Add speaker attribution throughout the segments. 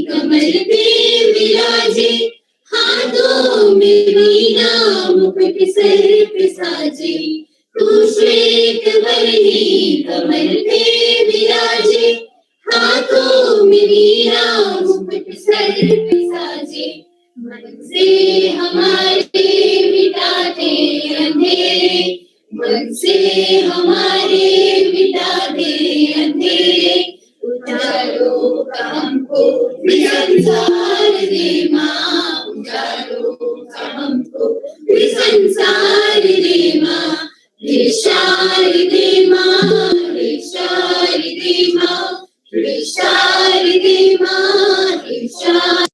Speaker 1: कमल पे विराजे, हाथों में वीणा मुकुट सर पे साजे। तू श्वेत वर्णी कमल पे विराजे, हाथों में वीणा मुकुट सर पे साजे। मन से हमारे मिटा दे अंधेरे, मन से हमारे मिटा दे अंधेरे। उजालों का हमको संसार दे माँ, उजालों का हमको संसार दे माँ। विशाल दे माँ, विशाल दे माँ, विशाल दे माँ, विशाल।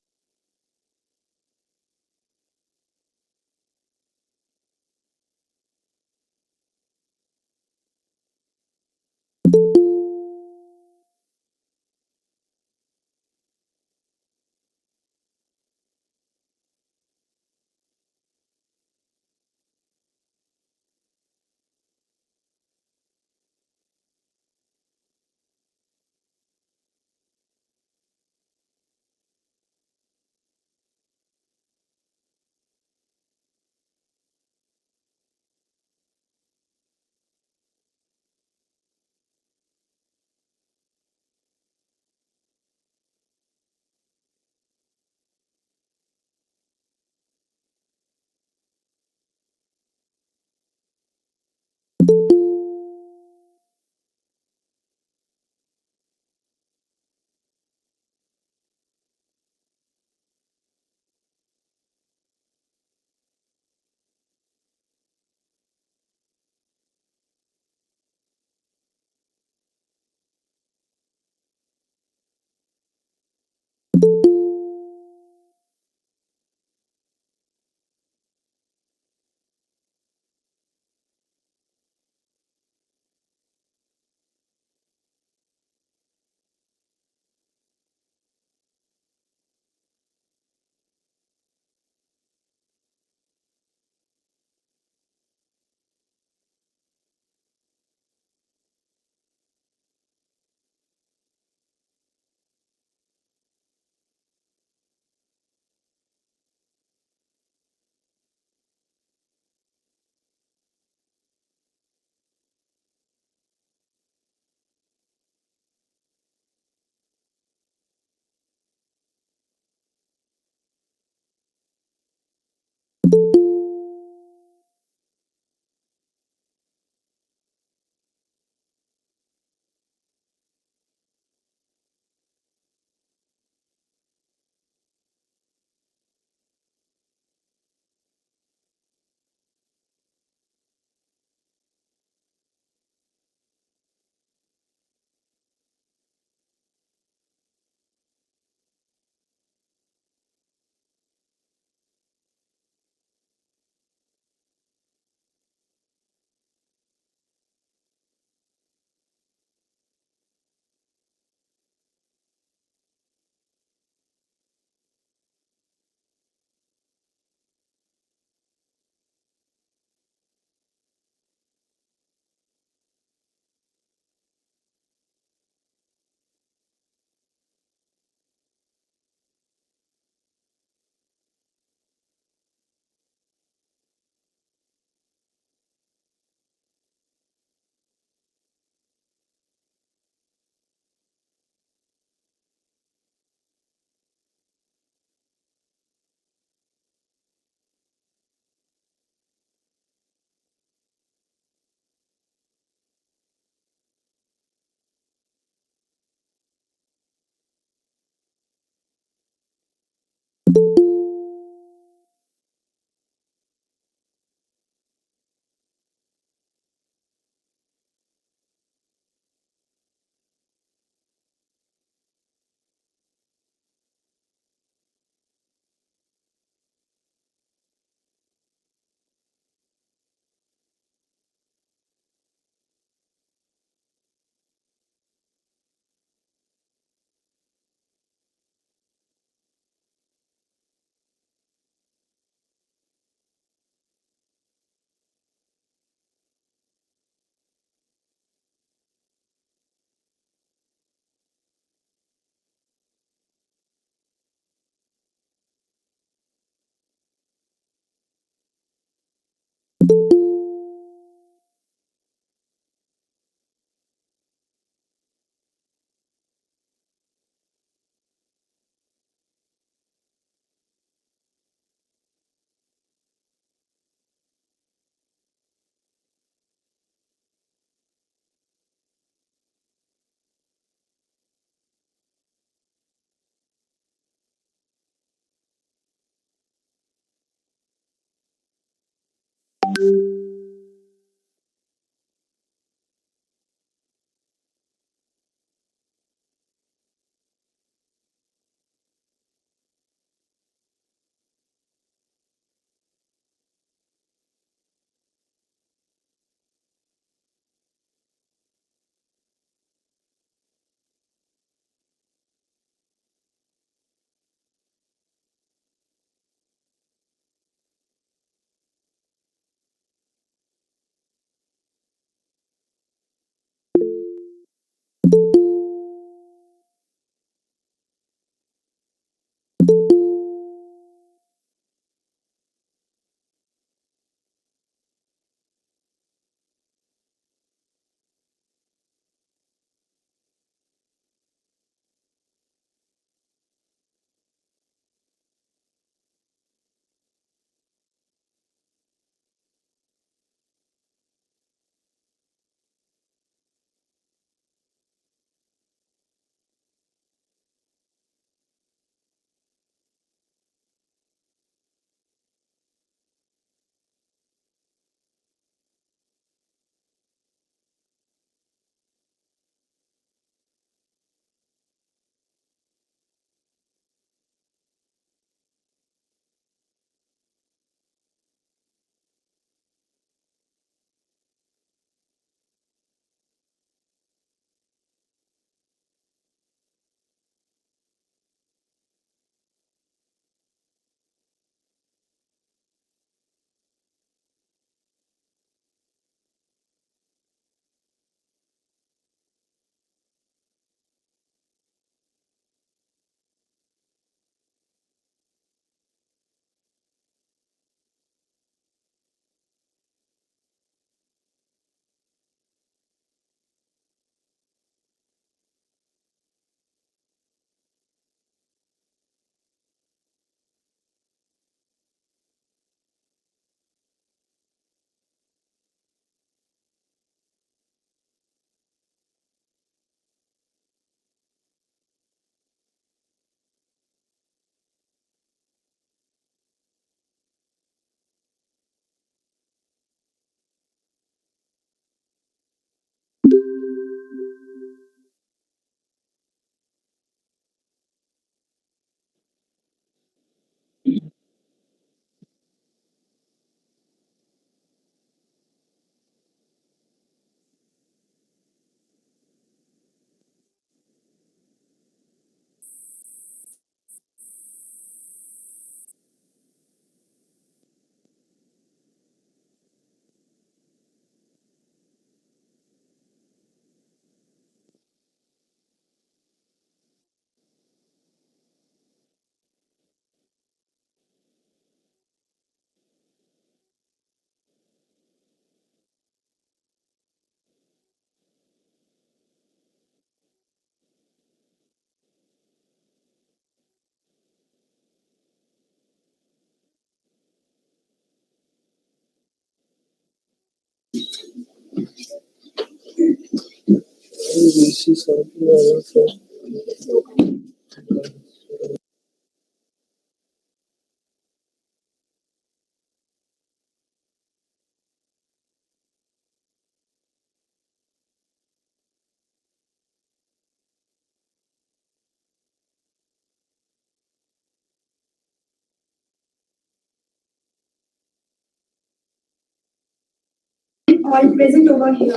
Speaker 2: All present over here.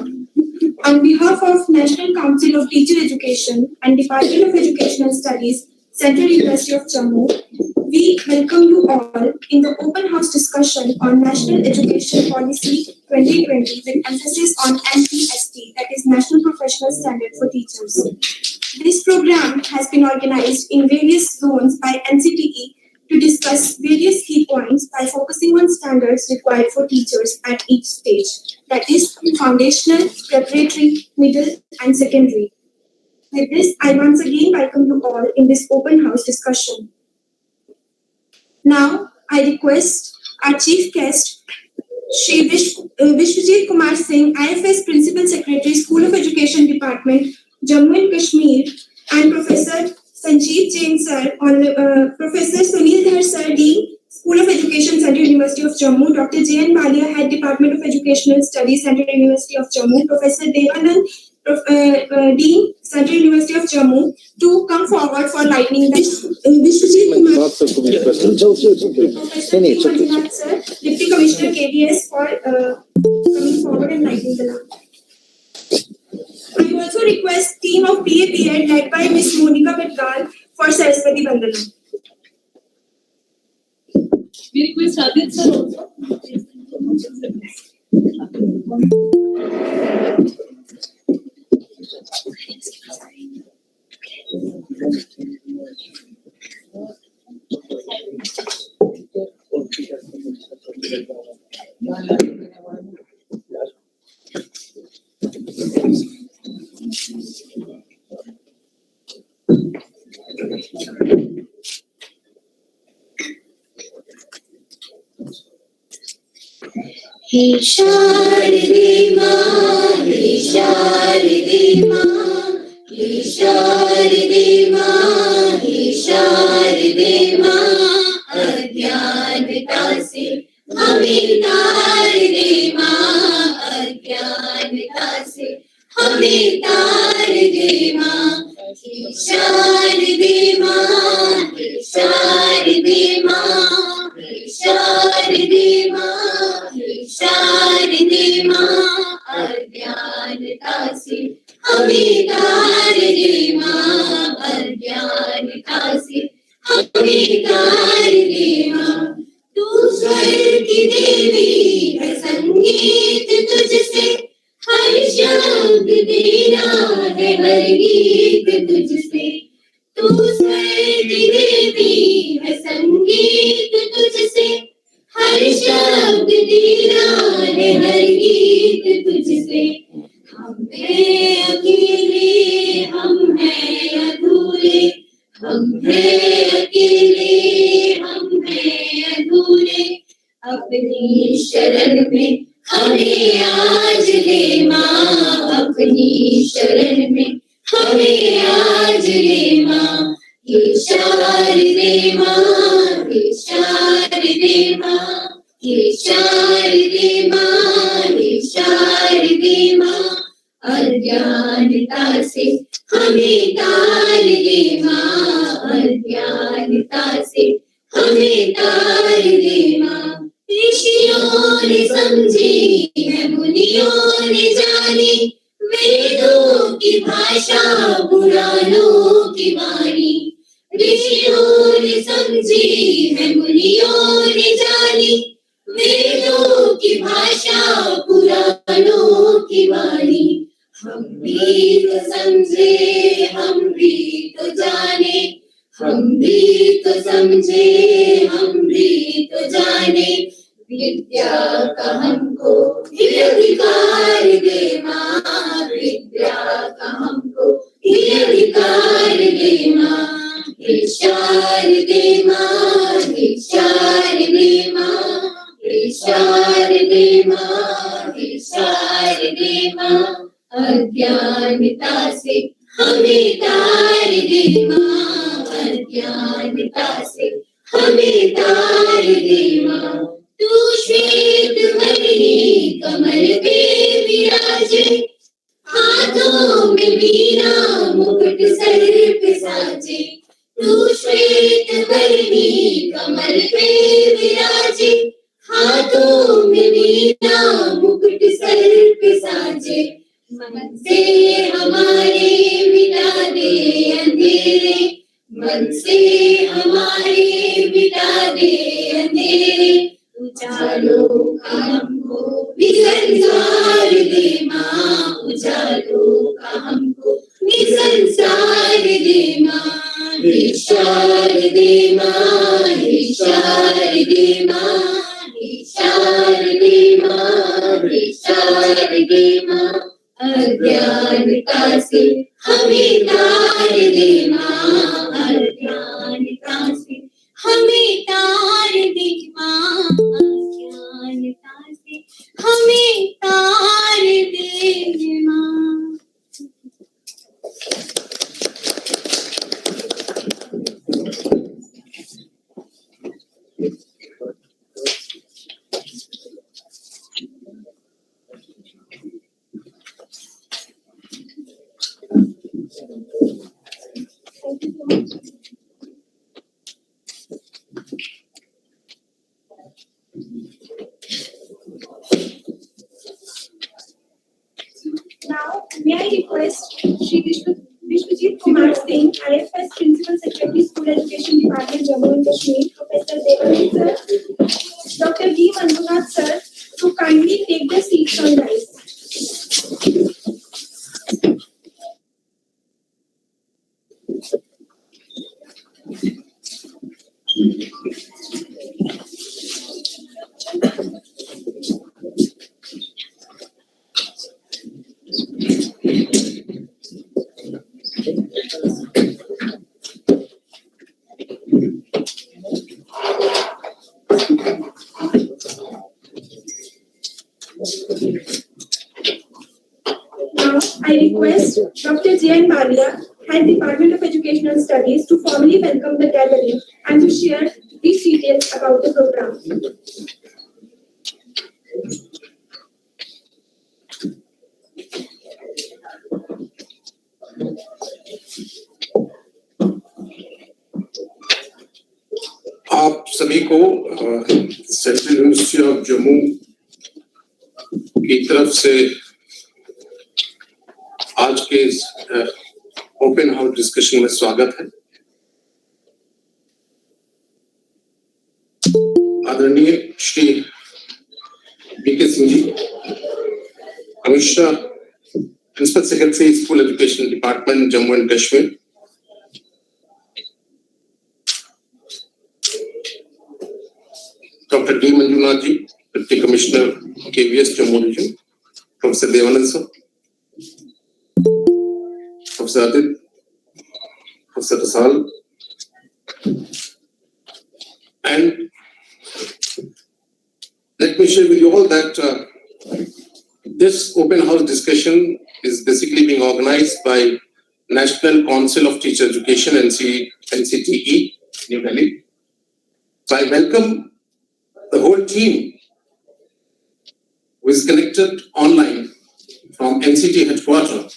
Speaker 2: On behalf of National Council of Teacher Education and Department of Educational Studies, Central University of Jammu, we welcome you all in the open house discussion on National Education Policy 2020 with emphasis on NPST, that is National Professional Standard for Teachers. This program has been organized in various zones by NCTE to discuss various key points by focusing on standards required for teachers at each stage, that is foundational, preparatory, middle, and secondary. With this, I once again welcome you all in this open house discussion. Now, I request our chief guest, Shri Vishwajit Kumar Singh, IFS Principal Secretary, School of Education Department, Jammu and Kashmir, and Professor Sanjeev Jain Sir, Professor Sunil Dhar Sir, Dean, School of Education, Central University of Jammu. Dr. J. N. Baliya, Head Department of Educational Studies, Central University of Jammu. Professor Devanand, Dean, Central University of Jammu, to come forward for lightning the Professor P. Manjunath, sir, Deputy Commissioner KDS, for coming forward and lighting the lamp. I also request team of BA led by Ms. Monica Bitgal for Saraswati Vandana.
Speaker 3: We request Adit sir also.
Speaker 1: हे शारदे मां, हे शारदे मां, हे शारदे मां, हे शारदे मां, अज्ञानता से हमें तार दे मां, अज्ञानता से हमें तार दे मां। हे शारदे मां, हे शारदे मां, हे शारदे मां, हे शारदे मां, अज्ञानता से हमें तार दे मां, अज्ञानता से हमें तार दे मां। तू स्वर की देवी है, संगीत तुझसे हर शब्द देना है, हर गीत तुझसे। तू स्वर की देवी है, संगीत तुझसे हर शब्द देना है, हर गीत तुझसे। हम हैं अकेले, हम हैं अधूरे, हम हैं अकेले, हम हैं अधूरे। अपनी शरण में हमें आज ले मां, अपनी शरण में हमें आज ले मां। हे शारदे मां, हे शारदे मां, हे शारदे मां, हे शारदे मां, अज्ञानता से हमें तार दे मां, अज्ञानता से हमें तार दे मां। ऋषियों ने समझी है, मुनियों ने जानी, वेदों की भाषा पुराणों की वाणी। ऋषियों ने समझी है, मुनियों ने जानी, वेदों की भाषा पुराणों की वाणी। हम भी तो समझे, हम भी तो जाने, हम भी तो समझे, हम भी तो जाने। विद्या का हमको ही अधिकार दे मां, विद्या का हमको ही अधिकार दे मां। हे शारदे मां, हे शारदे मां, हे शारदे मां, हे शारदे मां, अज्ञानता से हमें तार दे मां, अज्ञानता से हमें तार दे मां। तू श्वेत वर्णी कमल पे विराजे, हाथों में वीणा मुकुट सर पे साजे। तू श्वेत वर्णी कमल पे विराजे, हाथों में वीणा मुकुट सर पे साजे। मन से हमारे मिटा दे अंधेरे, मन से हमारे मिटा दे अंधेरे। उजालों का हमको भी संसार दे मां, उजालों का हमको भी संसार दे मां। हे शारदे मां, हे शारदे मां, हे शारदे मां, हे शारदे मां, अज्ञानता से हमें तार दे मां, अज्ञानता से हमें तार दे मां, अज्ञानता से हमें तार दे मां।
Speaker 2: Shri Vishwajit Kumar Singh, IFS Principal Secretary, School Education Department, Jammu and Kashmir, Professor Devanand sir, Dr. D. Manjunath sir, to kindly take the seats on dais. Now, I request Dr. J. Baliya, Head Department of Educational Studies, to formally welcome the gathering and to share brief details about the program.
Speaker 4: आप सभी को central university of Jammu की तरफ से आज के open house discussion में स्वागत है। आदरणीय Shri BK Singh ji, commissioner principal secretary school education department Jammu and Kashmir, Dr. D. Manjunath ji, Deputy Commissioner, KVS Jammu Region, Professor Devanand sir, Professor Adit, Professor Rasal, and let me share with you all that this open house discussion is basically being organized by National Council of Teacher Education, NCTE, New Delhi. So I welcome the whole team who is connected online from NCT headquarters.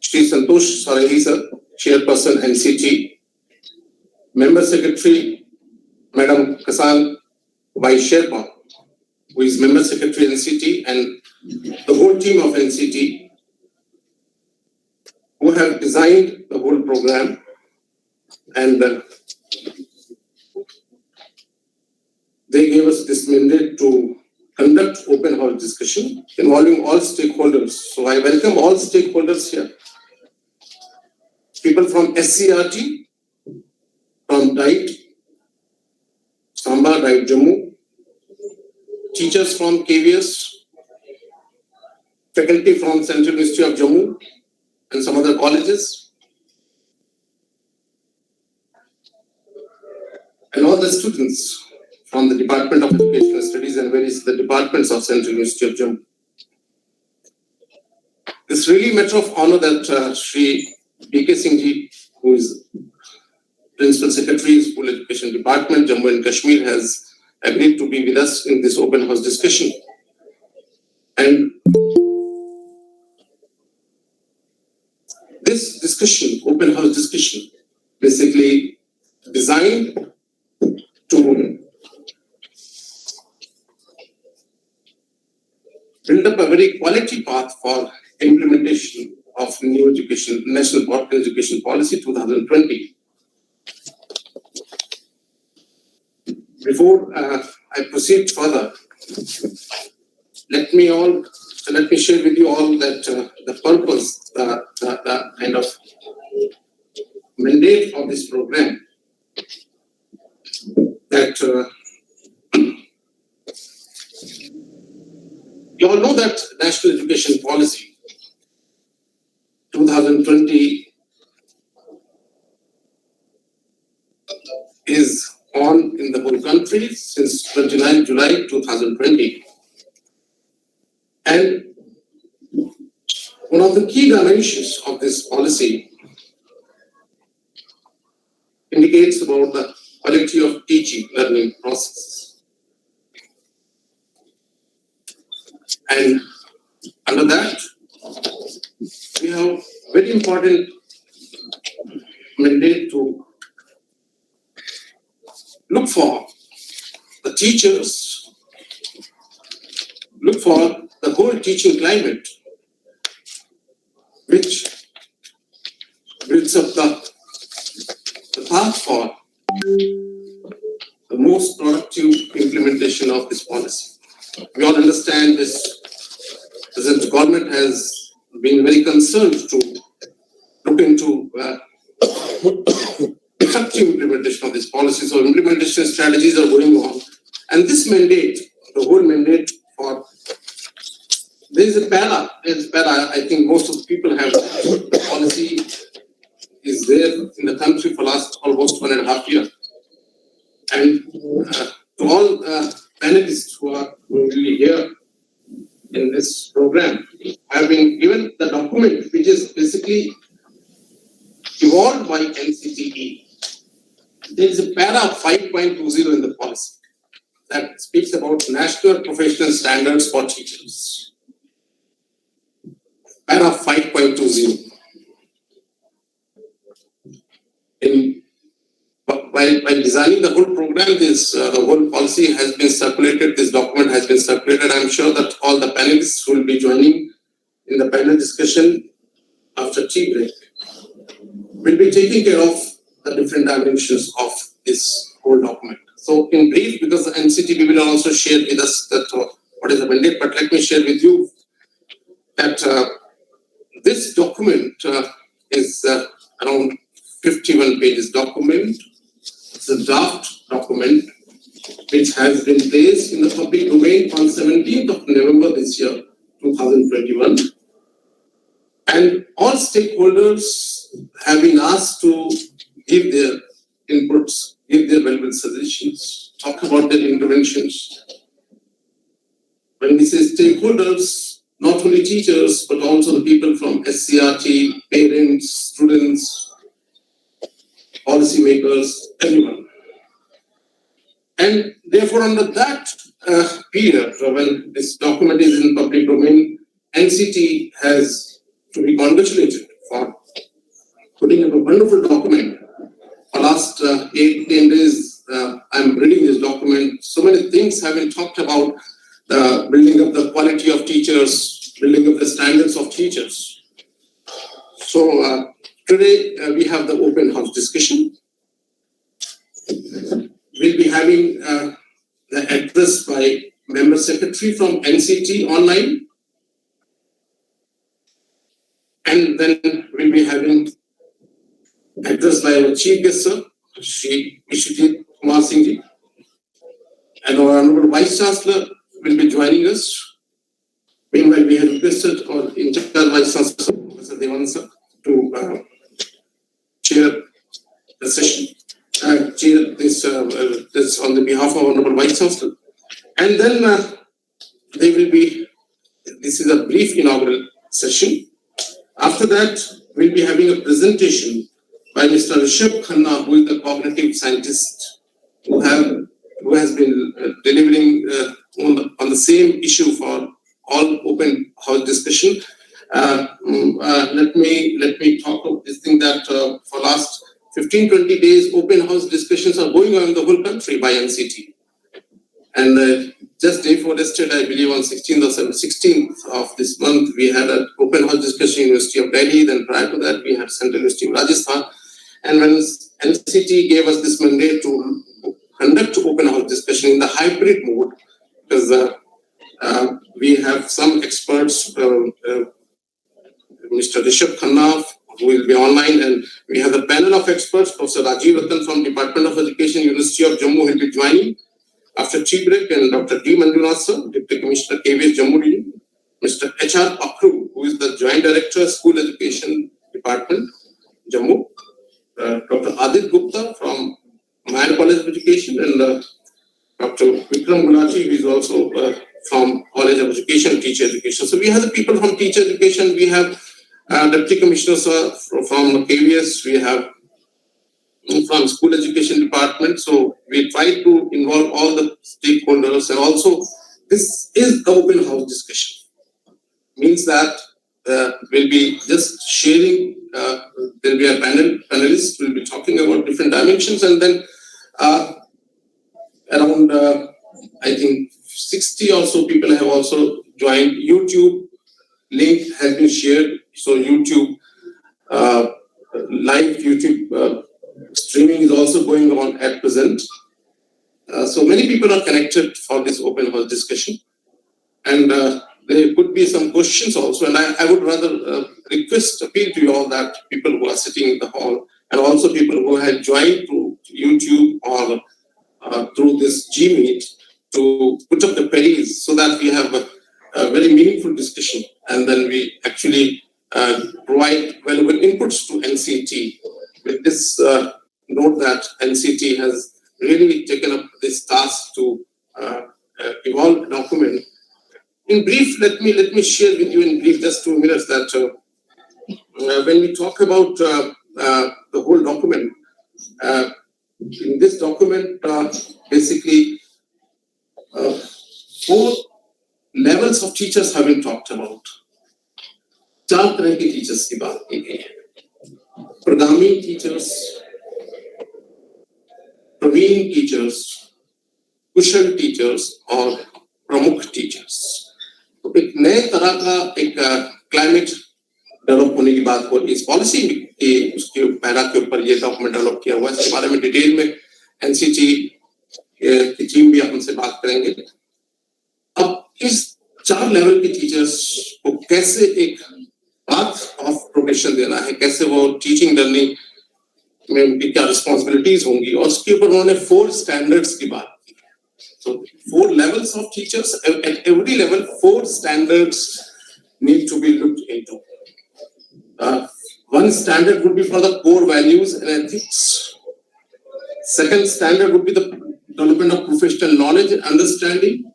Speaker 4: Shri Santosh Sarangi sir, Chairperson NCT, Member Secretary Madam Kasan Vice Sherpa, who is Member Secretary NCT, and the whole team of NCT who have designed the whole program, and they gave us this mandate to conduct open house discussion involving all stakeholders. So I welcome all stakeholders here. People from SCRT, from DITE, Samba, DITE Jammu, teachers from KVS, faculty from Central University of Jammu and some other colleges, and all the students from the Department of Educational Studies and various the departments of Central University of Jammu. It's really a matter of honor that Shri B.K. Singh ji, who is Principal Secretary, School Education Department, Jammu and Kashmir, has agreed to be with us in this open house discussion. And this discussion, open house discussion, basically designed to build up a very quality path for implementation of new education, National Corporate Education Policy 2020. Before I proceed further, let me share with you all that the purpose, the kind of mandate of this program, that you all know that National Education Policy 2020 is on in the whole country since 29 July 2020. And one of the key dimensions of this policy indicates about the quality of teaching learning process. And under that, we have very important mandate to look for the teachers, look for the whole teaching climate, which builds up the path for the most productive implementation of this policy. We all understand this. The government has been very concerned to look into effective implementation of this policy. So implementation strategies are going on. And this mandate, the whole mandate for, there is a para. I think most of the people have the policy is there in the country for last almost 1.5 years. And to all panelists who are really here in this program, have been given the document which is basically evolved by NCTE. There is a para 5.20 in the policy that speaks about national professional standards for teachers. Para 5.20. By designing the whole program, the whole policy has been circulated, this document has been circulated. I'm sure that all the panelists will be joining in the panel discussion after tea break. We'll be taking care of the different dimensions of this whole document. So in brief, because the NCT will also share with us that what is the mandate, but let me share with you that this document is around 51 pages document. It's a draft document which has been placed in the public domain on 17th of November this year, 2021. And all stakeholders have been asked to give their inputs, give their valuable suggestions, talk about their interventions. When we say stakeholders, not only teachers, but also the people from SCRT, parents, students, policymakers, everyone. And therefore, under that period, when this document is in public domain, NCT has to be congratulated for putting up a wonderful document. For last 8-10 days, I'm reading this document. So many things have been talked about, the building up the quality of teachers, building up the standards of teachers. So today we have the open house discussion. We'll be having the address by member secretary from NCT online. And then we'll be having address by our chief guest, sir, Shri Vishwajit Kumar Singh ji. And our honorable vice chancellor will be joining us. Meanwhile, we have requested our in-charge vice chancellor, Professor Devan sir, to chair the session, chair this on the behalf of honorable vice chancellor. And then they will be. This is a brief inaugural session. After that, we'll be having a presentation by Mr. Rishabh Khanna, who is the cognitive scientist who has been delivering on the same issue for all open house discussion. Let me talk of this thing that for last 15-20 days, open house discussions are going on in the whole country by NCT. And just day before yesterday, I believe on 16th of this month, we had an open house discussion in University of Delhi. Then prior to that, we had Central University of Rajasthan. And when NCT gave us this mandate to conduct open house discussion in the hybrid mode, because we have some experts, Mr. Rishabh Khanna, who will be online, and we have a panel of experts, Professor Rajiv Ratan from Department of Education, University of Jammu will be joining after tea break, and Dr. D. Manjunath sir, Deputy Commissioner, KVS Jammu Region, Mr. H.R. Pakru, who is the Joint Director, School Education Department, Jammu, Dr. Adit Gupta from Mayan College of Education, and Dr. Vikram Gulati, who is also from College of Education, Teacher Education. So we have the people from Teacher Education, we have Deputy Commissioners from KVS, we have from School Education Department. So we try to involve all the stakeholders, and also this is the open house discussion. Means that we'll be just sharing, there'll be a panelist will be talking about different dimensions, and then around, I think 60 or so people have also joined. YouTube link has been shared So YouTube, live YouTube streaming is also going on at present. So many people are connected for this open house discussion. And there could be some questions also. And I would rather appeal to you all that people who are sitting in the hall and also people who have joined through YouTube or through this Gmeet to put up the queries so that we have a very meaningful discussion, and then we actually provide valuable inputs to NCT with this note that NCT has really taken up this task to evolve a document. In brief, let me share with you in brief, just 2 minutes, that when we talk about the whole document, in this document, basically 4 levels of teachers have been talked about. 4 तरह के teachers की बात की गई है. Programming teachers, Praveen teachers, Kushal teachers और प्रमुख teachers. तो एक नए तरह का एक क्लाइमेट डेवलप होने की बात हो रही है. इस पॉलिसी के उसके पैरा के ऊपर ये डॉक्यूमेंट डेवलप किया हुआ है. इसके बारे में डिटेल में एनसीटी की टीम भी हमसे बात करेंगे. अब इस 4 लेवल के टीचर्स को कैसे एक पाथ ऑफ प्रोफेशन देना है, कैसे वो टीचिंग लर्निंग में उनकी क्या रिस्पॉन्सिबिलिटीज होंगी, और उसके ऊपर उन्होंने 4 स्टैंडर्ड्स की बात की. So 4 levels of teachers. At every level, 4 standards need to be looked into. One standard would be for the core values and ethics. Second standard would be the development of professional knowledge and understanding.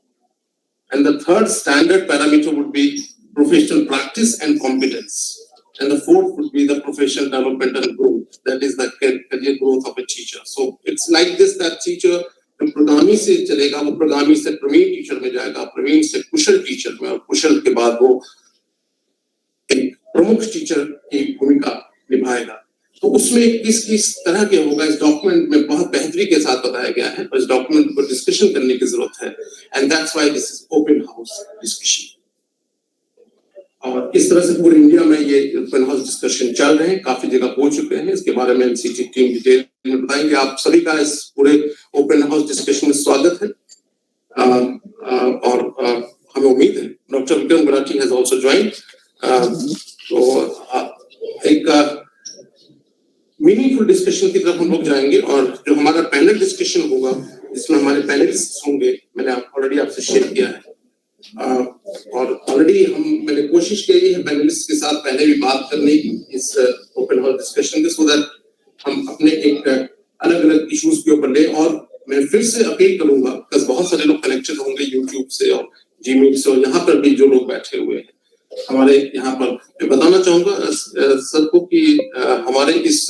Speaker 4: And the third standard parameter would be professional practice and competence. And the fourth would be the professional development and growth. That is the career growth of a teacher. So it's like this, that teacher programming से चलेगा, वो programming से Praveen teacher में जाएगा, प्रवीण से कुशल teacher में, और कुशल के बाद वो एक प्रमुख टीचर की भूमिका निभाएगा. तो उसमें किस तरह के होगा, इस डॉक्यूमेंट में बहुत बेहतरी के साथ बताया गया है, और इस डॉक्यूमेंट पर डिस्कशन करने की जरूरत है. And that's why this is open house discussion. और इस तरह से पूरे इंडिया में ये ओपन हाउस डिस्कशन चल रहे हैं, काफी जगह हो चुके हैं. इसके बारे में एनसीटी टीम डिटेल में बताएंगे. आप सभी का इस पूरे ओपन हाउस डिस्कशन में स्वागत है. और हमें उम्मीद है doctor Vikram Gulati has also joined. तो एक मीनिंगफुल डिस्कशन की तरफ हम लोग जाएंगे. और जो हमारा पैनल डिस्कशन होगा, जिसमें हमारे पैनलिस्ट होंगे, मैंने ऑलरेडी आपसे शेयर किया है. और ऑलरेडी मैंने कोशिश की है पैनलिस्ट के साथ पहले भी बात करने की इस ओपन हाउस डिस्कशन के, सो दैट हम अपने एक अलग अलग इश्यूज के ऊपर ले. और मैं फिर से अपील करूंगा, बिकॉज़ बहुत सारे लोग कनेक्टेड होंगे यूट्यूब से और जीमीट से, और यहाँ पर भी जो लोग बैठे हुए हैं हमारे यहाँ पर, मैं बताना चाहूंगा सबको कि हमारे इस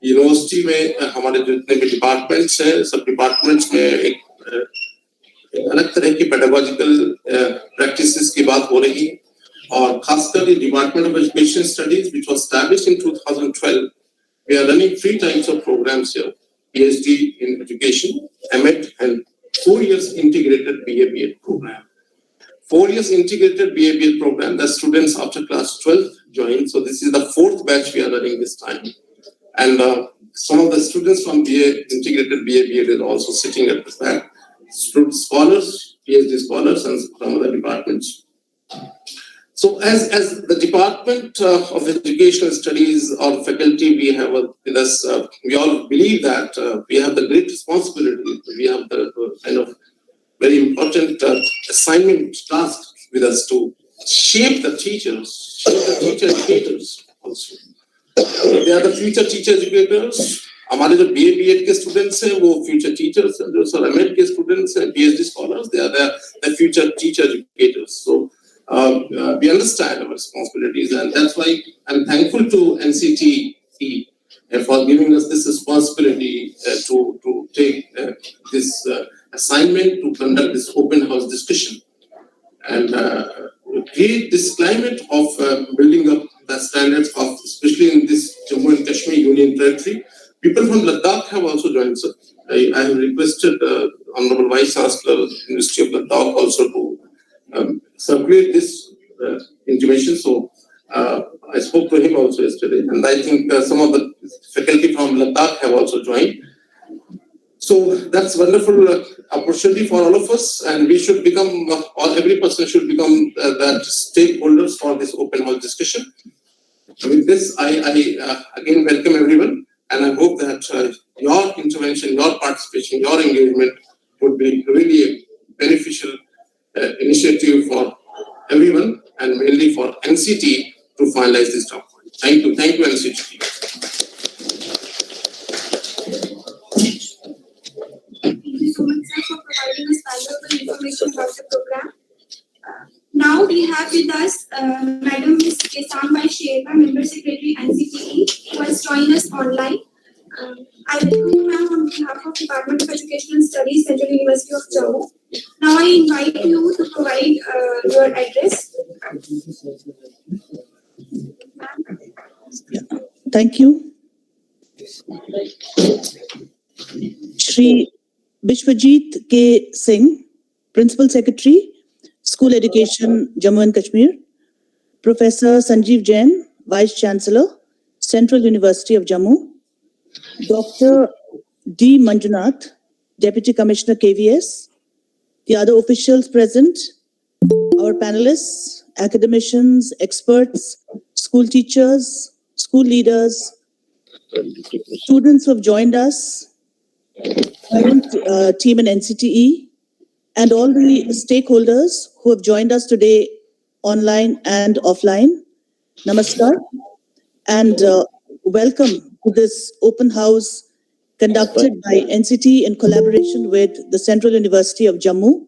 Speaker 4: यूनिवर्सिटी में हमारे जितने भी डिपार्टमेंट्स हैं, सब डिपार्टमेंट्स में एक अलग तरह की पेडागोजिकल प्रैक्टिसेस की बात हो रही है. और खासकर department of education studies which was established in 2012, we are running 3 types of programs here: PhD in education, MEd, and 4 years integrated BA/BEd program. 4 years integrated BA/BEd program, the students after class 12 join. So this is the 4th batch we are running this time. And some of the students from integrated BA/BEd is also sitting at the back. Students, scholars, PhD scholars, and from other departments. So as the Department of Educational Studies or faculty we have with us, we all believe that we have the great responsibility. We have the kind of very important assignment task with us to shape the teachers, shape the teacher educators also. They are the future teacher educators. हमारे जो BA/BEd के students हैं वो future teachers हैं, जो sir MEd के students हैं, PhD scholars, they are the future teacher educators. So we understand our responsibilities, and that's why I'm thankful to NCT for giving us this responsibility to take this assignment to conduct this open house discussion and create this climate of building up the standards of, especially in this Jammu and Kashmir Union Territory. People from Ladakh have also joined. So I have requested Honorable Vice Chancellor, University of Ladakh, also to circulate this intimation. So I spoke to him also yesterday, and I think some of the faculty from Ladakh have also joined. So that's wonderful opportunity for all of us, and we should become, or every person should become that stakeholders for this open house discussion. With this, I again welcome everyone, and I hope that your intervention, your participation, your engagement would be really a beneficial initiative for everyone, and mainly for NCT to finalize this document. Thank you, NCT.
Speaker 2: Thank you so much, sir, for providing us valuable information about the program. Now we have with us Madam Ms. Kesanbai Sherpa, Member Secretary NCTE, who has joined us online. I welcome you, ma'am, on behalf of Department of Education and Studies, Central University of Jammu. Now I invite you to provide your address.
Speaker 5: Thank you. Shri Bishwajit K. Singh, Principal Secretary, School Education, Jammu and Kashmir. Professor Sanjeev Jain, Vice Chancellor, Central University of Jammu. Dr. D. Manjunath, Deputy Commissioner KVS. The other officials present, our panelists, academicians, experts, school teachers, school leaders, students who have joined us, current team in NCTE, and all the stakeholders who have joined us today online and offline. Namaskar, and welcome to this open house conducted by NCT in collaboration with the Central University of Jammu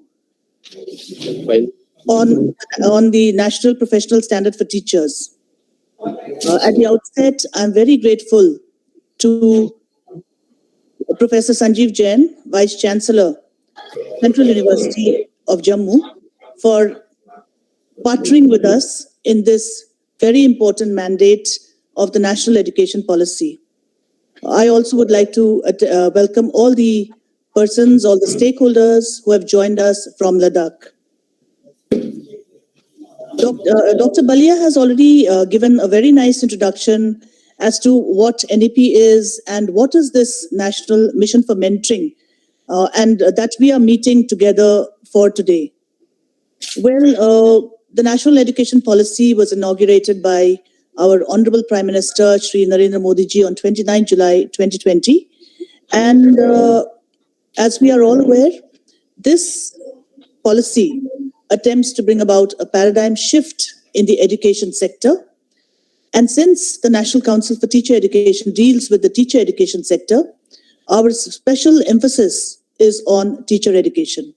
Speaker 5: on the National Professional Standard for Teachers. At the outset, I'm very grateful to Professor Sanjeev Jain, Vice Chancellor, Central University of Jammu, for partnering with us in this very important mandate of the National Education Policy. I also would like to welcome all the persons, all the stakeholders who have joined us from Ladakh. Dr. Baliya has already given a very nice introduction as to what NEP is and what is this National Mission for Mentoring, and that we are meeting together for today. Well, the National Education Policy was inaugurated by our Honorable Prime Minister, Shri Narendra Modi ji, on 29 July 2020. And as we are all aware, this policy attempts to bring about a paradigm shift in the education sector. And since the National Council for Teacher Education deals with the teacher education sector, our special emphasis is on teacher education.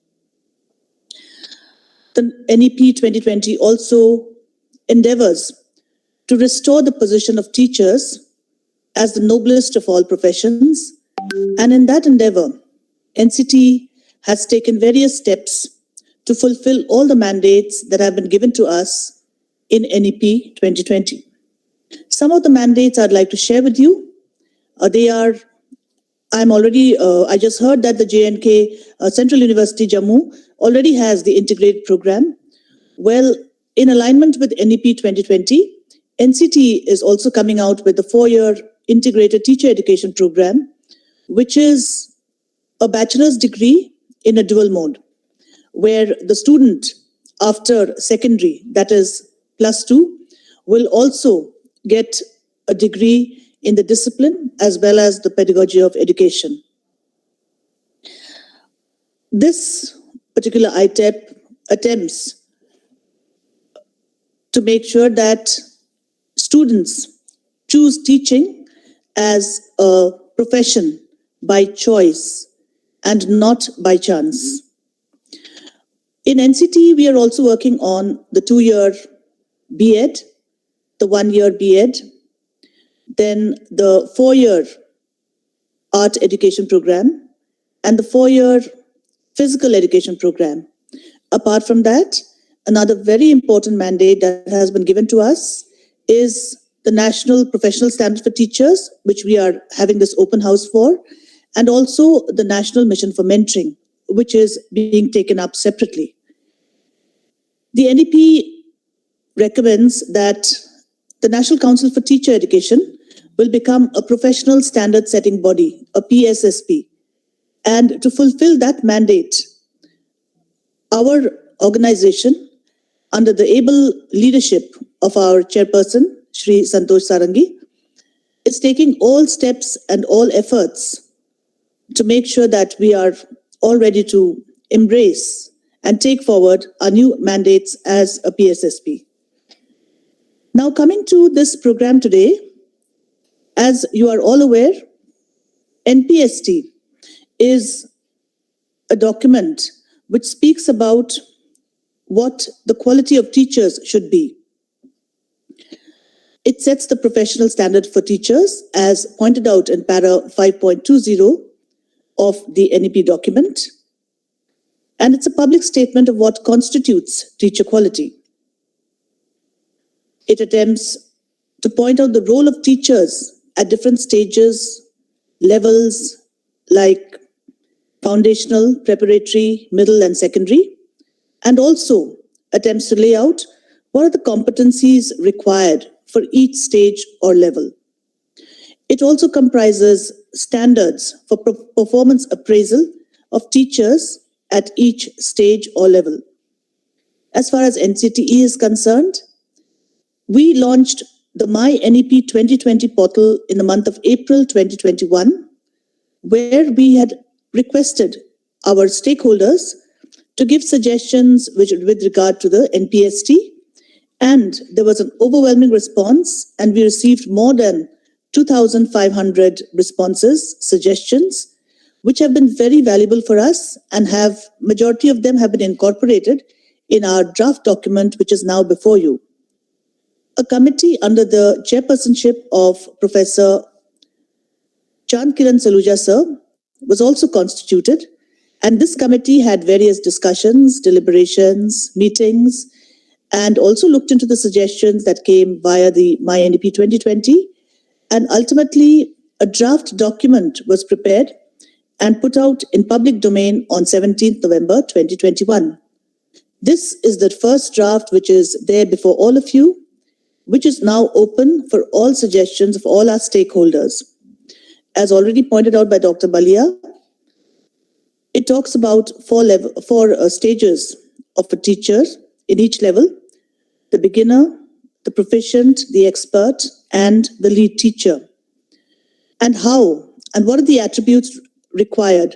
Speaker 5: The NEP 2020 also endeavors to restore the position of teachers as the noblest of all professions. And in that endeavor, NCT has taken various steps to fulfill all the mandates that have been given to us in NEP 2020. Some of the mandates I'd like to share with you. I just heard that the JNK, Central University Jammu, already has the integrated program. Well, in alignment with NEP 2020, NCT is also coming out with the 4-year integrated teacher education program, which is a bachelor's degree in a dual mode, where the student after secondary, that is +2, will also get a degree in the discipline as well as the pedagogy of education. This particular ITEP attempts to make sure that students choose teaching as a profession by choice and not by chance. In NCT, we are also working on the 2-year B.Ed, the 1-year B.Ed, then the 4-year art education program, and the 4-year physical education program. Apart from that, another very important mandate that has been given to us is the National Professional Standard for Teachers, which we are having this open house for, and also the National Mission for Mentoring, which is being taken up separately. The NEP recommends that the National Council for Teacher Education will become a professional standard setting body, a PSSP. And to fulfill that mandate, our organization, under the able leadership of our chairperson, Shri Santosh Sarangi, is taking all steps and all efforts to make sure that we are all ready to embrace and take forward our new mandates as a PSSP. Now, coming to this program today, as you are all aware, NPST is a document which speaks about what the quality of teachers should be. It sets the professional standard for teachers as pointed out in para 5.20 of the NEP document. And it's a public statement of what constitutes teacher quality. It attempts to point out the role of teachers at different stages, levels like foundational, preparatory, middle, and secondary, and also attempts to lay out what are the competencies required for each stage or level. It also comprises standards for performance appraisal of teachers at each stage or level. As far as NCTE is concerned, we launched the My NEP 2020 portal in the month of April 2021, where we had requested our stakeholders to give suggestions with regard to the NPST, and there was an overwhelming response, and we received more than 2,500 responses, suggestions, which have been very valuable for us, and majority of them have been incorporated in our draft document, which is now before you. A committee under the chairpersonship of Professor Chand Kiran Saluja sir was also constituted, and this committee had various discussions, deliberations, meetings, and also looked into the suggestions that came via the My NEP 2020, and ultimately a draft document was prepared and put out in public domain on 17th November 2021. This is the first draft which is there before all of you, which is now open for all suggestions of all our stakeholders. As already pointed out by Dr. Baliya, it talks about four stages of a teacher in each level: the beginner, the proficient, the expert, and the lead teacher. And how and what are the attributes required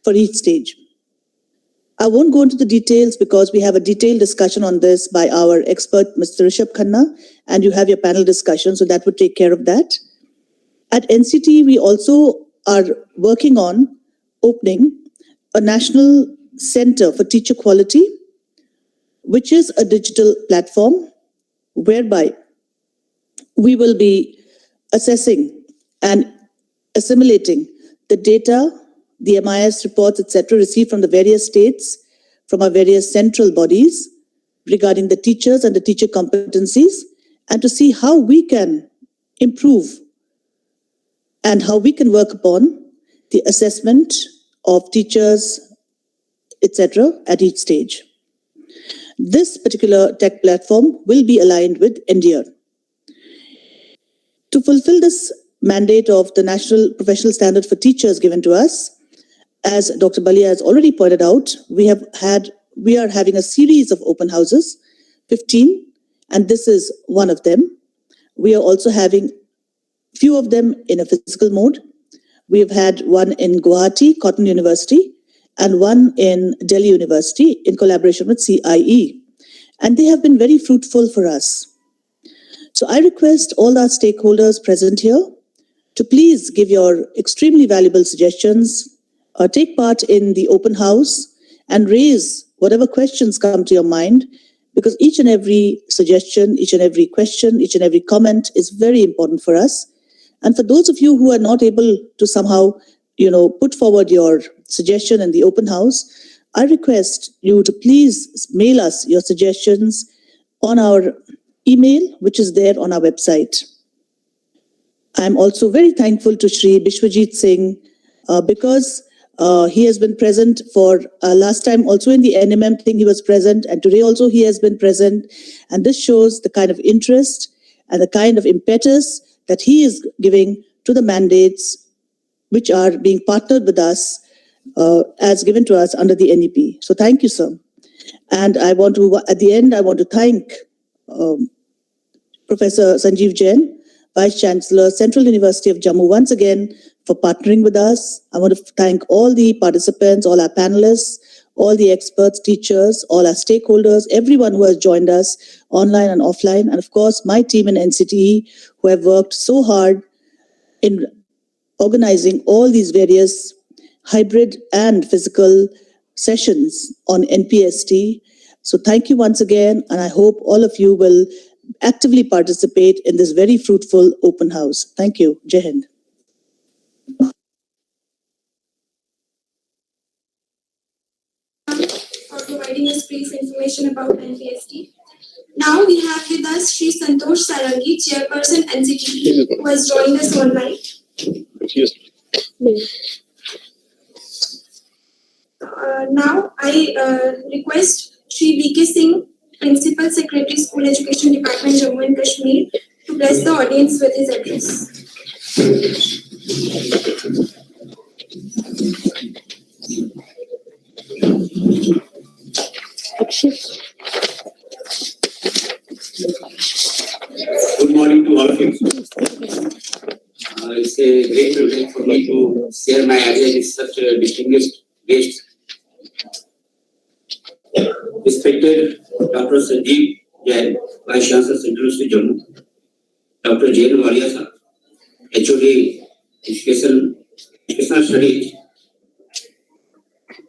Speaker 5: for each stage. I won't go into the details because we have a detailed discussion on this by our expert, Mr. Rishabh Khanna, and you have your panel discussion, so that would take care of that. At NCT, we also are working on opening a national center for teacher quality, which is a digital platform whereby we will be assessing and assimilating the data, the MIS reports, etc., received from the various states, from our various central bodies regarding the teachers and the teacher competencies, and to see how we can improve and how we can work upon the assessment of teachers, etc., at each stage. This particular tech platform will be aligned with NDR. To fulfill this mandate of the National Professional Standard for Teachers given to us, as Dr. Baliya has already pointed out, we are having a series of open houses, 15, and this is one of them. We are also having few of them in a physical mode. We have had one in Guwahati, Cotton University, and one in Delhi University in collaboration with CIE. And they have been very fruitful for us. So I request all our stakeholders present here to please give your extremely valuable suggestions, take part in the open house, and raise whatever questions come to your mind, because each and every suggestion, each and every question, each and every comment is very important for us. And for those of you who are not able to somehow, put forward your suggestion in the open house, I request you to please mail us your suggestions on our email, which is there on our website. I'm also very thankful to Shri Bishwajit Singh because he has been present for last time also in the NMM thing he was present, and today also he has been present, and this shows the kind of interest and the kind of impetus that he is giving to the mandates which are being partnered with us as given to us under the NEP. So thank you, sir. And I want to, at the end, I want to thank Professor Sanjeev Jain, Vice Chancellor, Central University of Jammu, once again for partnering with us. I want to thank all the participants, all our panelists, all the experts, teachers, all our stakeholders, everyone who has joined us online and offline, and of course, my team in NCTE who have worked so hard in organizing all these various hybrid and physical sessions on NPST. So thank you once again, and I hope all of you will actively participate in this very fruitful open house. Thank you. Jai Hind.
Speaker 2: For providing us brief information about NPST. Now we have with us Shri Santosh Sarangi, Chairperson NCTE, who has joined us online. Now I request Shri V.K. Singh, Principal Secretary, School Education Department, Jammu and Kashmir, to bless the audience with his address.
Speaker 6: Good morning to all of you. It's a great privilege for me to share my idea with such a distinguished guest. Respected Dr. Sanjeev Jain, Vice Chancellor, Central University of Jammu, Dr. J. Baliya sir, HOD, Educational Studies,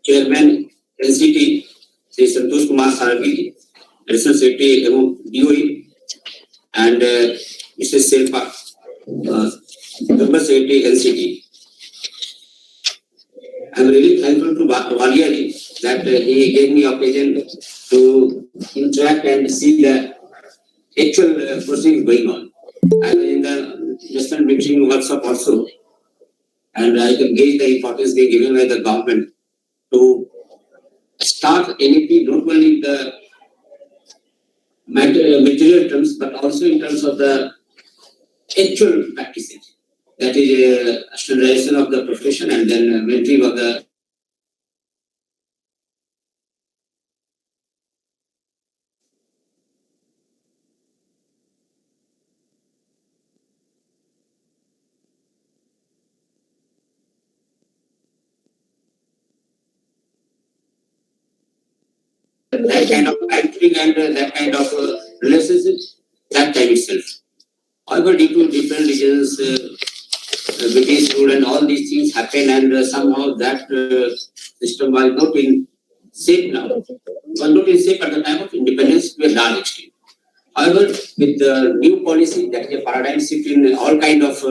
Speaker 6: Chairman NCT, Sri Santosh Kumar Sarangi, Additional Secretary DOE, and Mr. Selpa, Member Secretary NCT. I am really thankful to Baliya that he gave me occasion to interact and see the actual proceedings going on. I was in the national meeting workshop also, and I can gauge the importance being given by the government to start NEP not only in the material terms but also in terms of the actual practices. That is standardization of the profession and then mentoring of the that kind of mentoring and that kind of relationship that time itself. However, due to different regions, between students, all these things happen, and somehow that system was not in shape now. Was not in shape at the time of independence to a large extent. However, with the new policy, that is a paradigm shift in all kind of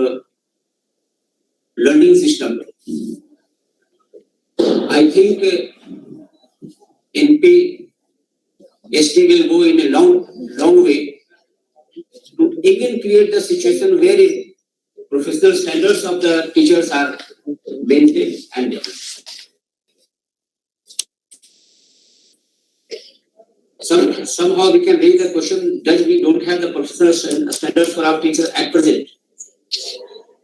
Speaker 6: learning system, I think NPST will go in a long way to again create the situation where professional standards of the teachers are maintained and developed. Somehow we can raise the question that we don't have the professional standards for our teachers at present.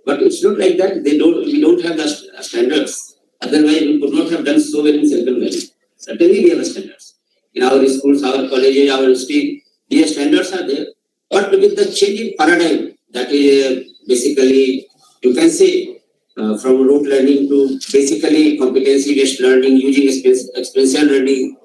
Speaker 6: But it's not like that. We don't have the standards. Otherwise, we could not have done so well in Silicon Valley. Certainly, we have standards. In our schools, our colleges, our institute, these standards are there. But with the changing paradigm, that is basically, you can say, from rote learning to basically competency-based learning, using experiential learning,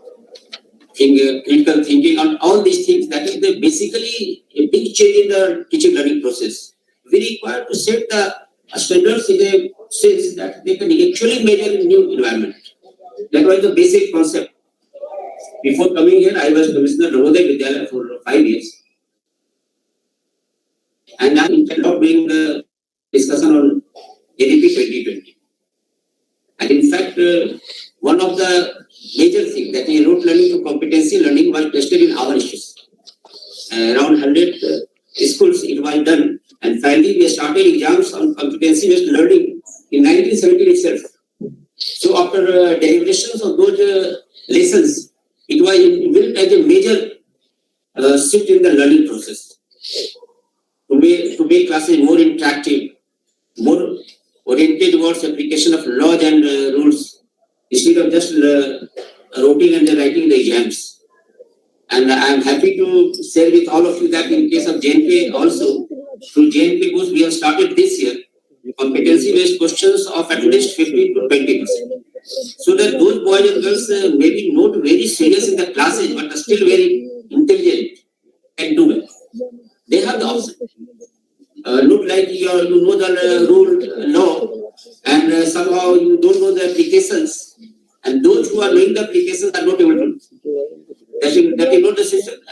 Speaker 6: critical thinking, on all these things, that is basically a big change in the teaching learning process. We require to set the standards in a sense that they can actually measure in new environment. That was the basic concept. Before coming here, I was Commissioner Navodaya Vidyalaya for 5 years. And I'm instead of doing the discussion on NEP 2020. And in fact, one of the major things that is rote learning to competency learning was tested in our issues. Around 100 schools it was done. And finally, we started exams on competency-based learning in 1970 itself. So after deliberations of those lessons, it was built as a major shift in the learning process. to make classes more interactive, more oriented towards application of laws and rules instead of just routing and writing the exams. And I am happy to share with all of you that in case of JNK also, through JNK books we have started this year competency-based questions of at least 15 to 20%. So that those boys and girls may be not very serious in the classes but are still very intelligent and do well. They have the option. Not like you know the rule law and somehow you don't know the applications, and those who are knowing the applications are not able to. That is not the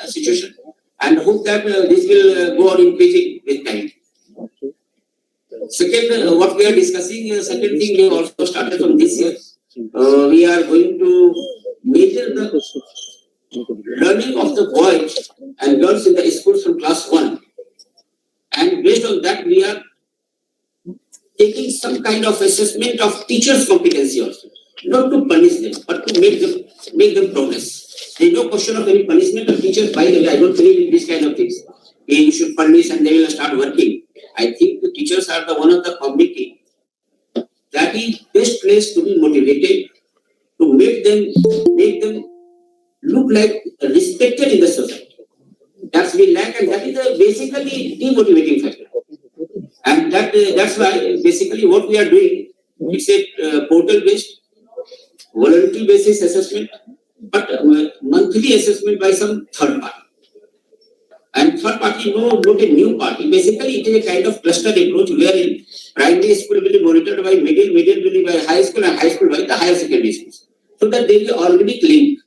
Speaker 6: situation. And hope that this will go on increasing with time. Second, what we are discussing, second thing we also started from this year. We are going to measure the learning of the boys and girls in the schools from class 1. And based on that, we are taking some kind of assessment of teachers' competency also. Not to punish them, but to make them progress. There is no question of any punishment of teachers. By the way, I don't believe in this kind of things. You should punish and they will start working. I think the teachers are the one of the community that is best place to be motivated, to make them look like respected in the society. That's we lack, and that is a basically demotivating factor. And that's why basically what we are doing, it's a portal-based, voluntary basis assessment, but monthly assessment by some third party. And third party, not a new party. Basically, it is a kind of clustered approach wherein primary school will be monitored by middle will be by high school, and high school by the higher secondary schools. So that there is an organic link.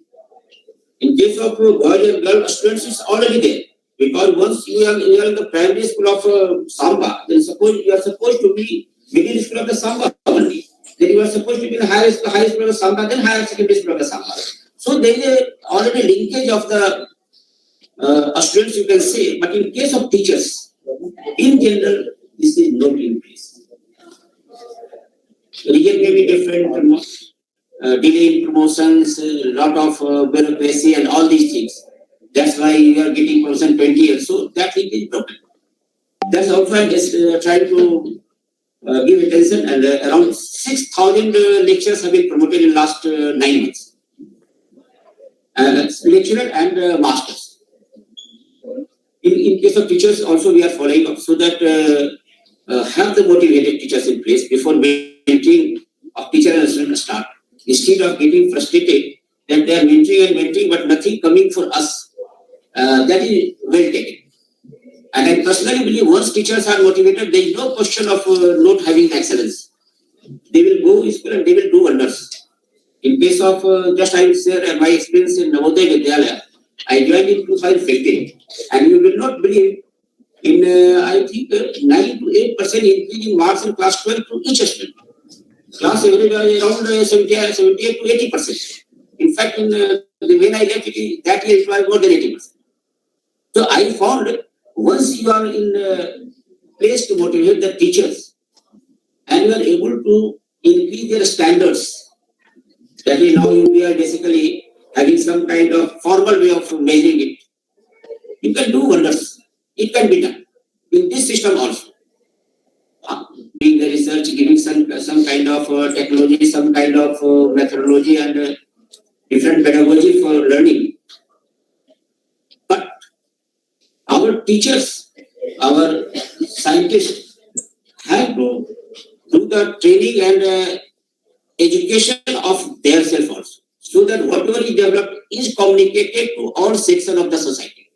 Speaker 6: In case of boys and girls, students, it's already there. Because once you are in the primary school of Samba, then suppose you are supposed to be middle school of the Samba only. Then you are supposed to be in the higher school of the Samba, then higher secondary school of the Samba. So there is already linkage of the students, you can say, but in case of teachers, in general, this is not in place. Region may be different, delay in promotions, a lot of bureaucracy and all these things. That's why you are getting promotion 20 years. So that thing is broken. That's also I just trying to give attention, and around 6,000 lecturers have been promoted in last 9 months. Lecturer and masters. In case of teachers, also we are following up so that have the motivated teachers in place before mentoring of teacher and student start. Instead of getting frustrated that they are mentoring but nothing coming for us, that is well taken. And I personally believe once teachers are motivated, there is no question of not having excellence. They will go to school and they will do wonders. In case of just I will share my experience in Navodaya Vidyalaya. I joined in 2015, and you will not believe in I think 9 to 8% increase in marks in class 12 to each student. Class average around 78 to 80%. In fact, in when I left that year, it was more than 80%. So I found once you are in place to motivate the teachers, and you are able to increase their standards, that is now we are basically having some kind of formal way of measuring it. You can do wonders. It can be done in this system also. Doing the research, giving some kind of technology, some kind of methodology and different pedagogy for learning. But our teachers, our scientists have to do the training and education of their self also, so that whatever is developed is communicated to all sections of the society.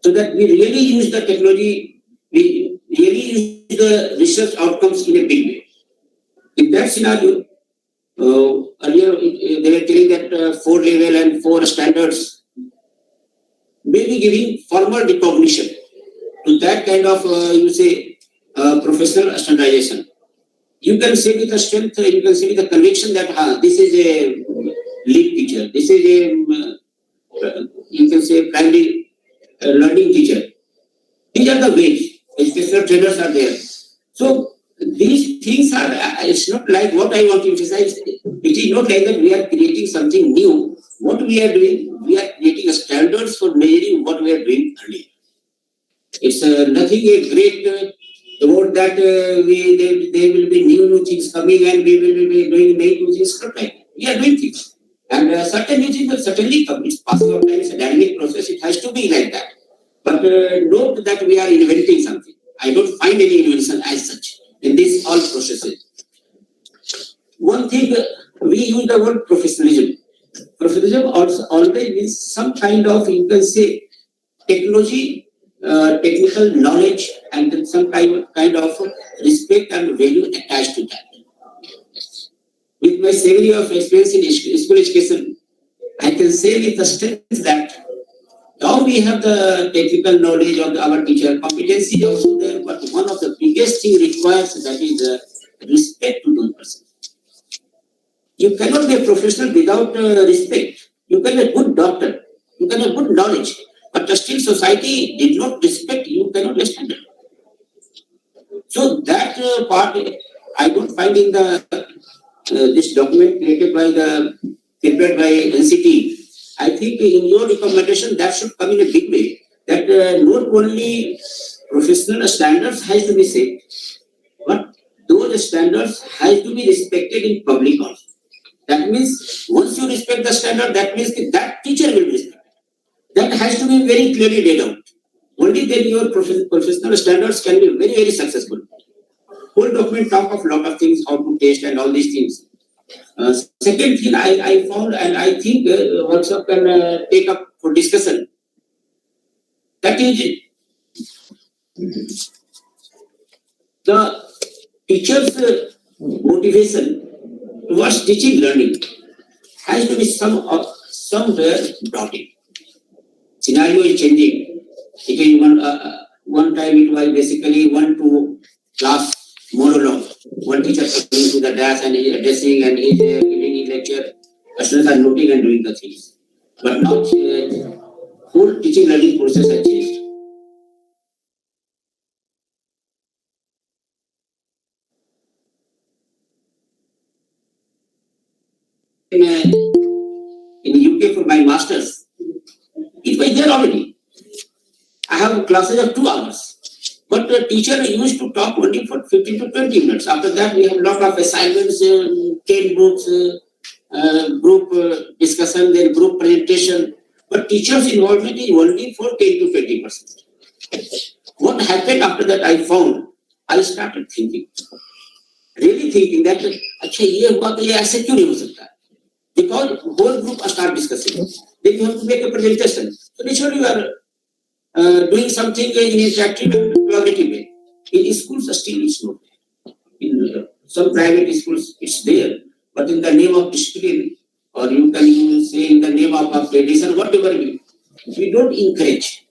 Speaker 6: So that we really use the technology, we really use the research outcomes in a big way. In that scenario, earlier they were telling that 4 level and 4 standards may be giving formal recognition to that kind of, professional standardization. You can say with a strength, you can say with a conviction that this is a lead teacher, this is a, you can say primary learning teacher. These are the ways, educational trainers are there. So these things are, it's not like what I want to emphasize, it is not like that we are creating something new. What we are doing, we are creating a standards for measuring what we are doing earlier. It's nothing a great about that there will be new things coming and we will be doing many new things. Not like we are doing things. And certain new things will certainly come. It's passing of time, it's a dynamic process. It has to be like that. But note that we are inventing something. I don't find any invention as such in this all processes. One thing, we use the word professionalism. Professionalism also always means some kind of, you can say, technology, technical knowledge, and then some kind of respect and value attached to that. With my 7 years of experience in school education, I can say with the strength that now we have the technical knowledge of our teacher, competency also there, but one of the biggest thing requires that is respect to those persons. You cannot be a professional without respect. You can be a good doctor, you can have good knowledge, but still society did not respect you, cannot be standard. So that part I don't find in the this document prepared by NCT. I think in your recommendation that should come in a big way. That not only professional standards has to be set, but those standards has to be respected in public also. That means once you respect the standard, that means that teacher will be respected. That has to be very clearly laid out. Only then your professional standards can be very, very successful. Whole document talk of lot of things, how to test and all these things. Second thing I found, and I think workshop can take up for discussion, that is the teacher's motivation towards teaching learning has to be somewhere brought in. Scenario is changing. One time it was basically 1-2 class monologue. One teacher coming to the class and he is addressing and he is giving his lecture. Students are noting and doing the things. But now whole teaching learning process has changed. In UK for my masters, it was there already. I have classes of 2 hours. But the teacher used to talk only for 15 to 20 minutes. After that, we have a lot of assignments, 10 books, group discussion, then group presentation. But teachers' involvement is only for 10 to 20%. What happened after that, I found, I started thinking, really thinking that, because whole group start discussing. Then you have to make a presentation. So naturally, you are doing something in an interactive and collaborative way. In schools, still it's not there. In some private schools, it's there. But in the name of discipline, or you can say in the name of tradition, whatever we don't encourage.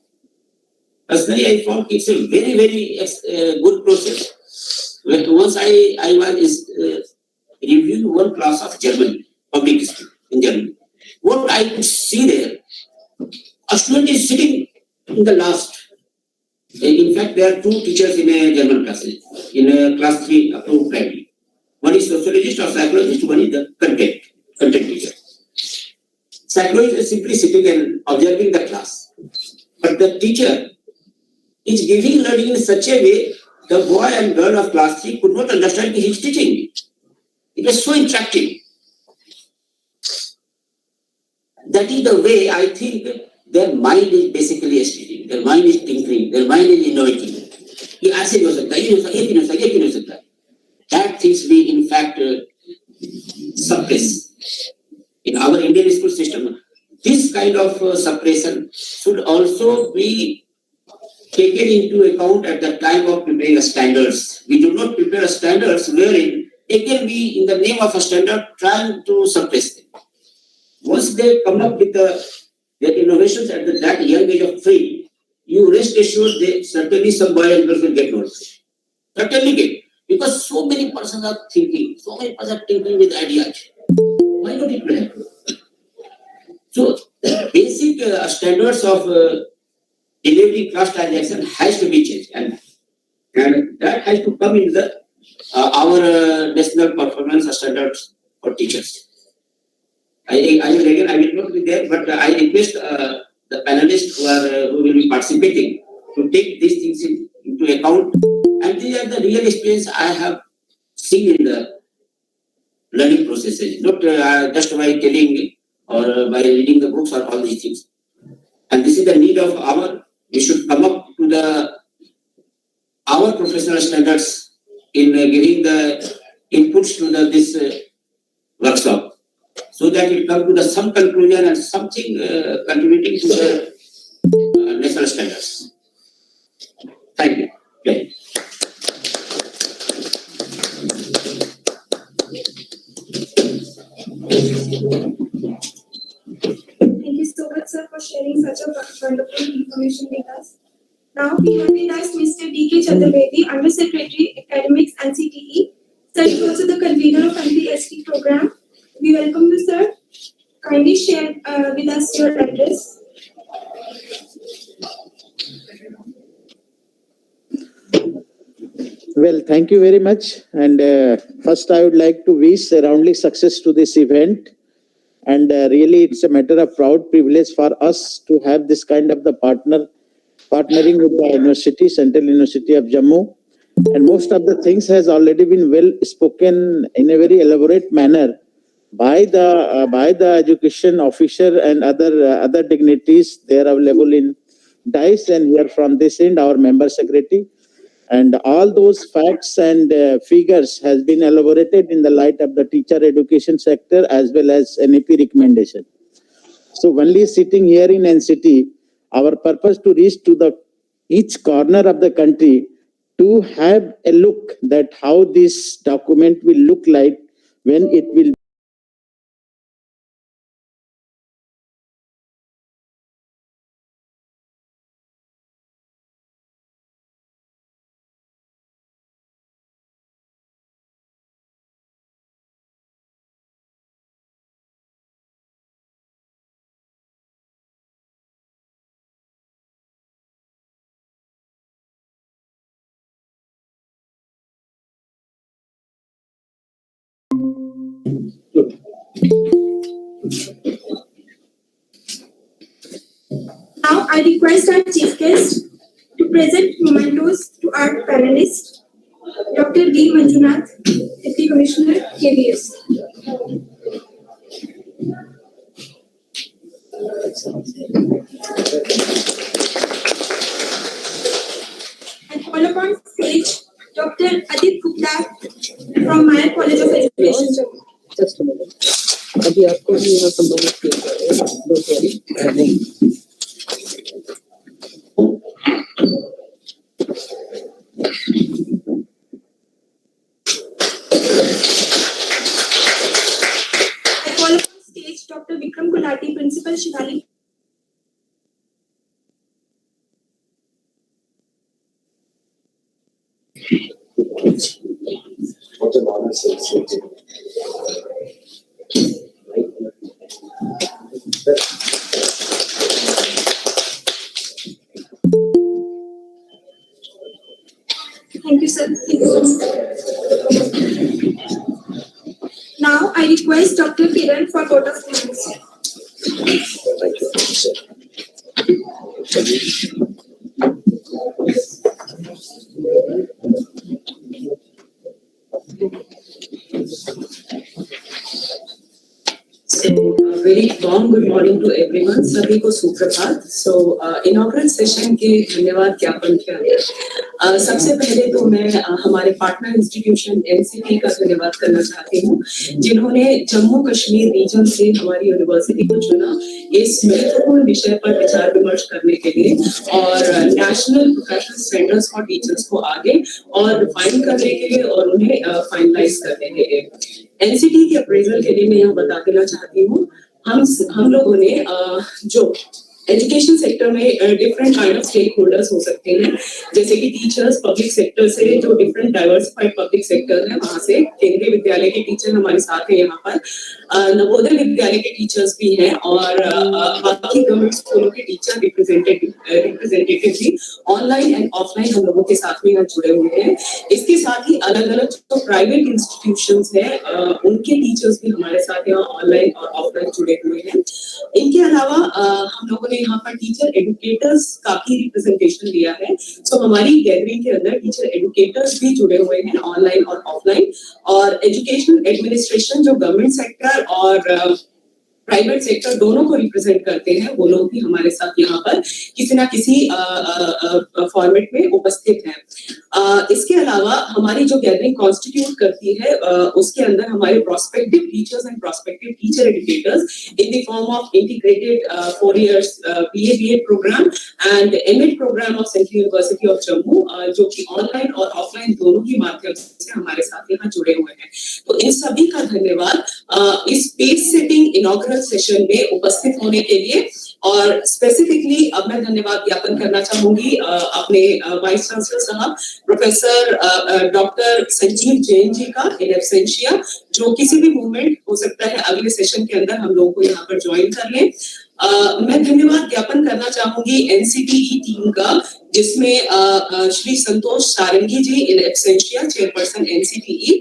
Speaker 6: Personally, I found it's a very, very good process. Once I was reviewing one class of German, public school in Germany. What I could see there, a student is sitting in the last. In fact, there are 2 teachers in a German class, in a class 3 up to primary. One is sociologist or psychologist, one is the content teacher. Psychologist is simply sitting and observing the class. But the teacher is giving learning in such a way, the boy and girl of class 3 could not understand his teaching. It was so interactive. That is the way I think their mind is basically estimating, their mind is tinkering, their mind is innovating. That things we in fact suppress. In our Indian school system, this kind of suppression should also be taken into account at the time of preparing standards. We do not prepare standards wherein again we, in the name of a standard, trying to suppress them. Once they come up with their innovations at that young age of 3, you rest assured that certainly some boy and girls will get knowledge. Certainly get. Because so many persons are thinking, with ideas. Why not it will happen? So the basic standards of delivering class transaction has to be changed. And that has to come in our national performance standards for teachers. I will not be there, but I request the panelists who will be participating to take these things into account. And these are the real experience I have seen in the learning processes, not just by telling or by reading the books or all these things. And this is the need of we should come up to our professional standards in giving the inputs to this workshop, so that it comes to some conclusion and something contributing to the national standards. Thank you. Okay.
Speaker 2: Thank you so much, sir, for sharing such a wonderful information with us. Now we have with us Mr. D.K. Chaturvedi, Under Secretary, Academics, NCTE. Sir is also the convener of NPST program. We welcome you, sir. Kindly share with us your address.
Speaker 7: Well, thank you very much. And first, I would like to wish a roundly success to this event. And really, it's a matter of proud privilege for us to have this kind of the partnering with the university, Central University of Jammu. And most of the things has already been well spoken in a very elaborate manner by the education officer and other dignitaries. They are available in DICE and here from this end, our member secretary. And all those facts and figures has been elaborated in the light of the teacher education sector as well as NEP recommendation. So only sitting here in NCT, our purpose to reach to each corner of the country to have a look that how this document will look like when it will
Speaker 2: Now I request our chief guest to present mementos to our panelists, Dr. D. Manjunath, Deputy Commissioner, KBS. And call upon stage Dr. Adit Gupta from Maya College of Education, Jammu.
Speaker 3: Just a minute. अभी आपको भी यहाँ संबोधित किया जाएगा. Don't worry.
Speaker 2: I call upon stage Dr. Vikram Gulati, Principal, Shivali.
Speaker 8: What an honor, sir.
Speaker 2: Thank you, sir. Now I request Dr. Kiran for vote of thanks.
Speaker 8: Thank you, sir.
Speaker 3: So, very warm good morning to everyone. सभी को सुप्रभात. So, inaugural session के धन्यवाद ज्ञापन के अंदर सबसे पहले तो मैं हमारे पार्टनर इंस्टीट्यूशन NCT का धन्यवाद करना चाहती हूँ, जिन्होंने जम्मू कश्मीर रीजन से हमारी यूनिवर्सिटी को चुना इस महत्वपूर्ण विषय पर विचार विमर्श करने के लिए और national professional standards for teachers को आगे और रिफाइन करने के लिए और उन्हें फाइनलाइज करने के लिए. NCT के अप्रेजल के लिए मैं यहाँ बता देना चाहती हूँ, हम लोगों ने जो एजुकेशन सेक्टर में different kind of stakeholders हो सकते हैं, जैसे कि टीचर्स, पब्लिक सेक्टर से जो डिफरेंट डाइवर्सिफाइड पब्लिक सेक्टर है, वहां से केंद्रीय विद्यालय के टीचर हमारे साथ हैं यहाँ पर, नवोदय विद्यालय के टीचर्स भी हैं और बाकी गवर्नमेंट स्कूलों के टीचर रिप्रेजेंटेटिव भी ऑनलाइन एंड ऑफलाइन हम लोगों के साथ में यहाँ जुड़े हुए हैं. इसके साथ ही अलग अलग जो प्राइवेट इंस्टीट्यूशंस हैं उनके टीचर्स भी हमारे साथ यहाँ ऑनलाइन और ऑफलाइन जुड़े हुए हैं. इनके अलावा हम लोगों आपने यहाँ पर टीचर एडुकेटर्स का भी रिप्रेजेंटेशन दिया है। सो हमारी गैदरिंग के अंदर टीचर एडुकेटर्स भी जुड़े हुए हैं ऑनलाइन और ऑफलाइन, और एजुकेशन एडमिनिस्ट्रेशन जो गवर्नमेंट सेक्टर और प्राइवेट सेक्टर दोनों को रिप्रेजेंट करते हैं, वो लोग भी हमारे साथ यहाँ पर किसी ना किसी फॉर्मेट में उपस्थित हैं। इसके अलावा हमारी जो गैदरिंग कॉन्स्टिट्यूट करती है उसके अंदर हमारे prospective teachers and prospective teacher educators in the form of integrated 4 years BA B.Ed programme and M.Ed programme of central university of Jammu, जो कि ऑनलाइन और ऑफलाइन दोनों ही माध्यम से हमारे साथ यहाँ जुड़े हुए हैं। तो इन सभी का धन्यवाद इस पेज सेटिंग इनॉग्रेशन सेशन में उपस्थित होने के लिए। और स्पेसिफिकली अब मैं धन्यवाद ज्ञापन करना चाहूंगी अपने वाइस चांसलर साहब प्रोफेसर डॉक्टर संजीव जैन जी का इन एब्सेंशिया, जो किसी भी मूवमेंट हो सकता है अगले सेशन के अंदर हम लोगों को यहाँ पर ज्वाइन कर लें। मैं धन्यवाद ज्ञापन करना चाहूंगी एनसीटीई टीम का, जिसमें Shri Santosh Sarangi ji in absentia chairperson NCTE,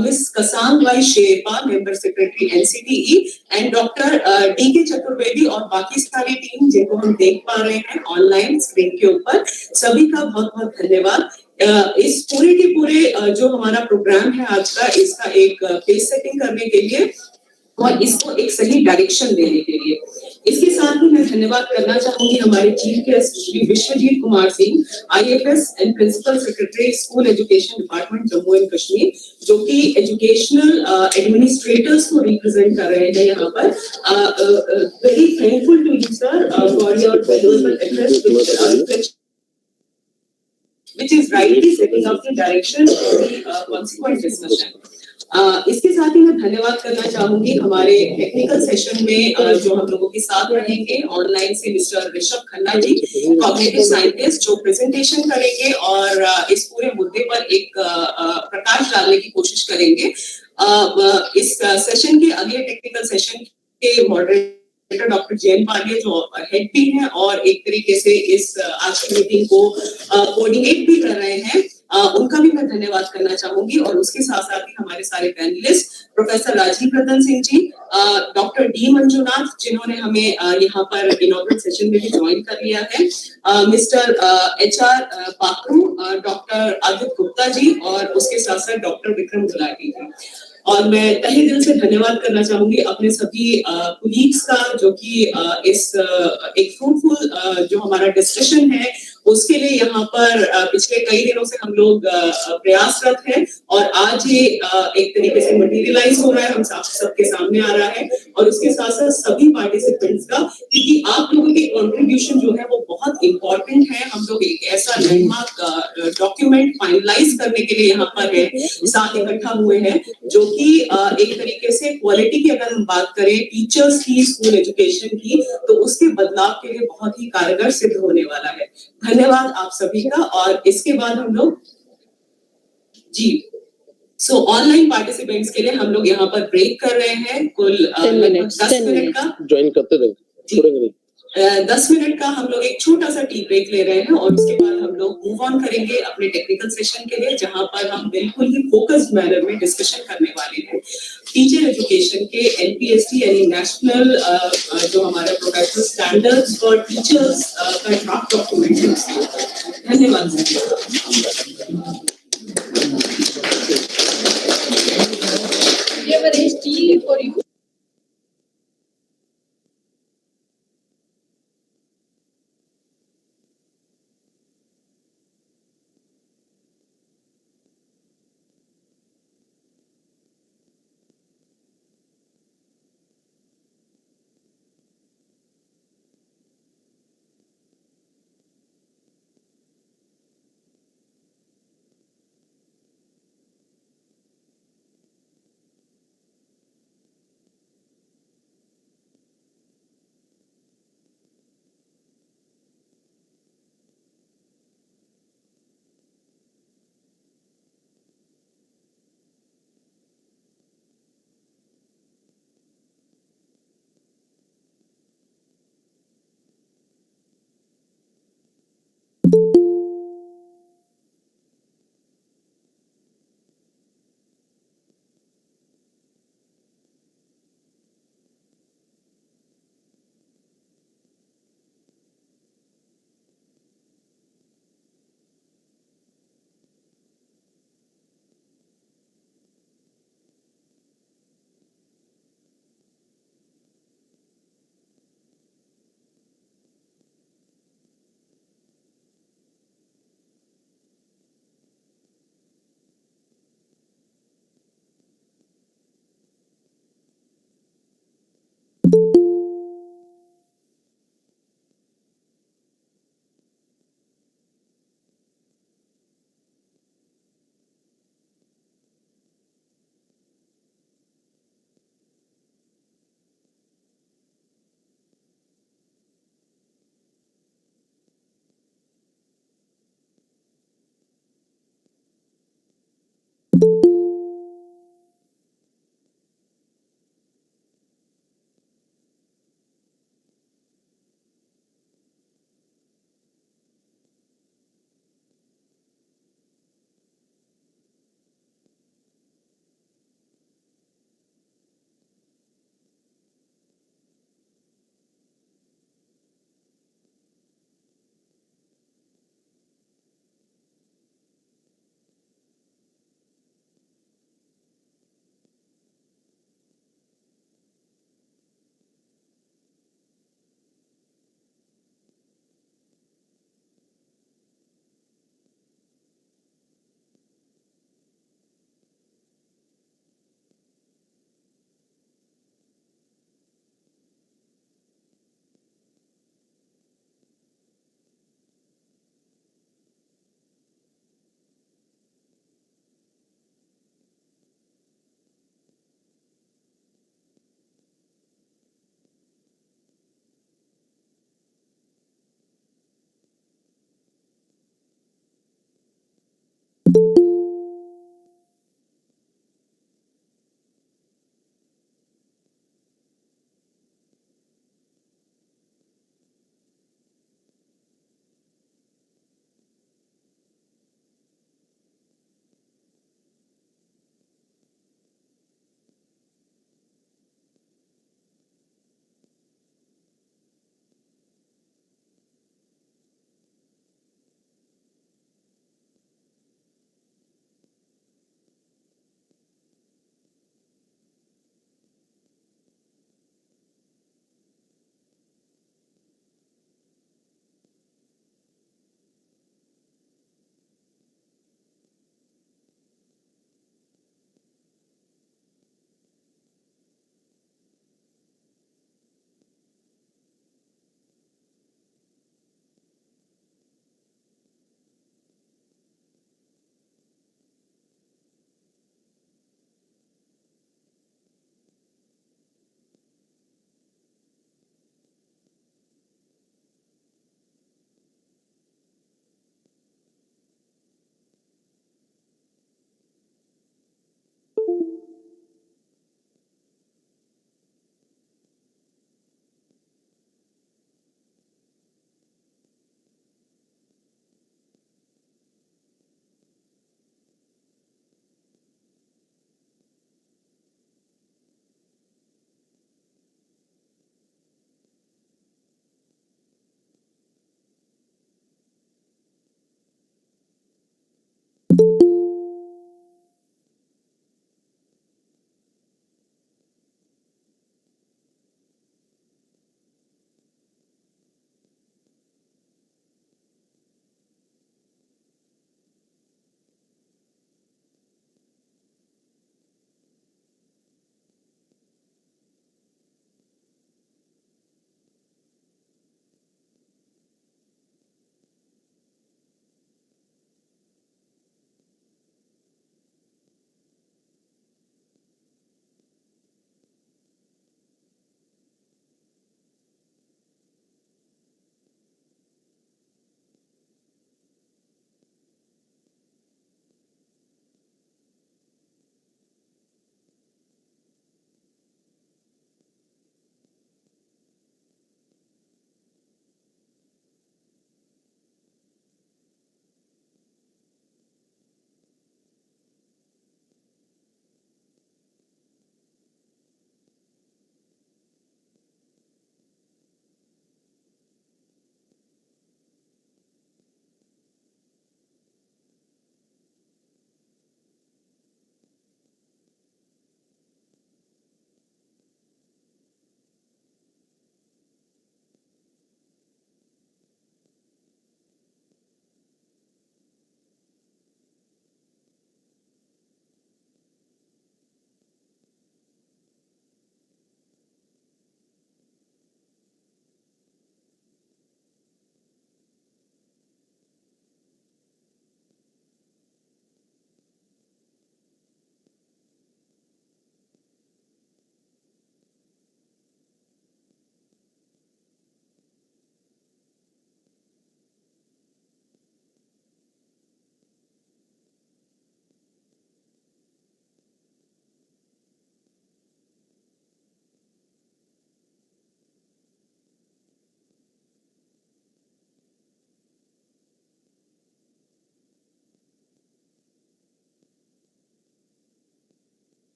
Speaker 3: miss Kasang Bai Sherpa member secretary NCTE and doctor DK Chaturvedi और बाकी सारी टीम जिनको हम देख पा रहे हैं ऑनलाइन स्क्रीन के ऊपर, सभी का बहुत बहुत धन्यवाद। इस पूरे के पूरे जो हमारा प्रोग्राम है आज का, इसका एक पेज सेटिंग करने के लिए और इसको एक सही डायरेक्शन देने के लिए। इसके साथ ही मैं धन्यवाद करना चाहूंगी हमारे chief guest Shri Vishwajit Kumar Singh, IAS and principal secretary school education department Jammu and Kashmir, जो कि एजुकेशनल एडमिनिस्ट्रेटर्स को रिप्रेजेंट कर रहे हैं यहाँ पर। Very thankful to you sir for your valuable address which is rightly setting up the direction for the consequent discussion. इसके साथ ही मैं धन्यवाद करना चाहूंगी हमारे टेक्निकल सेशन में जो हम लोगों के साथ रहेंगे ऑनलाइन से mister Rishabh Khanna ji, cognitive scientist, जो प्रेजेंटेशन करेंगे और इस पूरे मुद्दे पर एक प्रकाश डालने की कोशिश करेंगे। इस सेशन के अगले टेक्निकल सेशन के मॉडरेटर डॉक्टर जैन बालिया जो हेड भी हैं और एक तरीके से इस आज की मीटिंग को कोऑर्डिनेट भी कर रहे हैं, उनका भी मैं धन्यवाद करना चाहूंगी। और उसके साथ साथ ही हमारे सारे panelist professor Rajiv Ratan Singh ji, doctor D Manjunath जिन्होंने हमें यहाँ पर इनॉग्रेट सेशन में भी ज्वाइन कर लिया है, mister HR Pakhru, doctor Aditya Gupta ji और उसके साथ साथ डॉक्टर विक्रम गुलाटी जी। और मैं तहे दिल से धन्यवाद करना चाहूंगी अपने सभी कुलीग्स का, जो कि इस एक फ्रूटफुल जो हमारा डिस्कशन है उसके लिए यहाँ पर पिछले कई दिनों से हम लोग प्रयासरत हैं और आज ये एक तरीके से मटेरियलाइज हो रहा है, हम सबके सामने आ रहा है। और उसके साथ साथ सभी पार्टिसिपेंट्स का, क्योंकि आप लोगों की कंट्रीब्यूशन जो है वो बहुत इंपॉर्टेंट है। हम लोग एक ऐसा लैंडमार्क डॉक्यूमेंट फाइनलाइज करने के लिए यहाँ पर है साथ इकट्ठा हुए हैं, जो कि एक तरीके से क्वालिटी की अगर हम बात करें टीचर्स की, स्कूल एजुकेशन की, तो उसके बदलाव के लिए बहुत ही कारगर सिद्ध होने वाला है। धन्यवाद आप सभी का। और इसके बाद हम लोग जी ऑनलाइन पार्टिसिपेंट्स के लिए हम लोग यहाँ पर ब्रेक कर रहे हैं, कुल 10 मिनट का
Speaker 8: ज्वाइन करते रहे
Speaker 3: 10 मिनट का हम लोग एक छोटा सा टी ब्रेक ले रहे हैं और उसके बाद हम लोग मूव ऑन करेंगे अपने टेक्निकल सेशन के लिए, जहां पर हम बिल्कुल ही फोकस्ड मैनर में डिस्कशन करने वाले हैं टीचर एजुकेशन के NPST यानी नेशनल जो हमारा प्रोफेशनल स्टैंडर्ड्स फॉर टीचर्स का ड्राफ्ट डॉक्यूमेंट है उसके ऊपर। धन्यवाद।
Speaker 1: ये वरिष्ठ T for you.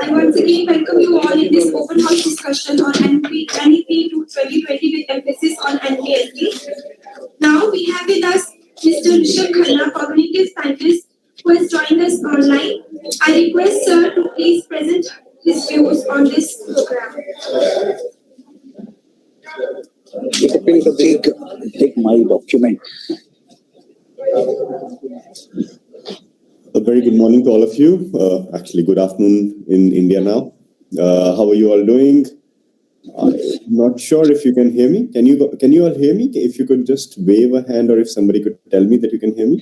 Speaker 2: I once again welcome you all in this open house discussion on NEP to 2020 with emphasis on NPST. Now we have with us Mr. Rishabh Khanna, cognitive scientist, who has joined us online. I request sir to please present his views on this program.
Speaker 9: take my document.
Speaker 10: A very good morning to all of you. Actually, good afternoon in India now. How are you all doing? I'm not sure if you can hear me. Can you all hear me? If you could just wave a hand, or if somebody could tell me that you can hear me.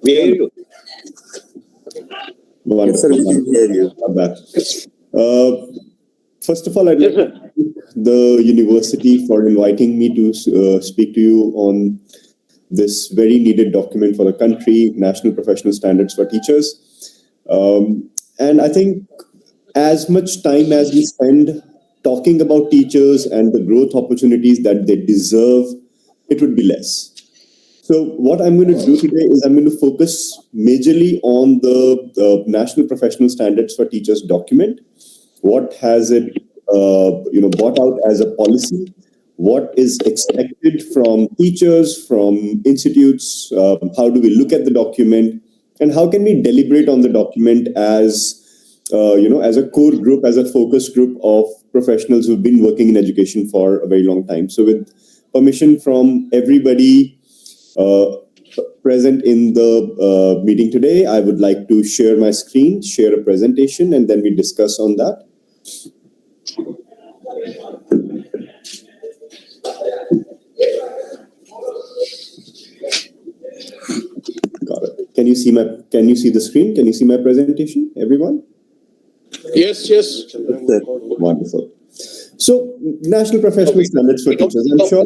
Speaker 9: We hear you.
Speaker 10: Wonderful.
Speaker 9: Yes, sir, we can hear you.
Speaker 10: Not bad. First of all, I'd like to thank the university for inviting me to speak to you on this very needed document for the country, National Professional Standards for Teachers. And I think as much time as we spend talking about teachers and the growth opportunities that they deserve, it would be less. So what I'm going to do today is I'm going to focus majorly on the National Professional Standards for Teachers document. What has it brought out as a policy? What is expected from teachers, from institutes? How do we look at the document? And how can we deliberate on the document as a core group, as a focus group of professionals who've been working in education for a very long time? So with permission from everybody present in the meeting today, I would like to share my screen, share a presentation, and then we discuss on that. Got it. Can you see the screen? Can you see my presentation, everyone?
Speaker 8: Yes.
Speaker 10: Wonderful. So, National Professional Standards for Teachers. I'm sure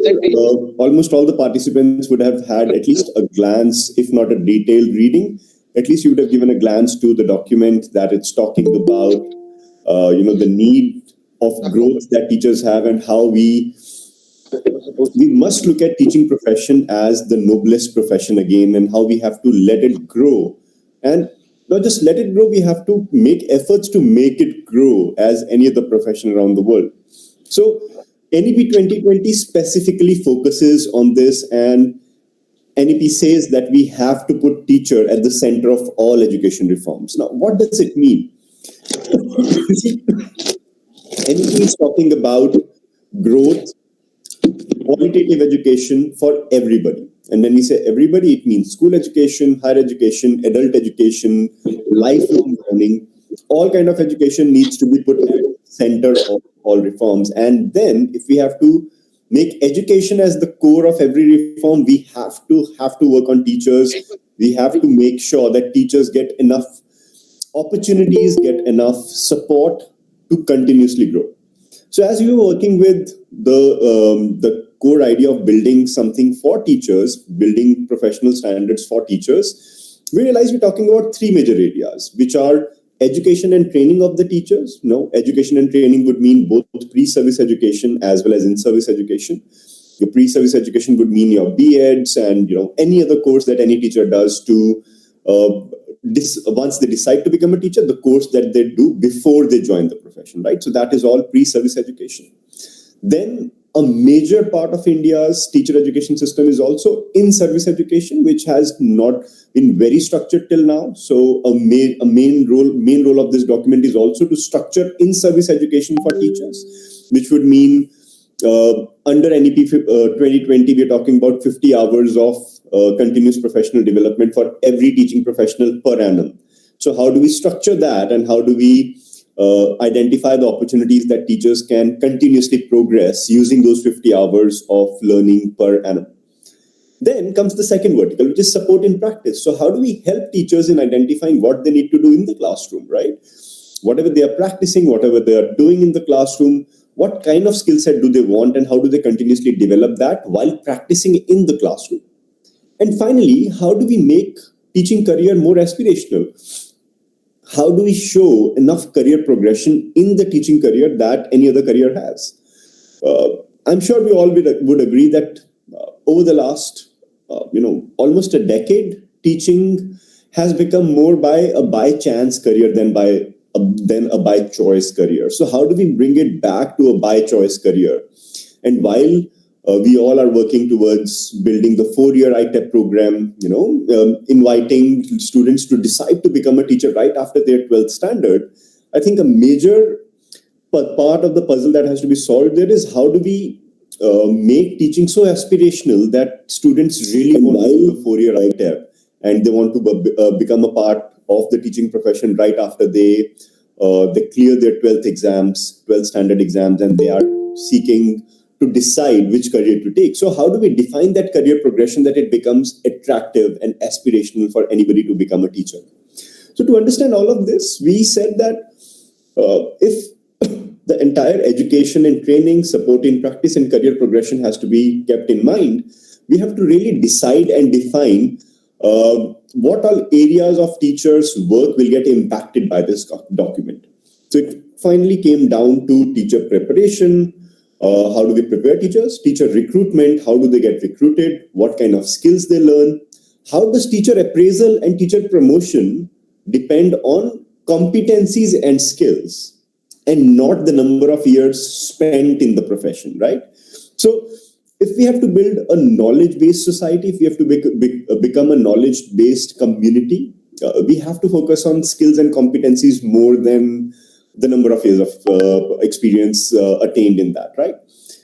Speaker 10: almost all the participants would have had at least a glance, if not a detailed reading. At least you would have given a glance to the document that it's talking about, the need of growth that teachers have, and how we must look at teaching profession as the noblest profession again, and how we have to let it grow. And not just let it grow, we have to make efforts to make it grow as any other profession around the world. So NEP 2020 specifically focuses on this, and NEP says that we have to put teacher at the center of all education reforms. Now, what does it mean? NEP is talking about growth, qualitative education for everybody. And when we say everybody, it means school education, higher education, adult education, lifelong learning. All kind of education needs to be put at the center of all reforms. And then if we have to make education as the core of every reform, we have to work on teachers. We have to make sure that teachers get enough opportunities, get enough support to continuously grow. So as we were working with the core idea of building something for teachers, building professional standards for teachers, we realized we're talking about three major areas, which are education and training of the teachers. Education and training would mean both pre-service education as well as in-service education. Your pre-service education would mean your B.Eds and any other course that any teacher does to once they decide to become a teacher, the course that they do before they join the profession, right? So that is all pre-service education. Then a major part of India's teacher education system is also in-service education, which has not been very structured till now. So a main role of this document is also to structure in-service education for teachers, which would mean under NEP 2020, we're talking about 50 hours of continuous professional development for every teaching professional per annum. So how do we structure that, and how do we identify the opportunities that teachers can continuously progress using those 50 hours of learning per annum? Then comes the second vertical, which is support in practice. So how do we help teachers in identifying what they need to do in the classroom, right? Whatever they are practicing, whatever they are doing in the classroom, what kind of skill set do they want, and how do they continuously develop that while practicing in the classroom? And finally, how do we make teaching career more aspirational? How do we show enough career progression in the teaching career that any other career has? I'm sure we all would agree that over the last, almost a decade, teaching has become more by chance career than a by choice career. So how do we bring it back to a by choice career? And while we all are working towards building the 4-year ITEP program, inviting students to decide to become a teacher right after their 12th standard, I think a major part of the puzzle that has to be solved there is how do we make teaching so aspirational that students really want to do a 4-year ITAB and they want to become a part of the teaching profession right after they clear their 12th standard exams, and they are seeking to decide which career to take. So how do we define that career progression that it becomes attractive and aspirational for anybody to become a teacher? So to understand all of this, we said that if the entire education and training, supporting practice and career progression has to be kept in mind, we have to really decide and define what all areas of teachers' work will get impacted by this document. So it finally came down to teacher preparation. How do we prepare teachers? Teacher recruitment, how do they get recruited? What kind of skills they learn? How does teacher appraisal and teacher promotion depend on competencies and skills and not the number of years spent in the profession, right? So if we have to build a knowledge-based society, if we have to become a knowledge-based community, we have to focus on skills and competencies more than the number of years of experience attained in that, right?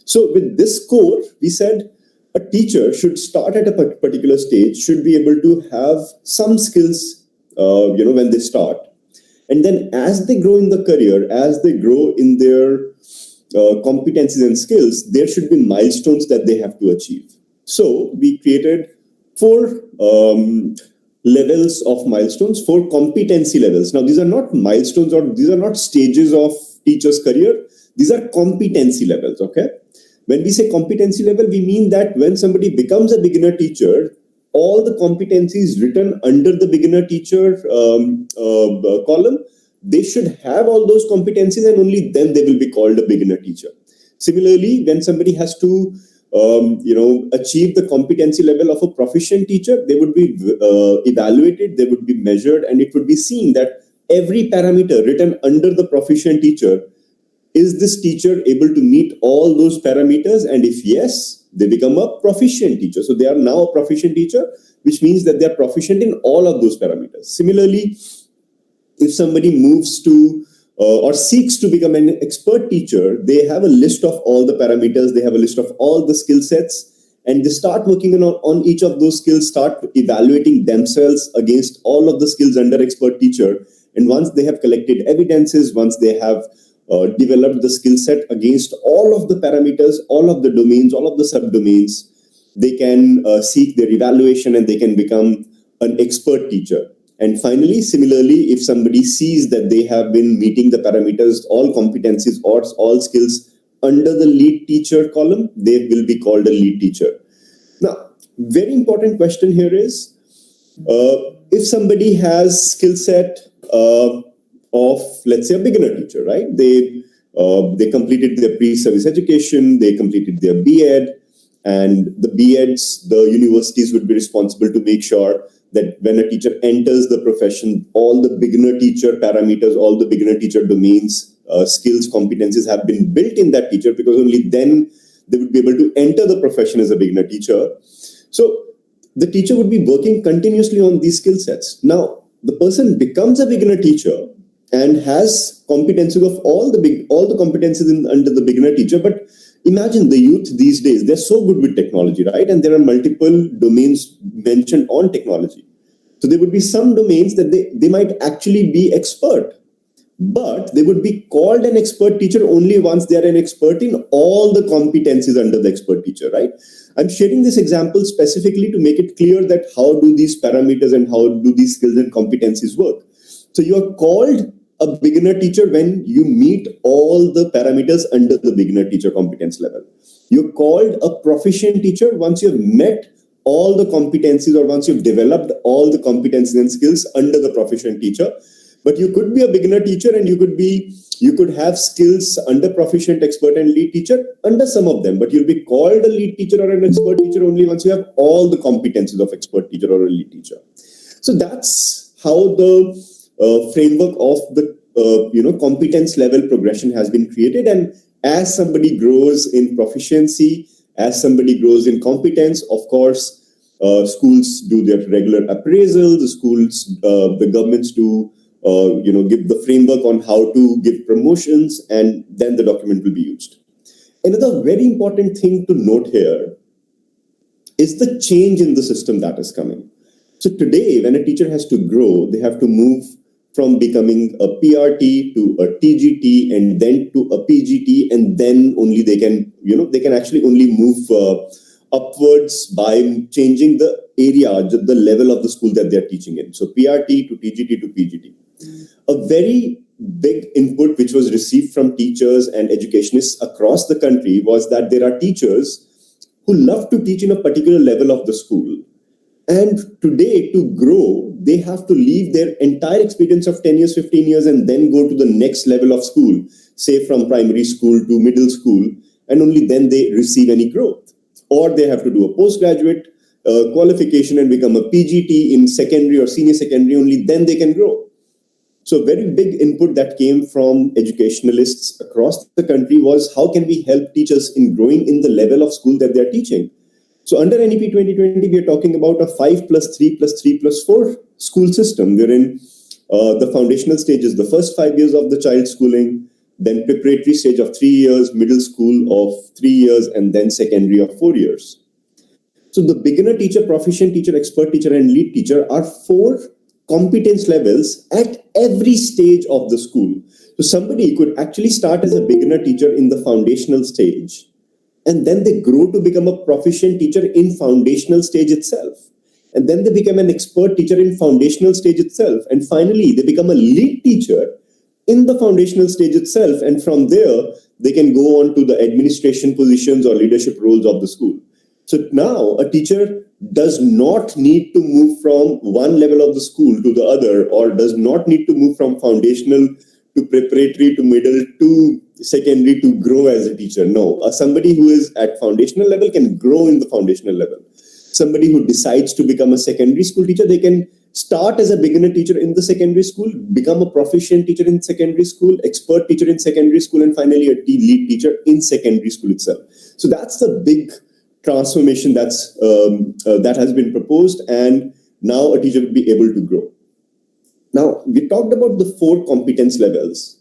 Speaker 10: So with this core, we said a teacher should start at a particular stage, should be able to have some skills, when they start. And then as they grow in the career, as they grow in their competencies and skills, there should be milestones that they have to achieve. So we created 4 levels of milestones, 4 competency levels. Now, these are not milestones or these are not stages of teacher's career. These are competency levels, okay? When we say competency level, we mean that when somebody becomes a beginner teacher, all the competencies written under the beginner teacher column, they should have all those competencies and only then they will be called a beginner teacher. Similarly, when somebody has to achieve the competency level of a proficient teacher, they would be evaluated, they would be measured, and it would be seen that every parameter written under the proficient teacher, is this teacher able to meet all those parameters? And if yes, they become a proficient teacher. So they are now a proficient teacher, which means that they are proficient in all of those parameters. Similarly, if somebody moves to or seeks to become an expert teacher, they have a list of all the parameters, they have a list of all the skill sets, and they start working on each of those skills, start evaluating themselves against all of the skills under expert teacher. And once they have collected evidences, once they have developed the skill set against all of the parameters, all of the domains, all of the subdomains, they can seek their evaluation and they can become an expert teacher. And finally, similarly, if somebody sees that they have been meeting the parameters, all competencies or all skills under the lead teacher column, they will be called a lead teacher. Now, very important question here is, if somebody has skill set of, let's say, a beginner teacher, right? They completed their pre-service education, they completed their B.Ed, and the B.Eds, the universities would be responsible to make sure that when a teacher enters the profession, all the beginner teacher parameters, all the beginner teacher domains, skills, competencies have been built in that teacher, because only then they would be able to enter the profession as a beginner teacher. So the teacher would be working continuously on these skill sets. Now, the person becomes a beginner teacher and has competencies of all the competencies under the beginner teacher. But imagine the youth these days, they're so good with technology, right? And there are multiple domains mentioned on technology. So there would be some domains that they might actually be expert, but they would be called an expert teacher only once they are an expert in all the competencies under the expert teacher, right? I'm sharing this example specifically to make it clear that how do these parameters and how do these skills and competencies work. So you are called a beginner teacher when you meet all the parameters under the beginner teacher competence level. You're called a proficient teacher once you've met all the competencies or once you've developed all the competencies and skills under the proficient teacher. But you could be a beginner teacher and you could have skills under proficient, expert, and lead teacher under some of them, but you'll be called a lead teacher or an expert teacher only once you have all the competencies of expert teacher or a lead teacher. So that's how the framework of the competence level progression has been created. And as somebody grows in proficiency, as somebody grows in competence, of course, schools do their regular appraisal, the governments do give the framework on how to give promotions, and then the document will be used. Another very important thing to note here is the change in the system that is coming. So today, when a teacher has to grow, they have to move from becoming a PRT to a TGT and then to a PGT, and then only they can actually only move upwards by changing the area, the level of the school that they're teaching in. So PRT to TGT to PGT. A very big input which was received from teachers and educationists across the country was that there are teachers who love to teach in a particular level of the school. And today, to grow, they have to leave their entire experience of 10 years, 15 years, and then go to the next level of school, say from primary school to middle school, and only then they receive any growth. Or they have to do a postgraduate qualification and become a PGT in secondary or senior secondary, only then they can grow. So very big input that came from educationalists across the country was, how can we help teachers in growing in the level of school that they're teaching? So under NEP 2020, we are talking about a 5+3+3+4 school system, wherein the foundational stage is the first 5 years of the child schooling, then preparatory stage of 3 years, middle school of 3 years, and then secondary of 4 years. So the beginner teacher, proficient teacher, expert teacher, and lead teacher are 4 competence levels at every stage of the school. So somebody could actually start as a beginner teacher in the foundational stage, and then they grow to become a proficient teacher in foundational stage itself. And then they become an expert teacher in foundational stage itself. And finally, they become a lead teacher in the foundational stage itself. And from there, they can go on to the administration positions or leadership roles of the school. So now a teacher does not need to move from one level of the school to the other, or does not need to move from foundational to preparatory to middle to secondary to grow as a teacher. No, somebody who is at foundational level can grow in the foundational level. Somebody who decides to become a secondary school teacher, they can start as a beginner teacher in the secondary school, become a proficient teacher in secondary school, expert teacher in secondary school, and finally a lead teacher in secondary school itself. So that's the big transformation that has been proposed, and now a teacher will be able to grow. Now, we talked about the 4 competence levels,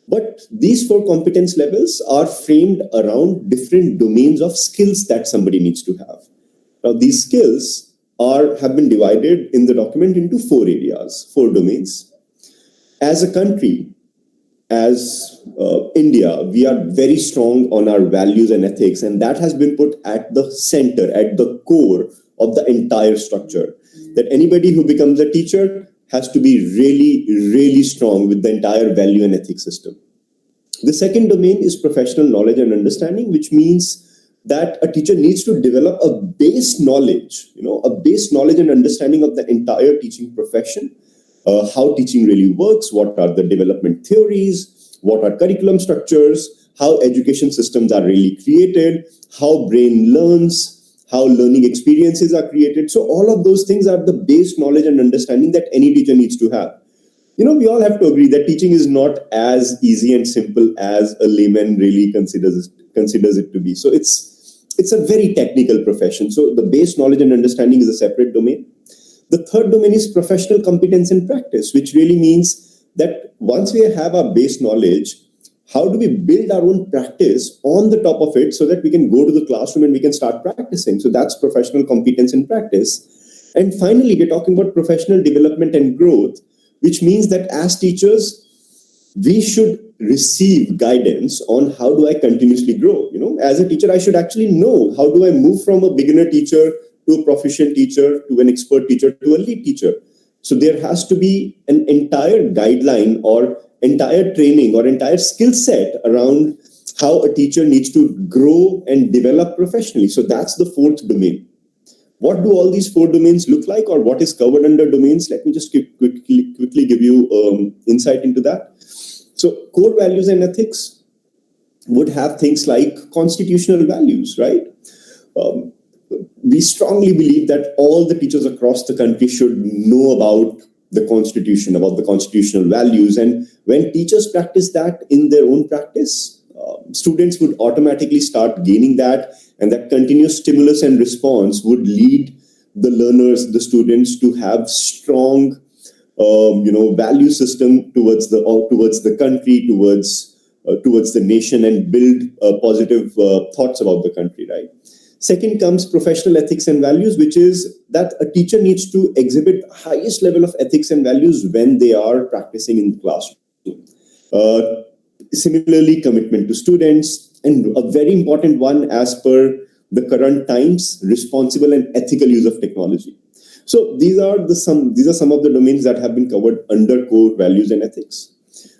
Speaker 10: but these 4 competence levels are framed around different domains of skills that somebody needs to have. Now, these skills have been divided in the document into 4 areas, 4 domains. As a country, as India, we are very strong on our values and ethics, and that has been put at the center, at the core of the entire structure. That anybody who becomes a teacher has to be really, really strong with the entire value and ethics system. The second domain is professional knowledge and understanding, which means that a teacher needs to develop a base knowledge, and understanding of the entire teaching profession, how teaching really works, what are the development theories, what are curriculum structures, how education systems are really created, how brain learns, how learning experiences are created. So all of those things are the base knowledge and understanding that any teacher needs to have. We all have to agree that teaching is not as easy and simple as a layman really considers it to be. So it's a very technical profession. So the base knowledge and understanding is a separate domain. The third domain is professional competence in practice, which really means that once we have our base knowledge, how do we build our own practice on the top of it so that we can go to the classroom and we can start practicing? So that's professional competence in practice. And finally, we're talking about professional development and growth, which means that as teachers, we should receive guidance on how do I continuously grow. As a teacher, I should actually know how do I move from a beginner teacher to a proficient teacher to an expert teacher to a lead teacher. So there has to be an entire guideline or entire training or entire skill set around how a teacher needs to grow and develop professionally. So that's the 4th domain. What do all these 4 domains look like, or what is covered under domains? Let me just quickly give you insight into that. So core values and ethics would have things like constitutional values, right? We strongly believe that all the teachers across the country should know about the Constitution, about the constitutional values. And when teachers practice that in their own practice, students would automatically start gaining that, and that continuous stimulus and response would lead the learners, the students, to have strong value system towards the country, towards the nation, and build positive thoughts about the country, right? Second comes professional ethics and values, which is that a teacher needs to exhibit highest level of ethics and values when they are practicing in the classroom. Similarly, commitment to students, and a very important one as per the current times, responsible and ethical use of technology. So these are some of the domains that have been covered under core values and ethics.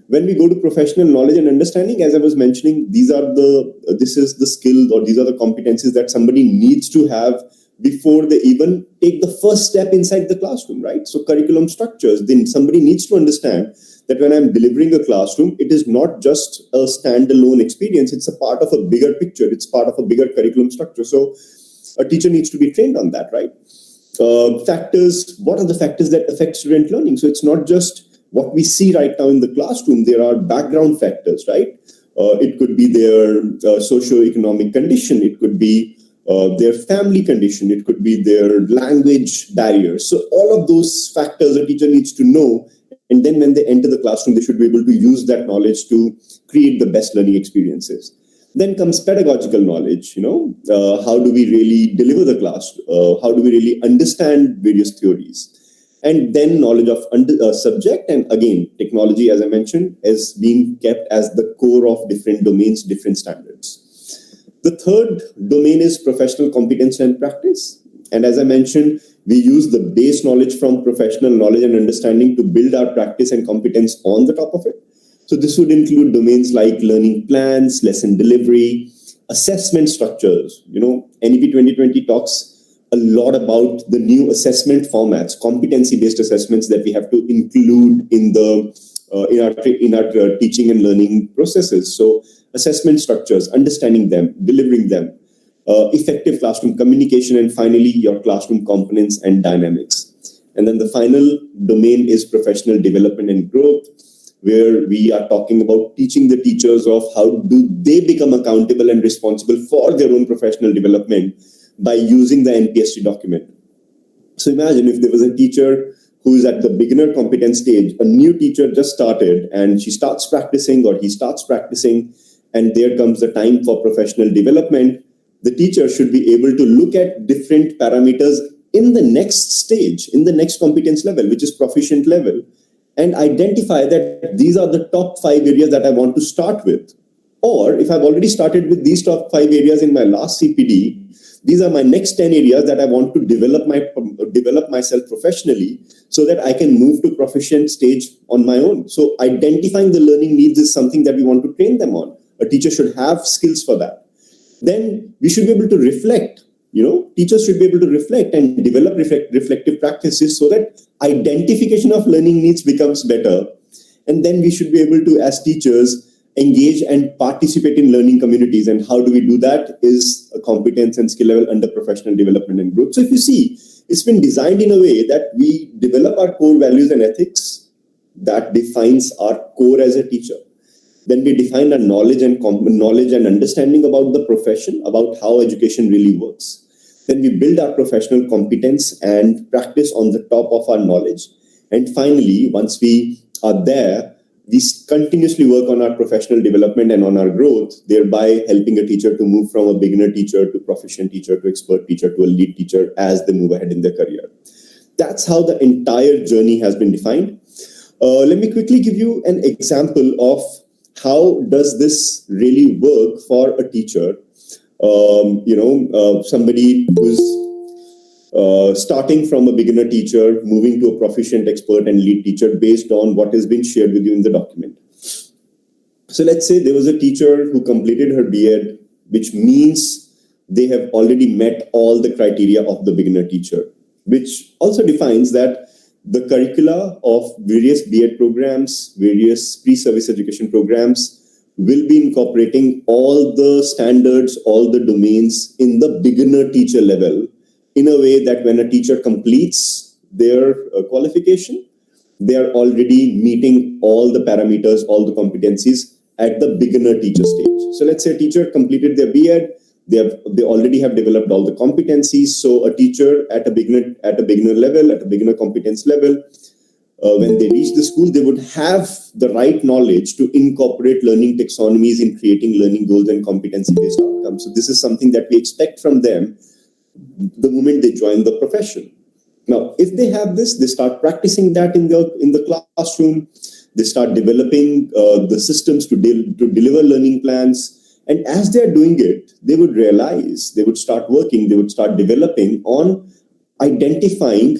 Speaker 10: When we go to professional knowledge and understanding, as I was mentioning, this is the skill, or these are the competencies that somebody needs to have before they even take the first step inside the classroom, right? So curriculum structures, then somebody needs to understand that when I'm delivering a classroom, it is not just a standalone experience, it's a part of a bigger picture, it's part of a bigger curriculum structure. So a teacher needs to be trained on that, right? Factors, what are the factors that affect student learning? So it's not just what we see right now in the classroom, there are background factors, right? It could be their socio-economic condition, it could be their family condition, it could be their language barriers. So all of those factors a teacher needs to know, and then when they enter the classroom, they should be able to use that knowledge to create the best learning experiences. Then comes pedagogical knowledge, how do we really deliver the class? How do we really understand various theories? And then knowledge of subject, and again, technology, as I mentioned, is being kept as the core of different domains, different standards. The third domain is professional competence and practice. And as I mentioned, we use the base knowledge from professional knowledge and understanding to build our practice and competence on the top of it. So this would include domains like learning plans, lesson delivery, assessment structures. NEP 2020 talks a lot about the new assessment formats, competency-based assessments that we have to include in our teaching and learning processes. So assessment structures, understanding them, delivering them, effective classroom communication, and finally your classroom components and dynamics. And then the final domain is professional development and growth, where we are talking about teaching the teachers of how do they become accountable and responsible for their own professional development by using the NPST document. So imagine if there was a teacher who is at the beginner competence stage, a new teacher just started, and she starts practicing, or he starts practicing, and there comes the time for professional development. The teacher should be able to look at different parameters in the next stage, in the next competence level, which is proficient level, and identify that these are the top 5 areas that I want to start with. Or if I've already started with these top 5 areas in my last CPD, these are my next 10 areas that I want to develop myself professionally so that I can move to proficient stage on my own. So identifying the learning needs is something that we want to train them on. A teacher should have skills for that. Then we should be able to reflect. Teachers should be able to reflect and develop reflective practices so that identification of learning needs becomes better. And then we should be able to, as teachers, engage and participate in learning communities. And how do we do that is a competence and skill level under professional development and growth. So if you see, it's been designed in a way that we develop our core values and ethics that defines our core as a teacher. Then we define our knowledge and understanding about the profession, about how education really works. Then we build our professional competence and practice on the top of our knowledge. And finally, once we are there, we continuously work on our professional development and on our growth, thereby helping a teacher to move from a beginner teacher to proficient teacher to expert teacher to a lead teacher as they move ahead in their career. That's how the entire journey has been defined. Let me quickly give you an example of how does this really work for a teacher. Somebody who's starting from a beginner teacher, moving to a proficient expert and lead teacher based on what has been shared with you in the document. So let's say there was a teacher who completed her B.Ed, which means they have already met all the criteria of the beginner teacher, which also defines that the curricula of various B.Ed programs, various pre-service education programs will be incorporating all the standards, all the domains in the beginner teacher level, in a way that when a teacher completes their qualification, they are already meeting all the parameters, all the competencies at the beginner teacher stage. So let's say a teacher completed their B.Ed, they already have developed all the competencies. So a teacher at a beginner level, at a beginner competence level, when they reach the school, they would have the right knowledge to incorporate learning taxonomies in creating learning goals and competency-based outcomes. So this is something that we expect from them the moment they join the profession. Now, if they have this, they start practicing that in the classroom. They start developing the systems to deliver learning plans. And as they're doing it, they would realize, they would start working, they would start developing on identifying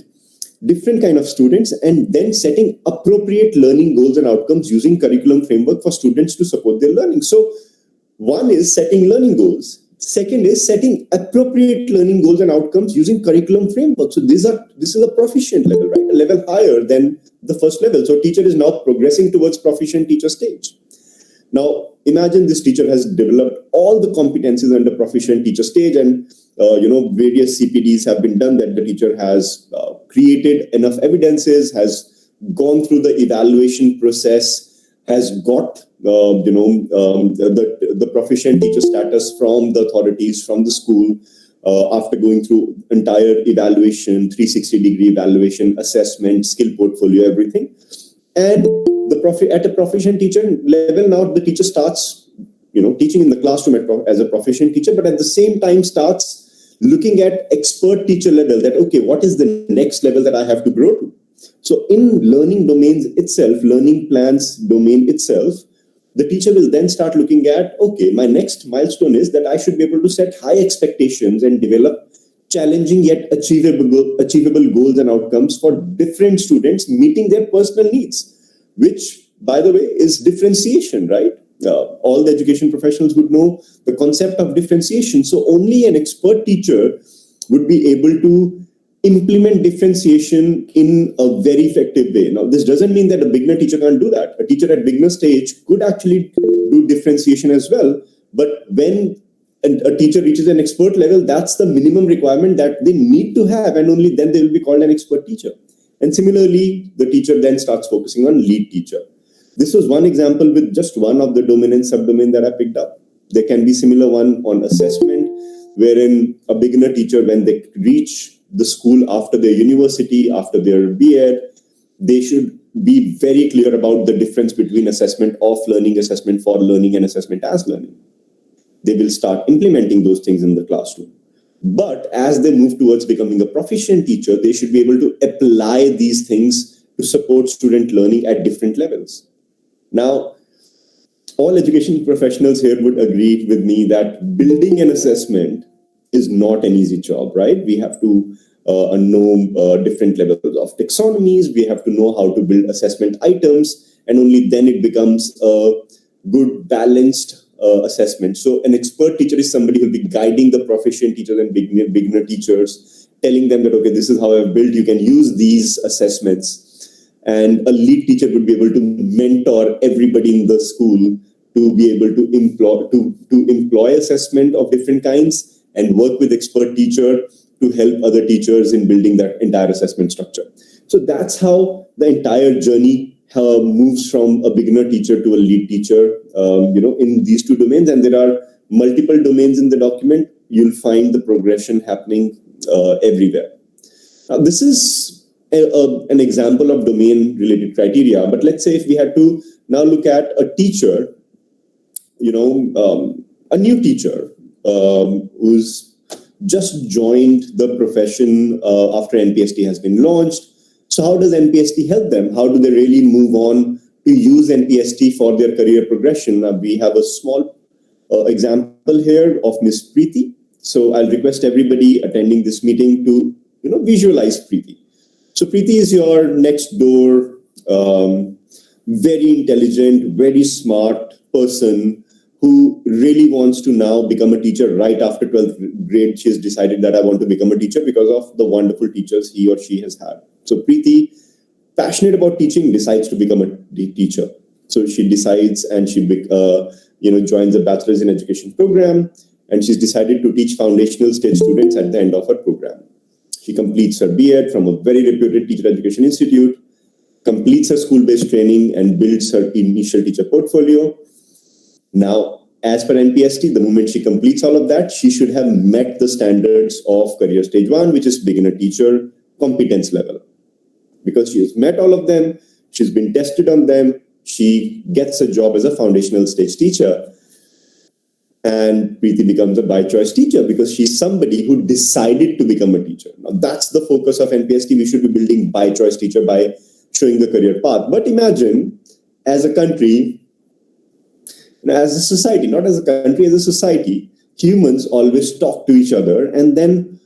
Speaker 10: different kind of students and then setting appropriate learning goals and outcomes using curriculum framework for students to support their learning. So one is setting learning goals. Second is setting appropriate learning goals and outcomes using curriculum framework. So this is a proficient level, right? A level higher than the first level. So teacher is now progressing towards proficient teacher stage. Now, imagine this teacher has developed all the competencies under proficient teacher stage, and various CPDs have been done that the teacher has created enough evidences, has gone through the evaluation process, has got the proficient teacher status from the authorities, from the school, after going through entire evaluation, 360-degree evaluation, assessment, skill portfolio, everything. And at a proficient teacher level, now the teacher starts, teaching in the classroom as a proficient teacher, but at the same time starts looking at expert teacher level, that, okay, what is the next level that I have to grow to? So in learning domains itself, learning plans domain itself, the teacher will then start looking at, okay, my next milestone is that I should be able to set high expectations and develop challenging yet achievable goals and outcomes for different students meeting their personal needs, which, by the way, is differentiation, right? All the education professionals would know the concept of differentiation. So only an expert teacher would be able to implement differentiation in a very effective way. Now, this doesn't mean that a beginner teacher can't do that. A teacher at beginner stage could actually do differentiation as well. But when a teacher reaches an expert level, that's the minimum requirement that they need to have, and only then they will be called an expert teacher. And similarly, the teacher then starts focusing on lead teacher. This was one example with just one of the domain and subdomain that I picked up. There can be similar one on assessment, wherein a beginner teacher, when they reach the school after their university, after their B.Ed, they should be very clear about the difference between assessment of learning, assessment for learning, and assessment as learning. They will start implementing those things in the classroom. But as they move towards becoming a proficient teacher, they should be able to apply these things to support student learning at different levels. Now, all education professionals here would agree with me that building an assessment is not an easy job, right? We have to know different levels of taxonomies. We have to know how to build assessment items, and only then it becomes a good, balanced assessment. So an expert teacher is somebody who will be guiding the proficient teachers and beginner teachers, telling them that, okay, this is how I've built, you can use these assessments. And a lead teacher would be able to mentor everybody in the school to be able to employ assessment of different kinds and work with expert teacher to help other teachers in building that entire assessment structure. So that's how the entire journey moves from a beginner teacher to a lead teacher, in these two domains. And there are multiple domains in the document. You'll find the progression happening everywhere. Now, this is an example of domain-related criteria. But let's say if we had to now look at a teacher, a new teacher who's just joined the profession after NPST has been launched. So how does NPST help them? How do they really move on to use NPST for their career progression? We have a small example here of Miss Preeti. So I'll request everybody attending this meeting to visualize Preeti. So Preeti is your next door, very intelligent, very smart person who really wants to now become a teacher right after 12th grade. She has decided that I want to become a teacher because of the wonderful teachers he or she has had. So Preeti, passionate about teaching, decides to become a teacher. So she decides and she joins a bachelor's in education program, and she's decided to teach foundational stage students at the end of her program. She completes her B.Ed from a very reputed teacher education institute, completes her school-based training, and builds her initial teacher portfolio. Now, as per NPST, the moment she completes all of that, she should have met the standards of career stage 1, which is beginner teacher competence level. because she has met all of them, she's been tested on them, she gets a job as a foundational stage teacher. And Preeti becomes a by choice teacher because she's somebody who decided to become a teacher. Now that's the focus of NPST. We should be building by choice teacher by showing the career path. But imagine, as a country, as a society, not as a country, as a society, humans always talk to each other, and then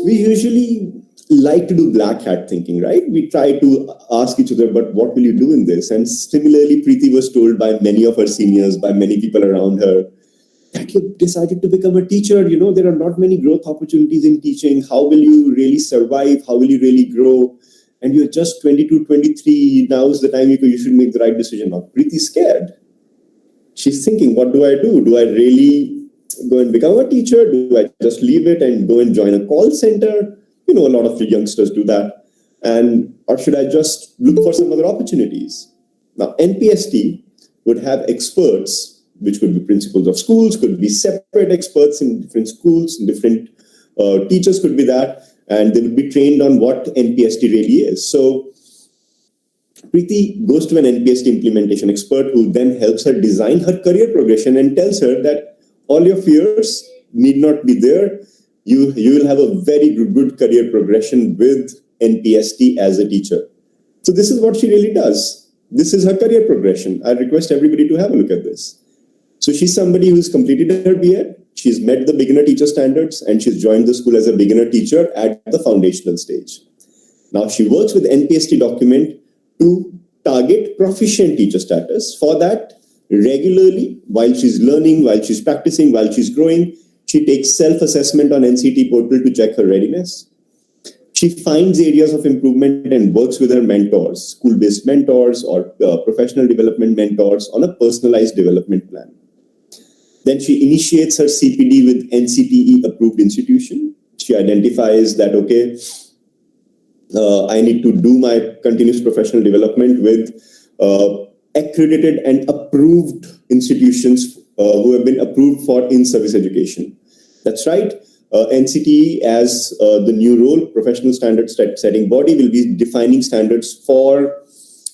Speaker 10: we usually like to do black hat thinking, right? We try to ask each other, but what will you do in this? And similarly, Preeti was told by many of her seniors, by many people around her, that you decided to become a teacher. You know, there are not many growth opportunities in teaching. How will you really survive? How will you really grow? And you're just 22, 23. Now is the time you should make the right decision. Now, Preeti's scared. She's thinking, what do I do? Do I really go and become a teacher? Do I just leave it and go and join a call center? You know, a lot of the youngsters do that. Or should I just look for some other opportunities? Now, NPST would have experts, which could be principals of schools, could be separate experts in different schools, different teachers could be that, and they would be trained on what NPST really is. So Preeti goes to an NPST implementation expert who then helps her design her career progression and tells her that all your fears need not be there. You will have a very good career progression with NPST as a teacher. So this is what she really does. This is her career progression. I request everybody to have a look at this. So she's somebody who's completed her BA, she's met the beginner teacher standards, and she's joined the school as a beginner teacher at the foundational stage. Now she works with NPST document to target proficient teacher status. For that, regularly, while she's learning, while she's practicing, while she's growing, she takes self-assessment on NCT portal to check her readiness. She finds areas of improvement and works with her mentors, school-based mentors or professional development mentors on a personalized development plan. Then she initiates her CPD with NCTE approved institution. She identifies that, okay, I need to do my continuous professional development with accredited and approved institutions who have been approved for in-service education. That's right. NCTE, as the new role, professional standards setting body, will be defining standards for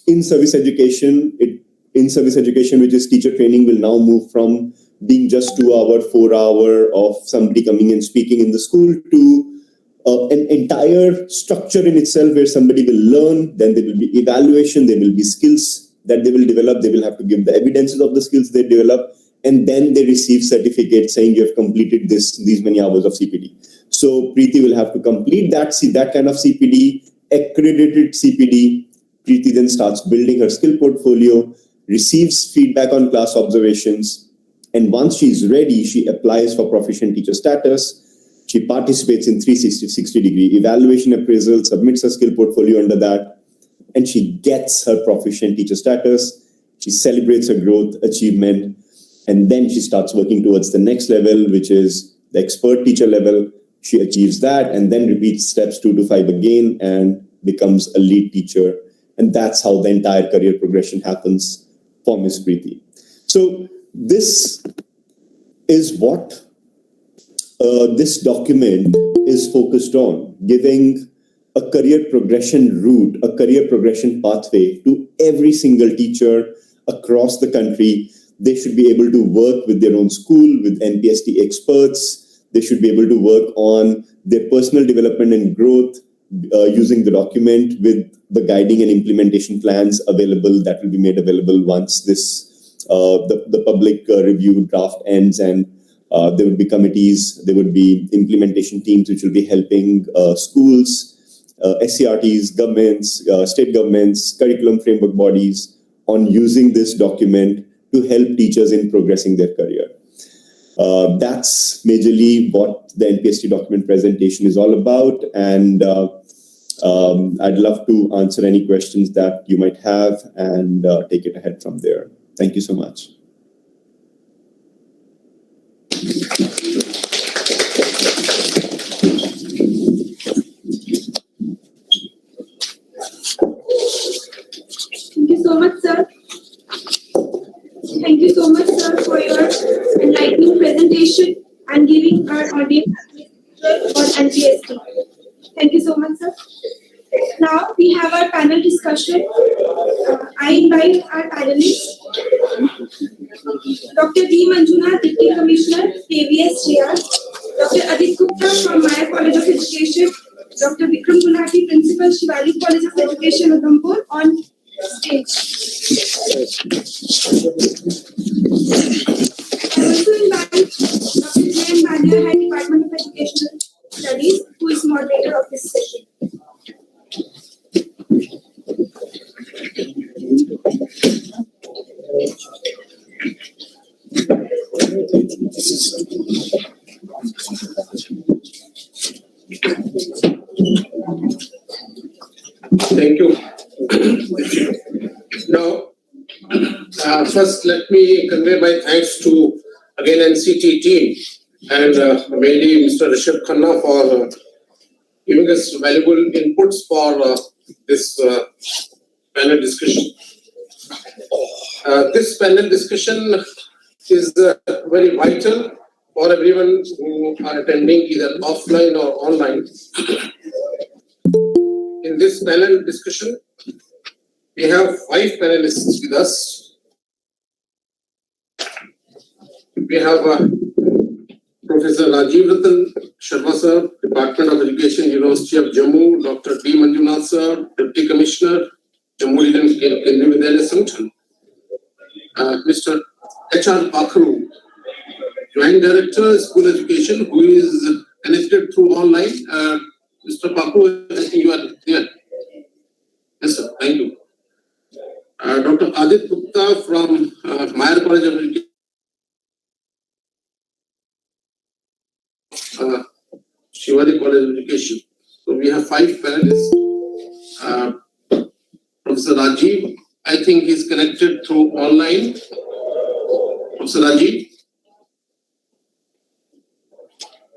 Speaker 10: in-service education. In-service education, which is teacher training, will now move from being just 2 hour, 4 hour of somebody coming and speaking in the school to an entire structure in itself where somebody will learn, then there will be evaluation, there will be skills that they will develop, they will have to give the evidences of the skills they develop, and then they receive certificates saying you have completed these many hours of CPD. So Preeti will have to complete that kind of CPD, accredited CPD. Preeti then starts building her skill portfolio, receives feedback on class observations, and once she's ready, she applies for proficient teacher status. She participates in 360-degree evaluation appraisal, submits her skill portfolio under that, and she gets her proficient teacher status. She celebrates her growth, achievement, and then she starts working towards the next level, which is the expert teacher level. She achieves that and then repeats steps 2 to 5 again and becomes a lead teacher. And that's how the entire career progression happens for Ms. Preeti. So this is what this document is focused on, giving a career progression route, a career progression pathway to every single teacher across the country. They should be able to work with their own school, with NPST experts. They should be able to work on their personal development and growth using the document with the guiding and implementation plans available that will be made available once this the public review draft ends, and there would be committees, there would be implementation teams which will be helping schools, SCRTs, governments, state governments, curriculum framework bodies on using this document to help teachers in progressing their career. That's majorly what the NPST document presentation is all about, and I'd love to answer any questions that you might have and take it ahead from there. Thank you so much.
Speaker 2: Thank you so much, sir. Thank you so much, sir, for your enlightening presentation and giving our audience for NPST. Thank you so much, sir. Now we have our panel discussion. I invite our panelists, Dr. D. Manjuna, Deputy Commissioner, KVS JR, Dr. Adit Gupta from Maya College of Education, Dr. Vikram Gulati, Principal, Shivali College of Education, Udhampur, on stage. I also invite Dr. J. Baliya, Head Department of Educational Studies, who is moderator of this session.
Speaker 4: Thank you. Now, first let me convey my thanks to again NCT team and mainly Mr. Rishabh Khanna for giving us valuable inputs for this panel discussion. This panel discussion is very vital for everyone who are attending either offline or online. In this panel discussion, we have 5 panelists with us. We have Professor Rajiv Ratan Sharma sir, Department of Education, University of Jammu, Dr. D. Manjunath sir, Deputy Commissioner, Jammu Region Kendriya Vidyalaya Sangathan, Mr. H.R. Pakhru, Joint Director, School Education, who is connected through online. Mr. Pakhru, I think you are there. Yes, sir. Thank you. Dr. Adit Gupta from Maya College of Education. Shivali College of Education. So we have 5 panelists. Professor Rajiv, I think he's connected through online. Professor Rajiv.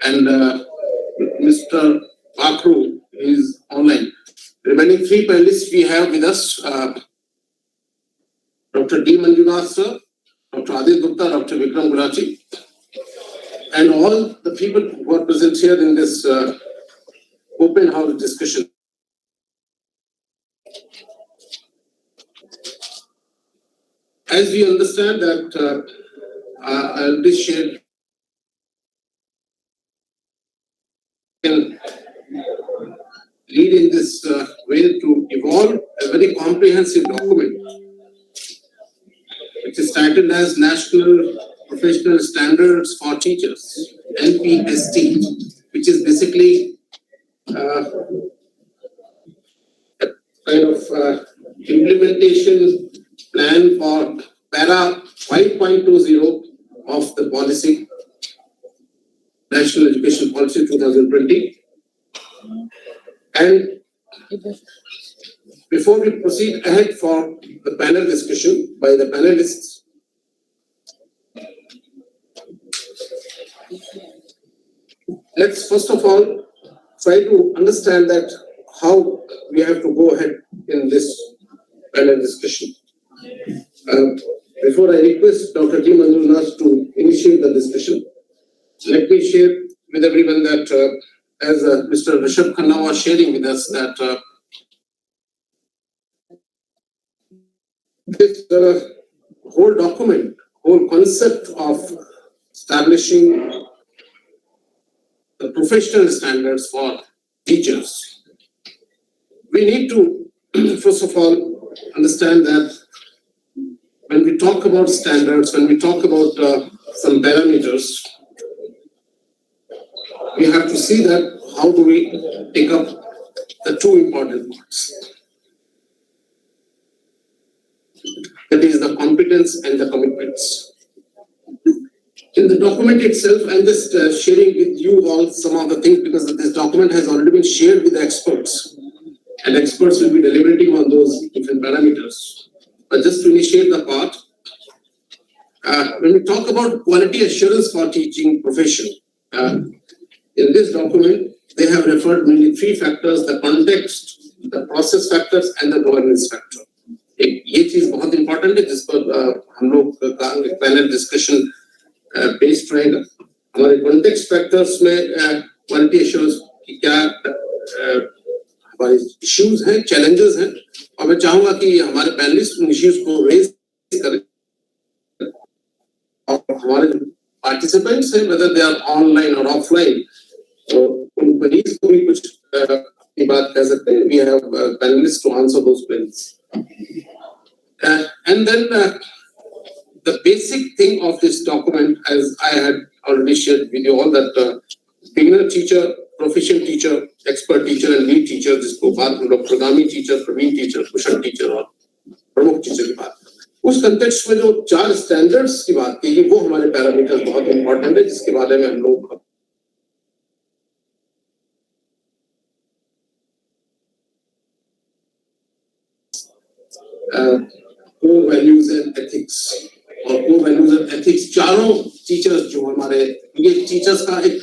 Speaker 4: And Mr. Pakhru is online. Remaining 3 panelists we have with us, Dr. D. Manjunath sir, Dr. Adit Gupta, Dr. Vikram Gulati, and all the people who are present here in this open house discussion. As we understand that I'll be shared can lead in this way to evolve a very comprehensive document, which is titled as National Professional Standards for Teachers, NPST, which is basically a kind of implementation plan for para 5.20 of the policy, National Education Policy 2020. And before we proceed ahead for the panel discussion by the panelists, let's first of all try to understand that how we have to go ahead in this panel discussion. Before I request Dr. D. Manjunath to initiate the discussion, let me share with everyone that as Mr. Rishabh Khanna was sharing with us that this whole document, whole concept of establishing the professional standards for teachers, we need to first of all understand that when we talk about standards, when we talk about some parameters, we have to see that how do we take up the 2 important parts. That is the competence and the commitments. In the document itself, I'm just sharing with you all some of the things because this document has already been shared with the experts, and experts will be deliberating on those different parameters. But just to initiate the part, when we talk about quality assurance for teaching profession, in this document, they have referred mainly 3 factors: the context, the process factors, and the governance factor. ये चीज बहुत important है जिस पर हम लोग का panel discussion based रहेगा. हमारे कॉन्टेक्स्ट फैक्टर्स में क्वालिटी एश्योरेंस की क्या हमारे इश्यूज हैं, challenges हैं, और मैं चाहूंगा कि हमारे पैनलिस्ट उन इश्यूज को रेज करें और हमारे पार्टिसिपेंट्स हैं, whether they are online or offline, तो उन कलीग्स को भी कुछ की बात कह सकते हैं. We have panelists to answer those queries. And then the basic thing of this document, as I had already shared with you all, that beginner teacher, proficient teacher, expert teacher and lead teacher, जिसको बाद में लोग प्रगामी teacher, Praveen teacher, कुशल teacher और प्रमुख teacher की बात. उस context में जो 4 स्टैंडर्ड्स की बात की, वो हमारे पैरामीटर्स बहुत इंपॉर्टेंट है, जिसके बारे में हम लोग core values and ethics और core values and ethics चारों टीचर्स जो हमारे, ये टीचर्स का एक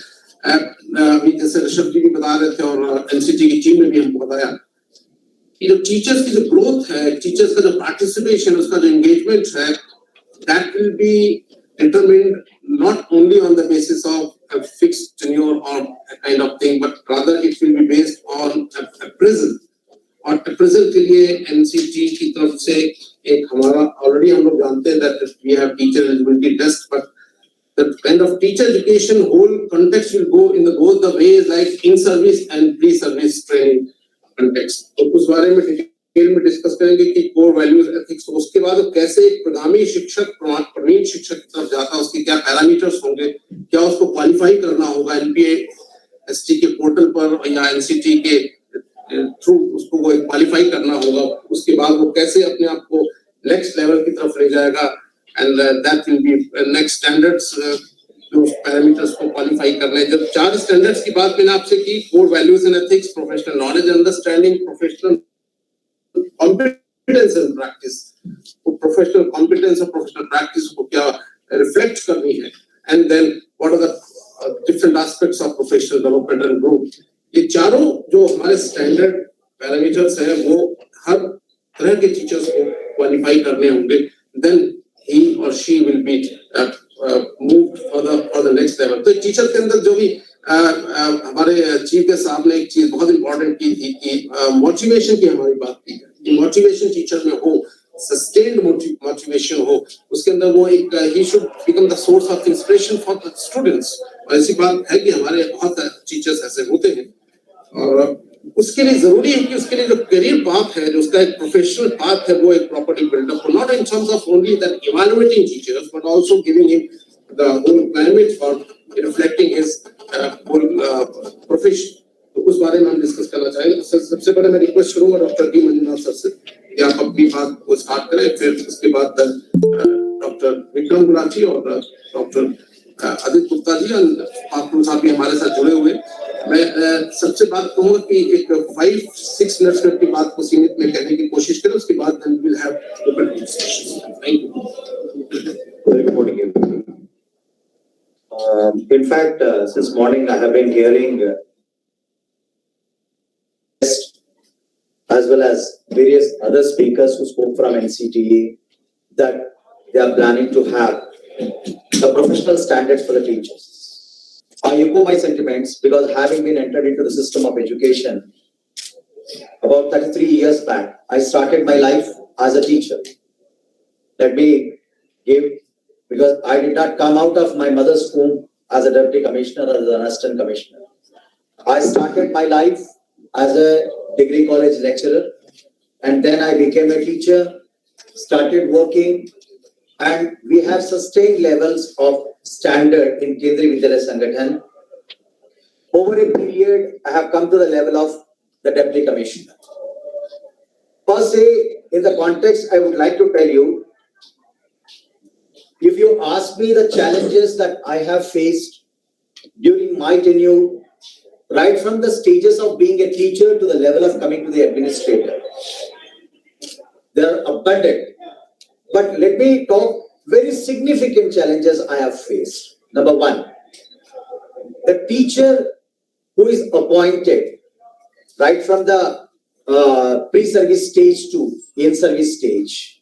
Speaker 4: अभी जैसे ऋषभ जी भी बता रहे थे और एनसीटी की टीम ने भी हमको बताया कि जो टीचर्स की जो ग्रोथ है, टीचर्स का जो पार्टिसिपेशन, उसका जो एंगेजमेंट है, that will be determined not only on the basis of a fixed tenure or a kind of thing, but rather it will be based on a present. और present के लिए NCT की तरफ से एक हमारा ऑलरेडी हम लोग जानते हैं that we have teacher eligibility test, but the kind of teacher education whole context will go in both the ways, like in service and pre-service training context. तो उस बारे में डिटेल में डिस्कस करेंगे कि कोर वैल्यूज एथिक्स, तो उसके बाद कैसे एक प्रगामी शिक्षक प्रवीण शिक्षक की तरफ जाता है, उसके क्या पैरामीटर्स होंगे, क्या उसको क्वालिफाई करना होगा एनपीएसटी के पोर्टल पर या एनसीटी के थ्रू उसको वो क्वालिफाई करना होगा, उसके बाद वो कैसे अपने आप को नेक्स्ट लेवल की तरफ ले जाएगा, and that will be next standards, जो पैरामीटर्स को क्वालिफाई करने. जब 4 स्टैंडर्ड्स की बात मैंने आपसे की, core values and ethics, professional knowledge understanding, professional competence and practice, वो प्रोफेशनल कॉम्पिटेंस और प्रोफेशनल प्रैक्टिस को क्या रिफ्लेक्ट करनी है, and then what are the different aspects of professional development and growth. ये चारों जो हमारे स्टैंडर्ड पैरामीटर्स हैं, वो हर तरह के टीचर्स को क्वालिफाई करने होंगे. देन ही और she will be moved for the next level. तो टीचर के अंदर जो भी हमारे चीफ के साहब ने एक चीज बहुत इंपॉर्टेंट की थी कि मोटिवेशन की हमारी बात की है. मोटिवेशन टीचर में हो, सस्टेन्ड मोटिवेशन हो, उसके अंदर वो एक he should become the source of inspiration for the students. ऐसी बात है कि हमारे बहुत टीचर्स ऐसे होते हैं, और उसके लिए जरूरी है कि उसके लिए जो करियर पाथ है, जो उसका एक प्रोफेशनल पाथ है, वो एक प्रॉपर्ली बिल्डअप हो, not in terms of only that evaluating teachers, but also giving him the whole climate for reflecting his whole profession. तो उस बारे में हम डिस्कस करना चाहेंगे. सबसे पहले मैं रिक्वेस्ट करूंगा डॉक्टर डी मंजुनाथ सर से कि आप अपनी बात को स्टार्ट करें, फिर उसके बाद डॉक्टर विक्रम गुलाटी और डॉक्टर आदित्य गुप्ता जी पापू साहब भी हमारे साथ जुड़े हुए. मैं सबसे बात कहूंगा कि एक 5-6 मिनट की बात को सीमित में कहने की कोशिश करें, उसके बाद then we'll have open discussions. Thank you.
Speaker 11: Good morning, everyone. In fact, since morning I have been hearing as well as various other speakers who spoke from NCTA that they are planning to have the professional standards for the teachers. I echo my sentiments because having been entered into the system of education about 33 years back, I started my life as a teacher. Let me give, because I did not come out of my mother's womb as a deputy commissioner or as an assistant commissioner. I started my life as a degree college lecturer, and then I became a teacher, started working, and we have sustained levels of standard in Kendriya Vidyalaya Sangathan. Over a period, I have come to the level of the deputy commissioner. Per se, in the context, I would like to tell you, if you ask me the challenges that I have faced during my tenure, right from the stages of being a teacher to the level of coming to the administrator, they are abundant. But let me talk very significant challenges I have faced. Number one, the teacher who is appointed right from the pre-service stage to in-service stage,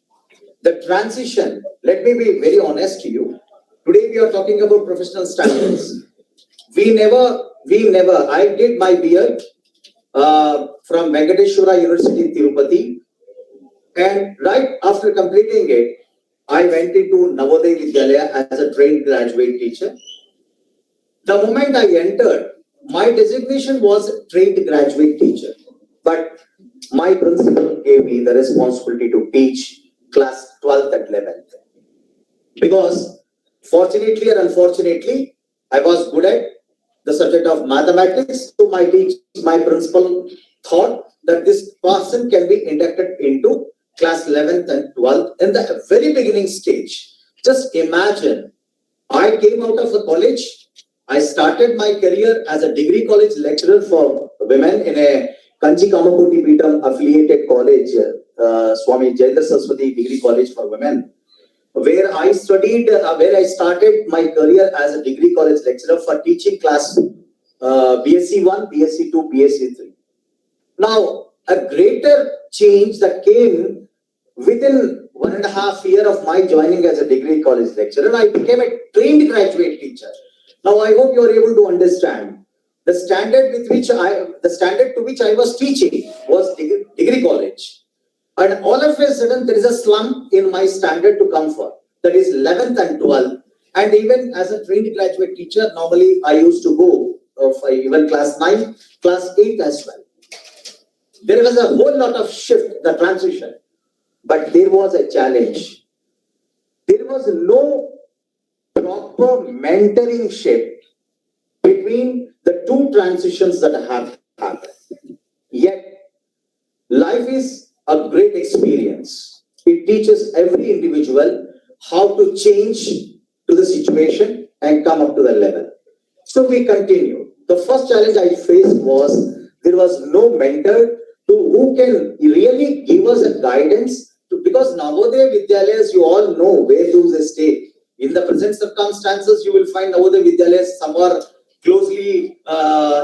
Speaker 11: the transition, let me be very honest to you. Today we are talking about professional standards. We never, I did my BEd from Venkateshwara University, Tirupati. And right after completing it, I went into Navodaya Vidyalaya as a trained graduate teacher. The moment I entered, my designation was trained graduate teacher. But my principal gave me the responsibility to teach class 12th and 11th. Because fortunately or unfortunately, I was good at the subject of mathematics. So my principal thought that this person can be inducted into class 11th and 12th in the very beginning stage. Just imagine, I came out of the college. I started my career as a degree college lecturer for women in a Kanchi Kamakoti Peetam affiliated college, Swami Jayendra Saraswati Degree College for Women, where I studied, where I started my career as a degree college lecturer for teaching class BSc 1, BSc 2, BSc 3. Now, a greater change that came within 1.5 years of my joining as a degree college lecturer, I became a trained graduate teacher. Now, I hope you are able to understand the standard to which I was teaching was degree college. And all of a sudden, there is a slump in my standard to come for. That is 11th and 12th. And even as a trained graduate teacher, normally I used to go for even class 9, class 8 as well. There was a whole lot of shift, the transition. But there was a challenge. There was no proper mentoring shift between the two transitions that have happened. Yet, life is a great experience. It teaches every individual how to change to the situation and come up to the level. So we continue. The first challenge I faced was there was no mentor who can really give us a guidance because Navodaya Vidyalayas, you all know where do they stay. In the present circumstances, you will find Navodaya Vidyalayas somewhere closely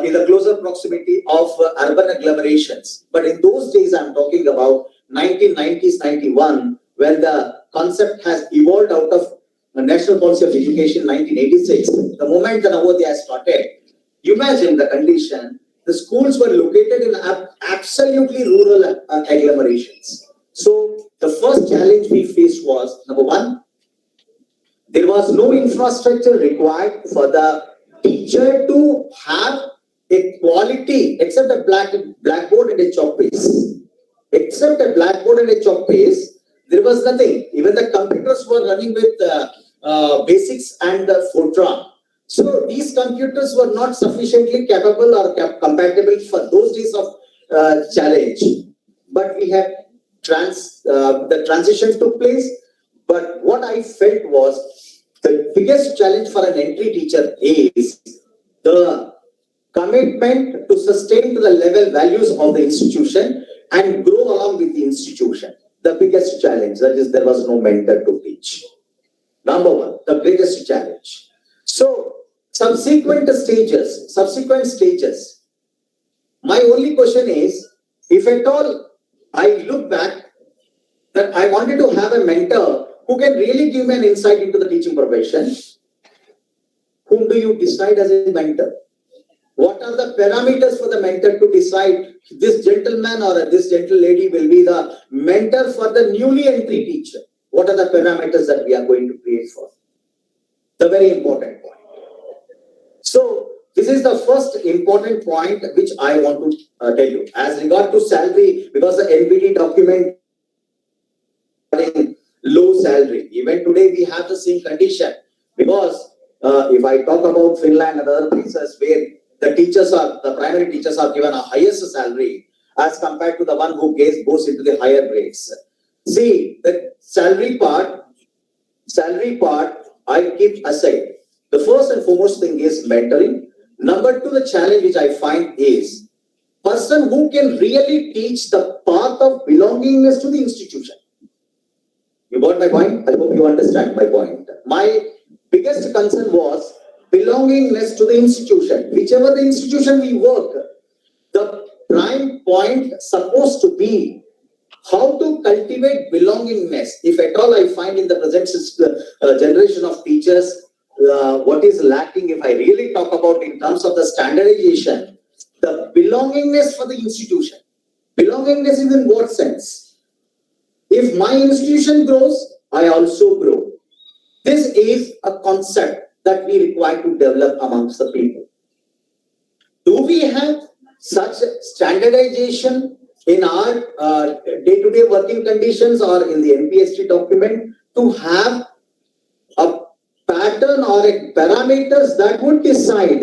Speaker 11: in the closer proximity of urban agglomerations. But in those days, I'm talking about 1990s, 91, when the concept has evolved out of the National Policy of Education 1986. The moment the Navodaya started, you imagine the condition. The schools were located in absolutely rural agglomerations. So the first challenge we faced was, number one, there was no infrastructure required for the teacher to have a quality, except a blackboard and a chalk paste. Except a blackboard and a chalk paste, there was nothing. Even the computers were running with basics and Fortran. So these computers were not sufficiently capable or compatible for those days of challenge. But we have the transition took place. But what I felt was the biggest challenge for an entry teacher is the commitment to sustain to the level values of the institution and grow along with the institution. The biggest challenge, that is, there was no mentor to teach. Number one, the greatest challenge. So, subsequent stages, my only question is, if at all I look back, that I wanted to have a mentor who can really give me an insight into the teaching profession. Whom do you decide as a mentor? What are the parameters for the mentor to decide this gentleman or this gentle lady will be the mentor for the newly entry teacher? What are the parameters that we are going to create for? The very important point. So, this is the first important point which I want to tell you. As regard to salary, because the NPT document low salary. Even today we have the same condition. Because if I talk about Finland and other places where the primary teachers are given a highest salary as compared to the one who goes into the higher grades. See, the salary part, I keep aside. The first and foremost thing is mentoring. Number two, the challenge which I find is person who can really teach the path of belongingness to the institution. You got my point? I hope you understand my point. My biggest concern was belongingness to the institution. Whichever the institution we work, the prime point supposed to be how to cultivate belongingness. If at all I find in the present generation of teachers, what is lacking, if I really talk about in terms of the standardization, the belongingness for the institution. Belongingness is in what sense? If my institution grows, I also grow. This is a concept that we require to develop amongst the people. Do we have such standardization in our day-to-day working conditions or in the NPST document to have a pattern or a parameters that would decide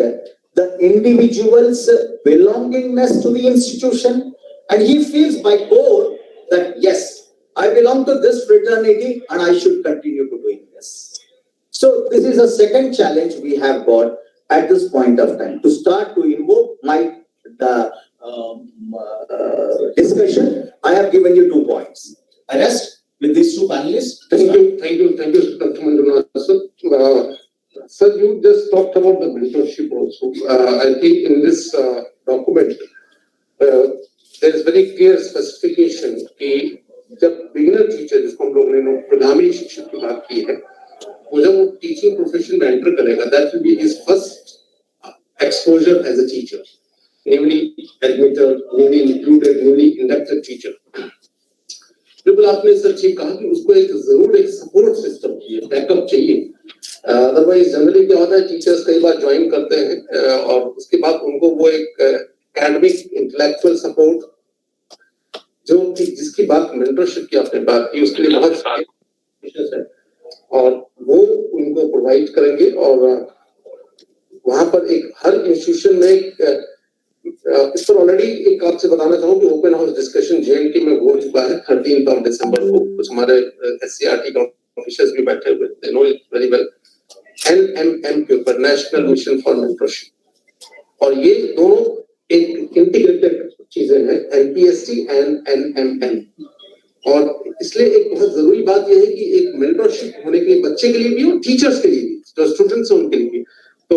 Speaker 11: the individual's belongingness to the institution, and he feels by core that yes, I belong to this fraternity and I should continue to doing this. So this is a second challenge we have got at this point of time. To start to invoke my discussion, I have given you 2 points. I rest with these 2 panelists.
Speaker 4: Thank you, Dr. Manjunath. Sir, you just talked about the mentorship also. I think in this document, there is very clear specification कि जब beginner teacher, जिसको हम लोगों ने प्रधानी शिक्षक की बात की है, वो जब वो teaching profession में enter करेगा, that will be his first exposure as a teacher, namely admitted, newly included, newly inducted teacher. बिल्कुल आपने सर ठीक कहा कि उसको एक जरूर एक सपोर्ट सिस्टम चाहिए, बैकअप चाहिए. अदरवाइज जनरली क्या होता है, टीचर्स कई बार ज्वाइन करते हैं और उसके बाद उनको वो एक एकेडमिक इंटेलेक्चुअल सपोर्ट जो जिसकी बात मेंटरशिप की आपने बात की, उसके लिए बहुत है और वो उनको प्रोवाइड करेंगे. और वहां पर एक हर इंस्टीट्यूशन में इस पर ऑलरेडी एक आपसे बताना चाहूँ कि ओपन हाउस डिस्कशन जेएनटी में हो चुका है 13 दिसंबर को. कुछ हमारे एससीईआरटी का ऑफिसर्स भी बैठे हुए, they know it very well. NMM के ऊपर, नेशनल मिशन फॉर मेंटरशिप, और ये दोनों एक इंटीग्रेटेड चीजें हैं, एनपीएसटी एंड एनएमएम. और इसलिए एक बहुत जरूरी बात यह है कि एक मेंटरशिप होने के लिए बच्चे के लिए भी और टीचर्स के लिए भी, जो स्टूडेंट्स हैं उनके लिए भी. तो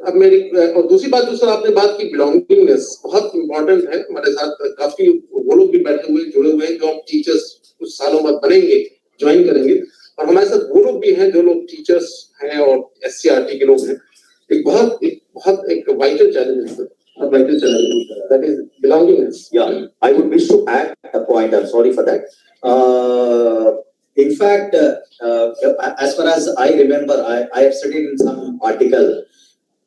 Speaker 4: अब मेरी और दूसरी बात जो सर आपने बात की, बिलोंगिंगनेस बहुत इंपॉर्टेंट है. हमारे साथ काफी वो लोग भी बैठे हुए जुड़े हुए हैं जो टीचर्स कुछ सालों बाद बनेंगे, ज्वाइन करेंगे, और हमारे साथ वो लोग भी हैं जो लोग टीचर्स हैं और एससीईआरटी के लोग हैं. एक बहुत एक वाइटल चैलेंज है, vital challenge, that is belongingness.
Speaker 11: Yeah, I would wish to add a point. I'm sorry for that. In fact, as far as I remember, I have studied in some article.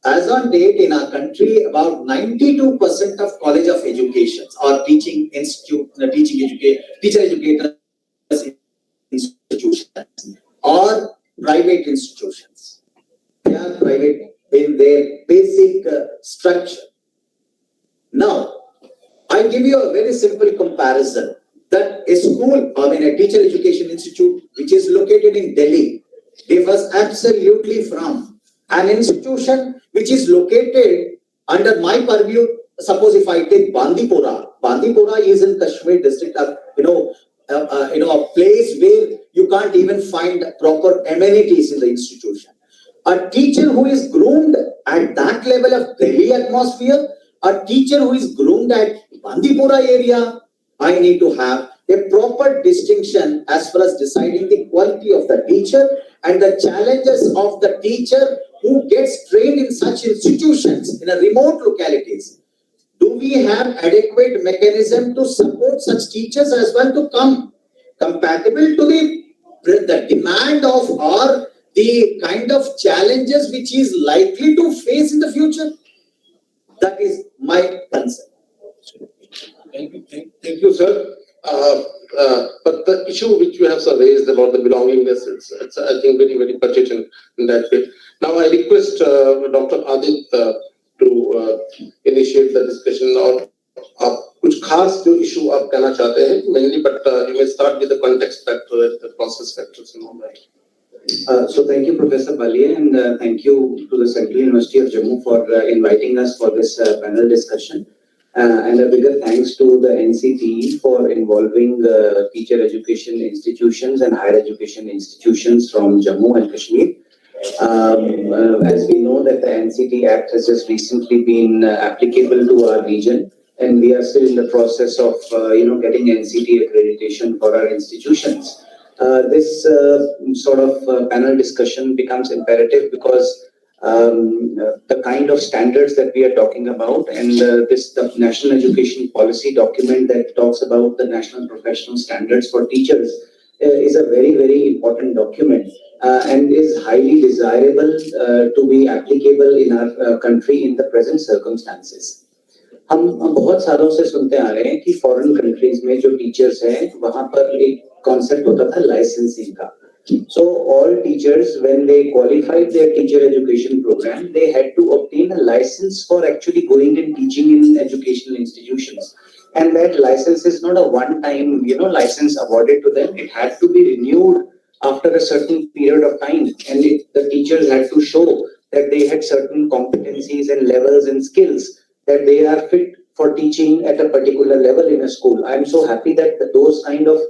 Speaker 11: As on date in our country, about 92% of college of education or teaching institute, teacher educators institutions or private institutions. They are private in their basic structure. Now, I give you a very simple comparison that a school, a teacher education institute, which is located in Delhi, differs absolutely from an institution which is located under my purview. Suppose if I take Bandipora is in Kashmir district, a place where you can't even find proper amenities in the institution. A teacher who is groomed at that level of Delhi atmosphere, a teacher who is groomed at Bandipora area, I need to have a proper distinction as far as deciding the quality of the teacher and the challenges of the teacher who gets trained in such institutions in a remote localities. Do we have adequate mechanism to support such teachers as well to come compatible to the demand of or the kind of challenges which is likely to face in the future? That is my concern.
Speaker 4: Thank you, sir. But the issue which you have raised about the belongingness, it's I think very, very pertinent in that way. Now I request Dr. Adit to initiate the discussion. और आप कुछ खास जो issue आप कहना चाहते हैं mainly, but you may start with the context factor, the process factors and all that.
Speaker 11: So thank you, Professor Baliya, and thank you to the Central University of Jammu for inviting us for this panel discussion. And a bigger thanks to the NCTE for involving teacher education institutions and higher education institutions from Jammu and Kashmir. As we know that the NCTE Act has just recently been applicable to our region, and we are still in the process of getting NCTE accreditation for our institutions. This sort of panel discussion becomes imperative because the kind of standards that we are talking about, and the national education policy document that talks about the national professional standards for teachers is a very, very important document and is highly desirable to be applicable in our country in the present circumstances. हम बहुत सालों से सुनते आ रहे हैं कि foreign countries में जो टीचर्स हैं वहां पर एक कॉन्सेप्ट होता था लाइसेंसिंग का. So all teachers, when they qualified their teacher education program, they had to obtain a license for actually going and teaching in educational institutions. And that license is not a one-time, license awarded to them. It had to be renewed after a certain period of time, and the teachers had to show that they had certain competencies and levels and skills that they are fit for teaching at a particular level in a school. I'm so happy that those kind of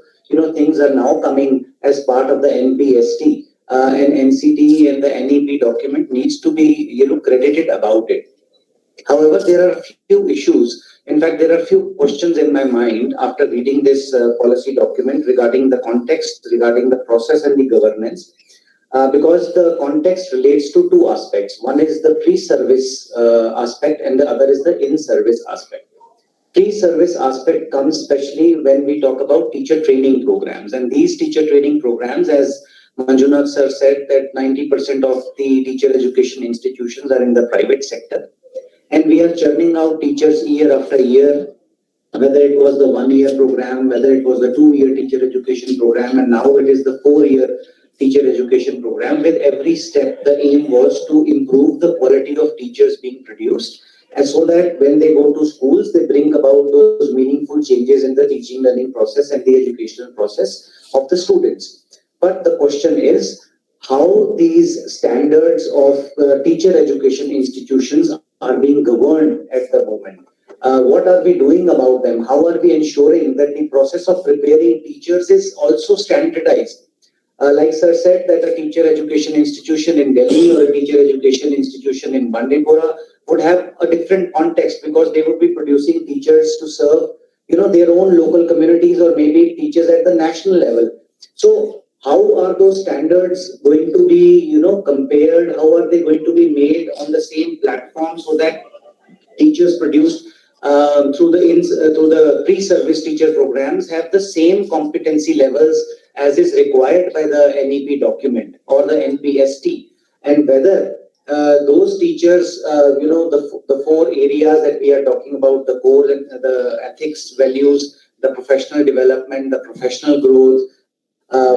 Speaker 11: things are now coming as part of the NPST, and NCT and the NEP document needs to be credited about it. However, there are a few issues. In fact, there are a few questions in my mind after reading this policy document regarding the context, regarding the process and the governance, because the context relates to two aspects. One is the pre-service aspect and the other is the in-service aspect. Pre-service aspect comes especially when we talk about teacher training programs. And these teacher training programs, as Manjunath sir said, that 90% of the teacher education institutions are in the private sector. And we are churning out teachers year after year, whether it was the 1-year program, whether it was the 2-year teacher education program, and now it is the 4-year teacher education program. With every step, the aim was to improve the quality of teachers being produced, and so that when they go to schools, they bring about those meaningful changes in the teaching learning process and the educational process of the students. But the question is how these standards of teacher education institutions are being governed at the moment. What are we doing about them? How are we ensuring that the process of preparing teachers is also standardized? Like sir said, that a teacher education institution in Delhi or a teacher education institution in Bandipora would have a different context because they would be producing teachers to serve, their own local communities or maybe teachers at the national level. So how are those standards going to be, compared? How are they going to be made on the same platform so that teachers produced through the pre-service teacher programs have the same competency levels as is required by the NEP document or the NPST, and whether those teachers, the 4 areas that we are talking about, the core, the ethics, values, the professional development, the professional growth,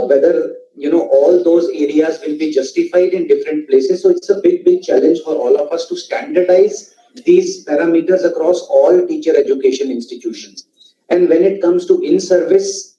Speaker 11: whether all those areas will be justified in different places. So it's a big challenge for all of us to standardize these parameters across all teacher education institutions. And when it comes to in-service,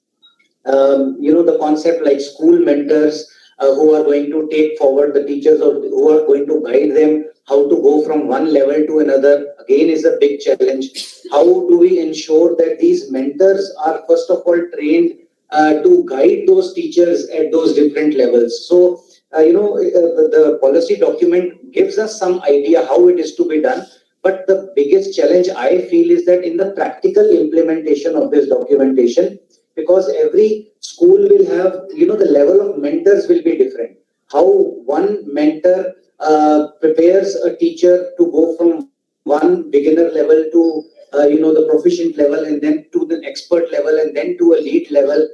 Speaker 11: the concept like school mentors who are going to take forward the teachers or who are going to guide them how to go from one level to another, again is a big challenge. How do we ensure that these mentors are first of all trained to guide those teachers at those different levels? So, the policy document gives us some idea how it is to be done. But the biggest challenge I feel is that in the practical implementation of this documentation, because every school will have, the level of mentors will be different. How one mentor prepares a teacher to go from one beginner level to, the proficient level and then to the expert level and then to a lead level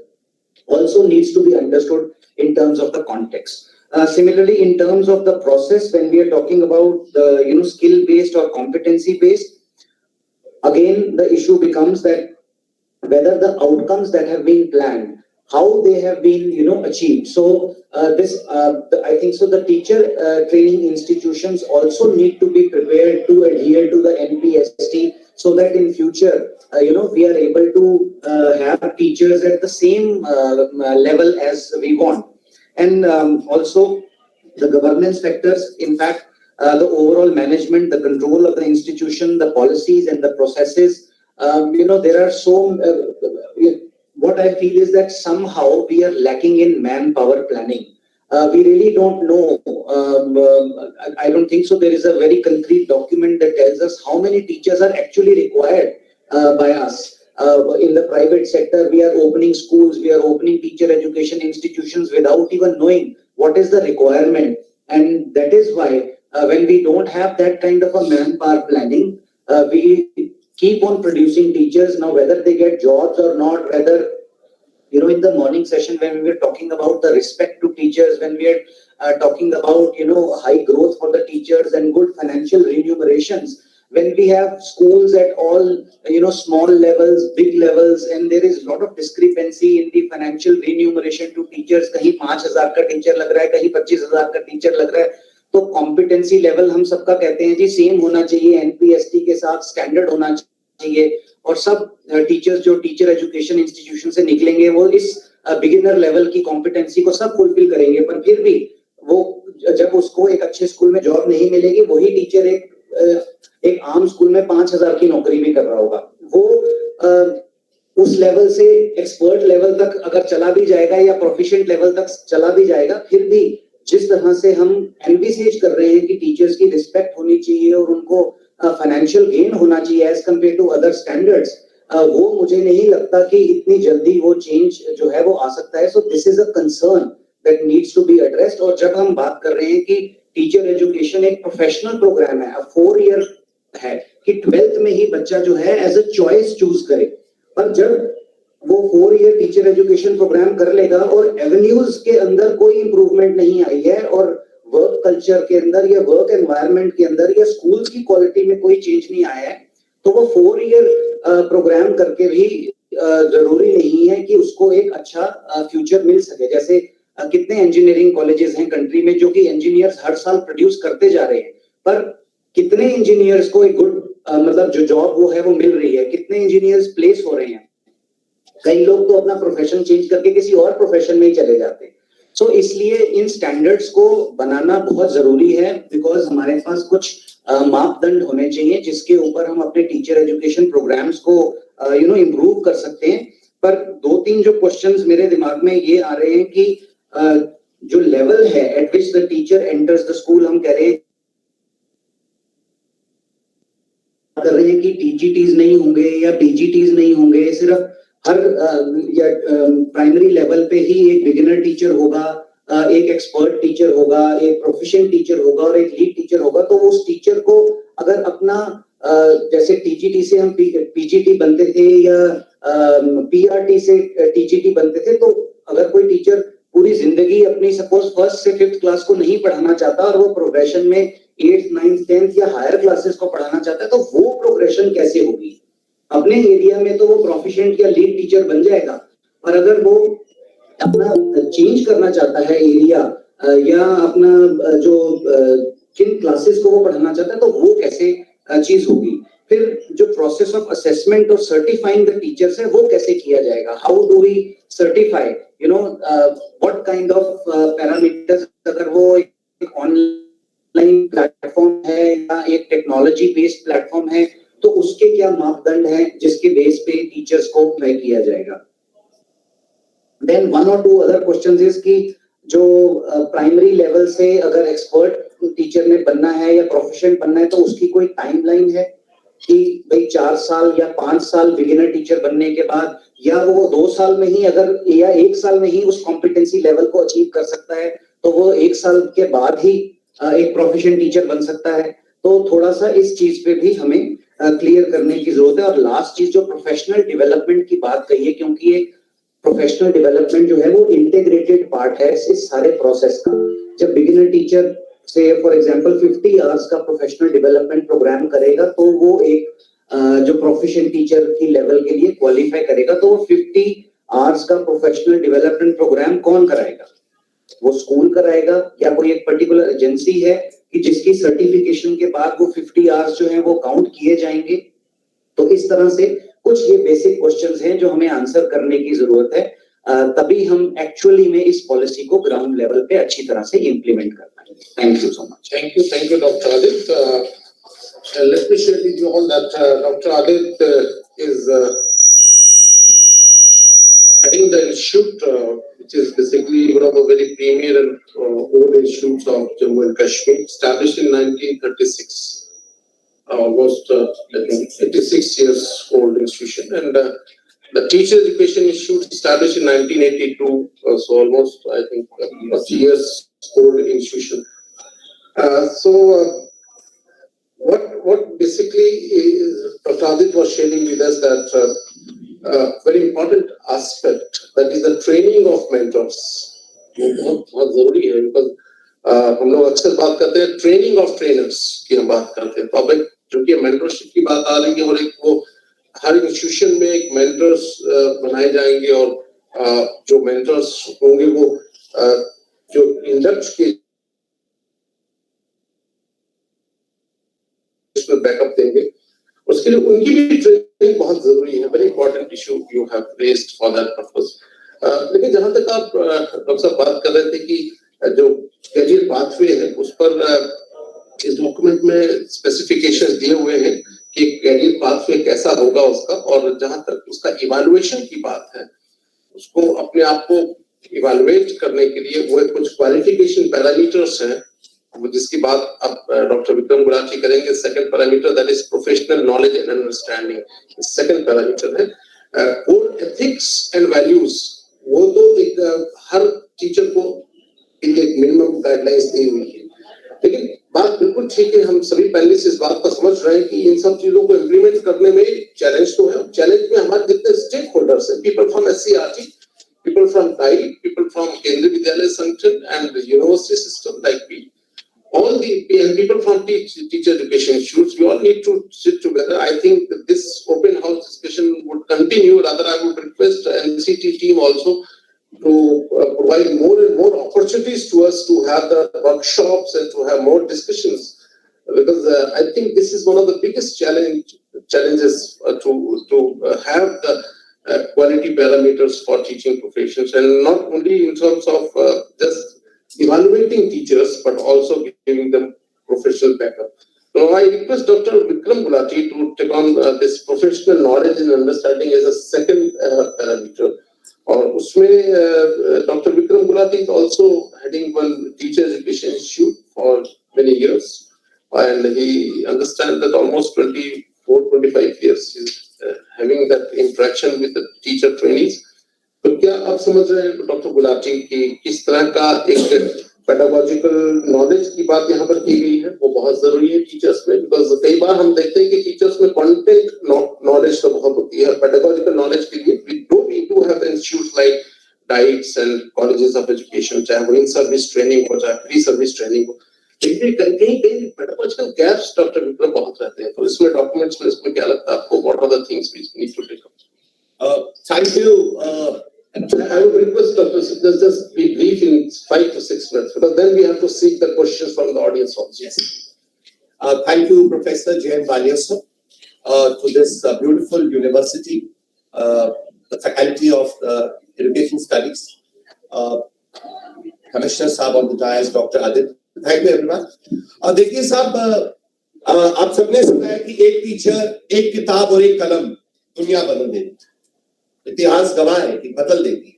Speaker 11: also needs to be understood in terms of the context. Similarly, in terms of the process, when we are talking about the skill-based or competency-based, again the issue becomes that whether the outcomes that have been planned, how they have been achieved. So I think so. The teacher training institutions also need to be prepared to adhere to the NPST so that in future we are able to have teachers at the same level as we want. And also the governance factors, in fact, the overall management, the control of the institution, the policies and the processes, there are so, what I feel is that somehow we are lacking in manpower planning. We really don't know. I don't think so. There is a very concrete document that tells us how many teachers are actually required by us. In the private sector, we are opening schools, we are opening teacher education institutions without even knowing what is the requirement. And that is why when we don't have that kind of a manpower planning, we keep on producing teachers. Now, whether they get jobs or not, whether, you know, in the morning session when we were talking about the respect to teachers, when we are talking about, you know, high growth for the teachers and good financial remunerations, when we have schools at all, you know, small levels, big levels, and there is a lot of discrepancy in the financial remuneration to teachers, कहीं 5,000 का teacher लग रहा है, कहीं 25,000 का teacher लग रहा है, तो कॉम्पिटेंसी लेवल हम सबका कहते हैं जी सेम होना चाहिए, एनपीएसटी के साथ स्टैंडर्ड होना चाहिए, और सब टीचर्स जो टीचर एजुकेशन इंस्टीट्यूशन से निकलेंगे वो इस बिगिनर लेवल की कॉम्पिटेंसी को सब फुलफिल करेंगे, पर फिर भी वो जब उसको एक अच्छे स्कूल में जॉब नहीं मिलेगी, वही टीचर एक आम स्कूल में 5,000 की नौकरी भी कर रहा होगा, वो उस लेवल से एक्सपर्ट लेवल तक अगर चला भी जाएगा या प्रोफिशिएंट लेवल तक चला भी जाएगा, फिर भी जिस तरह से हम एनविसेज कर रहे हैं कि टीचर्स की रिस्पेक्ट होनी चाहिए और उनको फाइनेंशियल गेन होना चाहिए as compare to other standards, वो मुझे नहीं लगता कि इतनी जल्दी वो चेंज जो है वो आ सकता है. So this is a concern that needs to be addressed. और जब हम बात कर रहे हैं कि टीचर एजुकेशन एक प्रोफेशनल प्रोग्राम है, 4 ईयर है कि 12th में ही बच्चा जो है एज अ चॉइस चूज करे, पर जब वो 4 ईयर टीचर एजुकेशन प्रोग्राम कर लेगा और एवेन्यूज के अंदर कोई इंप्रूवमेंट नहीं आई है और वर्क कल्चर के अंदर या वर्क एनवायरनमेंट के अंदर या स्कूल्स की क्वालिटी में कोई चेंज नहीं आया है, तो वो 4 ईयर प्रोग्राम करके भी जरूरी नहीं है कि उसको एक अच्छा फ्यूचर मिल सके. जैसे कितने इंजीनियरिंग कॉलेजेस हैं कंट्री में जो कि इंजीनियर्स हर साल प्रोड्यूस करते जा रहे हैं, पर कितने इंजीनियर्स को एक गुड मतलब जो जॉब वो है वो मिल रही है, कितने इंजीनियर्स प्लेस हो रहे हैं. कई लोग तो अपना प्रोफेशन चेंज करके किसी और प्रोफेशन में ही चले जाते हैं. सो इसलिए इन स्टैंडर्ड्स को बनाना बहुत जरूरी है, बिकॉज हमारे पास कुछ मापदंड होने चाहिए जिसके ऊपर हम अपने टीचर एजुकेशन प्रोग्राम्स को यू नो इम्प्रूव कर सकते हैं. पर 2-3 जो क्वेश्चंस मेरे दिमाग में ये आ रहे हैं कि जो लेवल है eight which the teacher enters the school, हम कह रहे हैं कि टीजीटीज नहीं होंगे या पीजीटीज नहीं होंगे, सिर्फ हर या प्राइमरी लेवल पे ही एक बिगिनर टीचर होगा, एक एक्सपर्ट टीचर होगा, एक प्रोफिशिएंट टीचर होगा और एक लीड टीचर होगा. तो उस टीचर को अगर अपना जैसे टीजीटी से हम पीजीटी बनते थे या पीआरटी से टीजीटी बनते थे, तो अगर कोई टीचर पूरी जिंदगी अपनी सपोज 1st से 5th क्लास को नहीं पढ़ाना चाहता और वो प्रोग्रेशन में 8th, 9th, 10th या हायर क्लासेस को पढ़ाना चाहता है, तो वो प्रोग्रेशन कैसे होगी. अपने एरिया में तो वो प्रोफिशिएंट या लीड टीचर बन जाएगा, पर अगर वो अपना चेंज करना चाहता है एरिया या अपना जो किन क्लासेस को वो पढ़ाना चाहता है, तो वो कैसे चीज होगी. फिर जो प्रोसेस ऑफ असेसमेंट और सर्टिफाइंग द टीचर्स है वो कैसे किया जाएगा. How do we certify, you know what kind of parameters. अगर वो एक ऑनलाइन प्लेटफॉर्म है या एक टेक्नोलॉजी बेस्ड प्लेटफॉर्म है, तो उसके क्या मापदंड हैं जिसके बेस पे टीचर्स को तय किया जाएगा. Then 1 or 2 other questions is कि जो प्राइमरी लेवल से अगर एक्सपर्ट टीचर ने बनना है या प्रोफेशनल बनना है, तो उसकी कोई टाइमलाइन है कि भाई 4 साल या 5 साल बिगिनर टीचर बनने के बाद, या वो 2 साल में ही अगर या 1 साल में ही उस कॉम्पिटेंसी लेवल को अचीव कर सकता है, तो वो 1 साल के बाद ही एक प्रोफेशनल टीचर बन सकता है. तो थोड़ा सा इस चीज पे भी हमें क्लियर करने की जरूरत है. और लास्ट चीज जो प्रोफेशनल डेवलपमेंट की बात कही है, क्योंकि एक प्रोफेशनल डेवलपमेंट जो है वो इंटीग्रेटेड पार्ट है इस सारे प्रोसेस का. जब बिगिनर टीचर से फॉर एग्जांपल 50 आवर्स का प्रोफेशनल डेवलपमेंट प्रोग्राम करेगा, तो वो एक जो प्रोफेशनल टीचर की लेवल के लिए क्वालिफाई करेगा, तो वो 50 आवर्स का प्रोफेशनल डेवलपमेंट प्रोग्राम कौन कराएगा. वो स्कूल कराएगा या कोई एक पर्टिकुलर एजेंसी है कि जिसकी सर्टिफिकेशन के बाद वो 50 आवर्स जो है वो काउंट किए जाएंगे. तो इस तरह से कुछ ये बेसिक क्वेश्चंस हैं जो हमें आंसर करने की जरूरत है, तभी हम एक्चुअली में इस पॉलिसी को ग्राउंड लेवल पे अच्छी तरह से इम्प्लीमेंट कर पाएंगे. Thank you so much.
Speaker 4: Thank you, Dr. Adit. Let me share with you all that Dr. Adit is heading the institute, which is basically one of the very premier and old institutes of Jammu and Kashmir, established in 1936. Almost 86 years old institution, and the Teacher Education Institute established in 1982, so almost I think 40 years old institution. What basically is, Dr. Adit was sharing with us that very important aspect, that is the training of mentors. वो बहुत जरूरी है, because हम लोग अक्सर बात करते हैं ट्रेनिंग ऑफ ट्रेनर्स की हम बात करते हैं, तो अब क्योंकि मेंटरशिप की बात आ रही है और एक वो हर इंस्टीट्यूशन में एक मेंटर्स बनाए जाएंगे और जो मेंटर्स होंगे वो जो इंडक्ट के बैकअप देंगे, उसके लिए उनकी भी ट्रेनिंग बहुत जरूरी है. Very important issue you have raised for that purpose. लेकिन जहां तक आप डॉक्टर साहब बात कर रहे थे कि जो करियर पाथवे है उस पर इस डॉक्यूमेंट में स्पेसिफिकेशंस दिए हुए हैं कि करियर पाथवे कैसा होगा उसका, और जहां तक उसका इवैल्यूएशन की बात है, उसको अपने आप को इवैल्यूएट करने के लिए वो कुछ क्वालिफिकेशन पैरामीटर्स हैं जिसकी बात अब डॉक्टर विक्रम गुलाटी करेंगे. Second parameter that is professional knowledge and understanding, second parameter है. कोर एथिक्स एंड वैल्यूज, वो तो एक हर टीचर को एक मिनिमम गाइडलाइंस दी हुई है, लेकिन बात बिल्कुल ठीक है, हम सभी पहले से इस बात को समझ रहे हैं कि इन सब चीजों को इम्प्लीमेंट करने में चैलेंज तो है. चैलेंज में हमारे जितने स्टेक होल्डर्स हैं, people from SCRT, people from DAI, people from Kendriya Vidyalaya Sangathan and the university system like we, all the people from teacher education institutes, we all need to sit together. I think that this open house discussion would continue. Rather, I would request the NCT team also to provide more and more opportunities to us to have the workshops and to have more discussions, because I think this is one of the biggest challenges to have the quality parameters for teaching professions, and not only in terms of just evaluating teachers, but also giving them professional backup. So I request Dr. Vikram Gulati to take on this professional knowledge and understanding as a second parameter. और उसमें Dr. Vikram Gulati is also heading one teacher education institute for many years, and he understands that almost 24-25 years he's having that interaction with the teacher trainees. तो क्या आप समझ रहे हैं doctor Gulati कि किस तरह का एक पेडागोजिकल नॉलेज की बात यहाँ पर की गई है, वो बहुत जरूरी है टीचर्स में, बिकॉज कई बार हम देखते हैं कि टीचर्स में कंटेंट नॉलेज तो बहुत होती है, पेडागोजिकल नॉलेज के लिए we do need to have institutes like DIETs and colleges of education, चाहे वो इन सर्विस ट्रेनिंग हो चाहे प्री सर्विस ट्रेनिंग हो. कहीं पेडागोजिकल गैप्स डॉक्टर विक्रम बहुत रहते हैं, तो इसमें डॉक्यूमेंट्स में इसमें क्या लगता है आपको, what are the things we need to take up?
Speaker 6: Thank you.
Speaker 4: I would request Dr. just be brief in 5 to 6 minutes, because then we have to seek the questions from the audience also.
Speaker 6: Yes. Thank you, Professor Baliya sir, to this beautiful university, the faculty of education studies, Commissioner Saab on the dais, Dr. Adit. Thank you everyone. देखिए साहब, आप सबने सुना है कि एक teacher, एक किताब और एक कलम दुनिया बदल देती है. इतिहास गवाह है कि बदल देती है.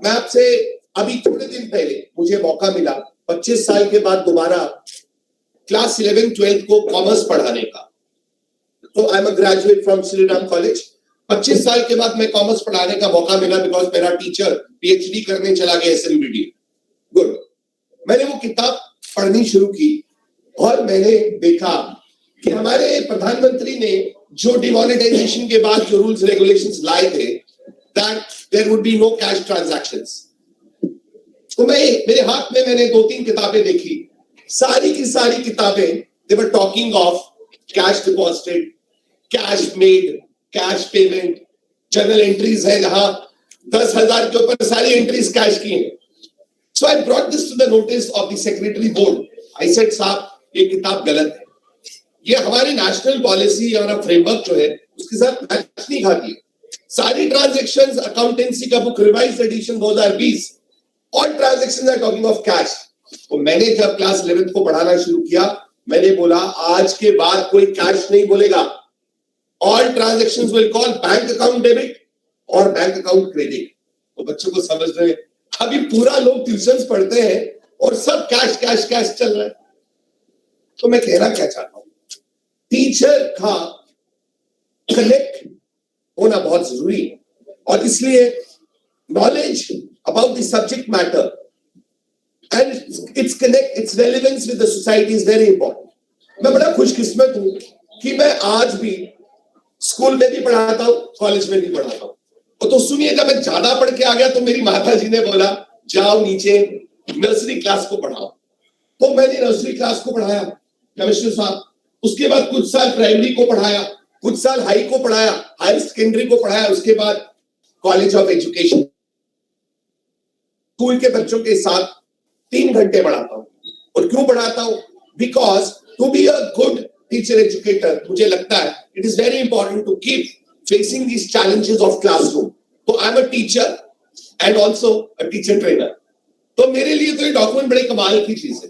Speaker 6: मैं आपसे अभी थोड़े दिन पहले मुझे मौका मिला 25 साल के बाद दोबारा क्लास 11-12 को कॉमर्स पढ़ाने का. तो I am a graduate from Shri Ram college. 25 साल के बाद मैं कॉमर्स पढ़ाने का मौका मिला बिकॉज मेरा टीचर PhD करने चला गया SMBD. गुड. मैंने वो किताब पढ़नी शुरू की और मैंने देखा कि हमारे प्रधानमंत्री ने जो डिमोनेटाइजेशन के बाद जो रूल्स रेगुलेशंस लाए थे, that there would be no cash transactions. तो मेरे हाथ में मैंने 2-3 किताबें देखी. सारी की सारी किताबें they were talking of cash deposited, cash made, cash payment, journal entries है जहां 10,000 के ऊपर सारी एंट्रीज कैश की हैं. So I brought this to the notice of the secretary board. I said, साहब ये किताब गलत है. ये हमारे नेशनल पॉलिसी और फ्रेमवर्क जो है उसके साथ मैच नहीं खाती है. सारी ट्रांजैक्शंस, अकाउंटेंसी का book revised edition 2020, all transactions are talking of cash. तो मैंने जब क्लास 11th को पढ़ाना शुरू किया, मैंने बोला आज के बाद कोई कैश नहीं बोलेगा. All transactions will call bank account debit और बैंक अकाउंट क्रेडिट. तो बच्चों को समझ रहे हैं, अभी पूरा लोग ट्यूशंस पढ़ते हैं और सब कैश कैश कैश चल रहा है. तो मैं कहना क्या चाहता हूं, टीचर का कनेक्ट होना बहुत जरूरी है, और इसलिए knowledge about the subject matter
Speaker 12: and its relevance with the society is very important. मैं बड़ा खुशकिस्मत हूँ कि मैं आज भी स्कूल में भी पढ़ाता हूँ, कॉलेज में भी पढ़ाता हूँ। तो सुनिए, जब मैं ज्यादा पढ़ के आ गया तो मेरी माता जी ने बोला जाओ नीचे नर्सरी क्लास को पढ़ाओ। तो मैंने नर्सरी क्लास को पढ़ाया कमिश्नर साहब, उसके बाद कुछ साल प्राइमरी को पढ़ाया, कुछ साल हाई को पढ़ाया, हायर सेकेंडरी को पढ़ाया, उसके बाद कॉलेज ऑफ एजुकेशन स्कूल के बच्चों के साथ 3 घंटे पढ़ाता हूँ। और क्यों पढ़ाता हूँ? Because to be a good teacher educator मुझे लगता है it is very important to keep facing these challenges of classroom. तो I am a teacher and also a teacher trainer. तो मेरे लिए तो ये डॉक्यूमेंट बड़े कमाल की चीज है।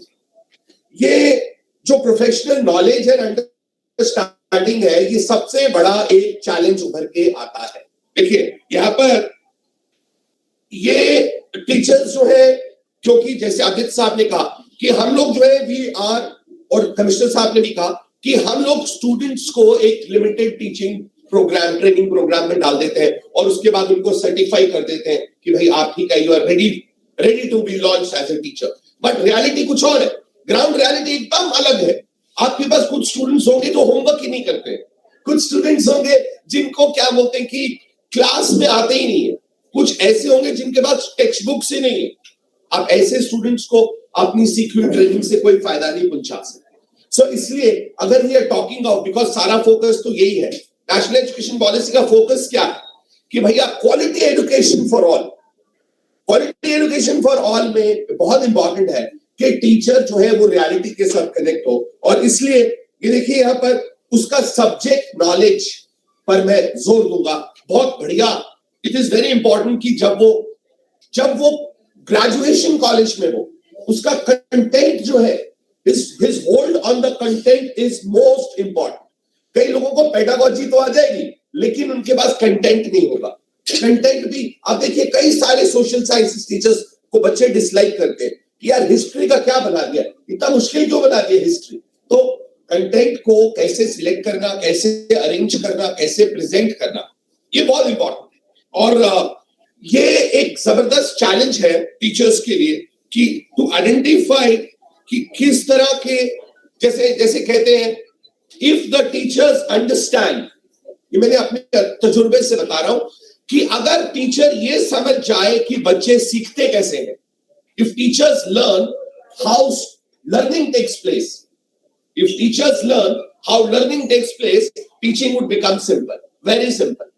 Speaker 12: ये जो प्रोफेशनल नॉलेज एंड अंडरस्टैंडिंग है, ये सबसे बड़ा एक चैलेंज उभर के आता है। देखिए यहाँ पर ये टीचर्स जो है, क्योंकि जैसे आदित्य साहब ने कहा कि हम लोग जो है वी आर, और कमिश्नर साहब ने भी कहा कि हम लोग स्टूडेंट्स को एक limited teaching programme, training programme में डाल देते हैं और उसके बाद उनको सर्टिफाई कर देते हैं कि भाई आप ठीक है, you are ready to be launched as a teacher. But reality कुछ और है, ग्राउंड रियलिटी एकदम अलग है। आपके पास कुछ स्टूडेंट्स होंगे जो होमवर्क ही नहीं करते, कुछ स्टूडेंट्स होंगे जिनको क्या बोलते हैं कि क्लास में आते ही नहीं है, कुछ ऐसे होंगे जिनके पास टेक्स्ट बुक्स ही नहीं है। आप ऐसे स्टूडेंट्स को अपनी सीखी हुई ट्रेनिंग से कोई फायदा नहीं पहुंचा सकते। सो इसलिए अगर we are talking of, because सारा फोकस तो यही है, नेशनल एजुकेशन पॉलिसी का फोकस क्या है कि भैया quality education for all. Quality education for all में बहुत इंपॉर्टेंट है कि टीचर जो है वो रियलिटी के साथ कनेक्ट हो। और इसलिए ये देखिए यहाँ पर उसका सब्जेक्ट नॉलेज पर मैं जोर दूंगा, बहुत बढ़िया। इट इज वेरी इंपॉर्टेंट कि जब वो ग्रेजुएशन कॉलेज में हो, उसका कंटेंट जो है, his hold on the content is most important. कई लोगों को पेडागोजी तो आ जाएगी लेकिन उनके पास कंटेंट नहीं होगा। कंटेंट भी आप देखिए, कई सारे सोशल साइंसेस टीचर्स को बच्चे डिसलाइक करते हैं कि यार हिस्ट्री का क्या बना दिया, इतना मुश्किल क्यों बना दिया हिस्ट्री। तो कंटेंट को कैसे सिलेक्ट करना, कैसे अरेंज करना, कैसे प्रेजेंट करना, ये बहुत इंपॉर्टेंट है। और ये एक जबरदस्त चैलेंज है टीचर्स के लिए कि टू आइडेंटिफाई कि किस तरह के, जैसे कहते हैं इफ द टीचर्स अंडरस्टैंड, ये मैंने अपने तजुर्बे से बता रहा हूं कि अगर टीचर ये समझ जाए कि बच्चे सीखते कैसे हैं, if teachers learn how learning takes place, if teachers learn how learning takes place, teaching would become simple, very simple,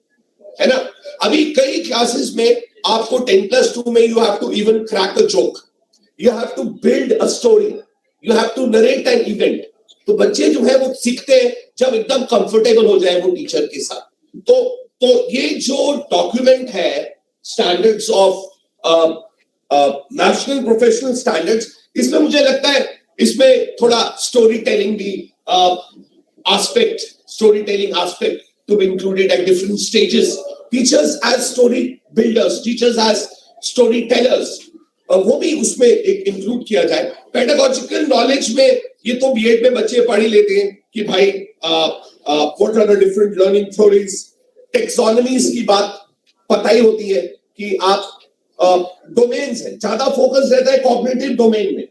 Speaker 12: है ना। अभी कई क्लासेस में आपको 10+2 में you have to even crack a joke, you have to build a story, you have to narrate an event। तो बच्चे जो है वो सीखते हैं जब एकदम कंफर्टेबल हो जाए वो टीचर के साथ। तो ये जो डॉक्यूमेंट है standards of national professional standards, इसमें मुझे लगता है इसमें थोड़ा स्टोरी टेलिंग भी story telling aspect to be included at different stages, teachers as story builders, teachers as storytellers, वो भी उसमें एक इंक्लूड किया जाए। पेडागोजिकल नॉलेज में ये तो बीएड में बच्चे पढ़ ही लेते हैं कि भाई what are the different learning theories, taxonomies की बात पता ही होती है कि आप डोमेन्स है, ज्यादा फोकस रहता है कॉग्निटिव डोमेन में।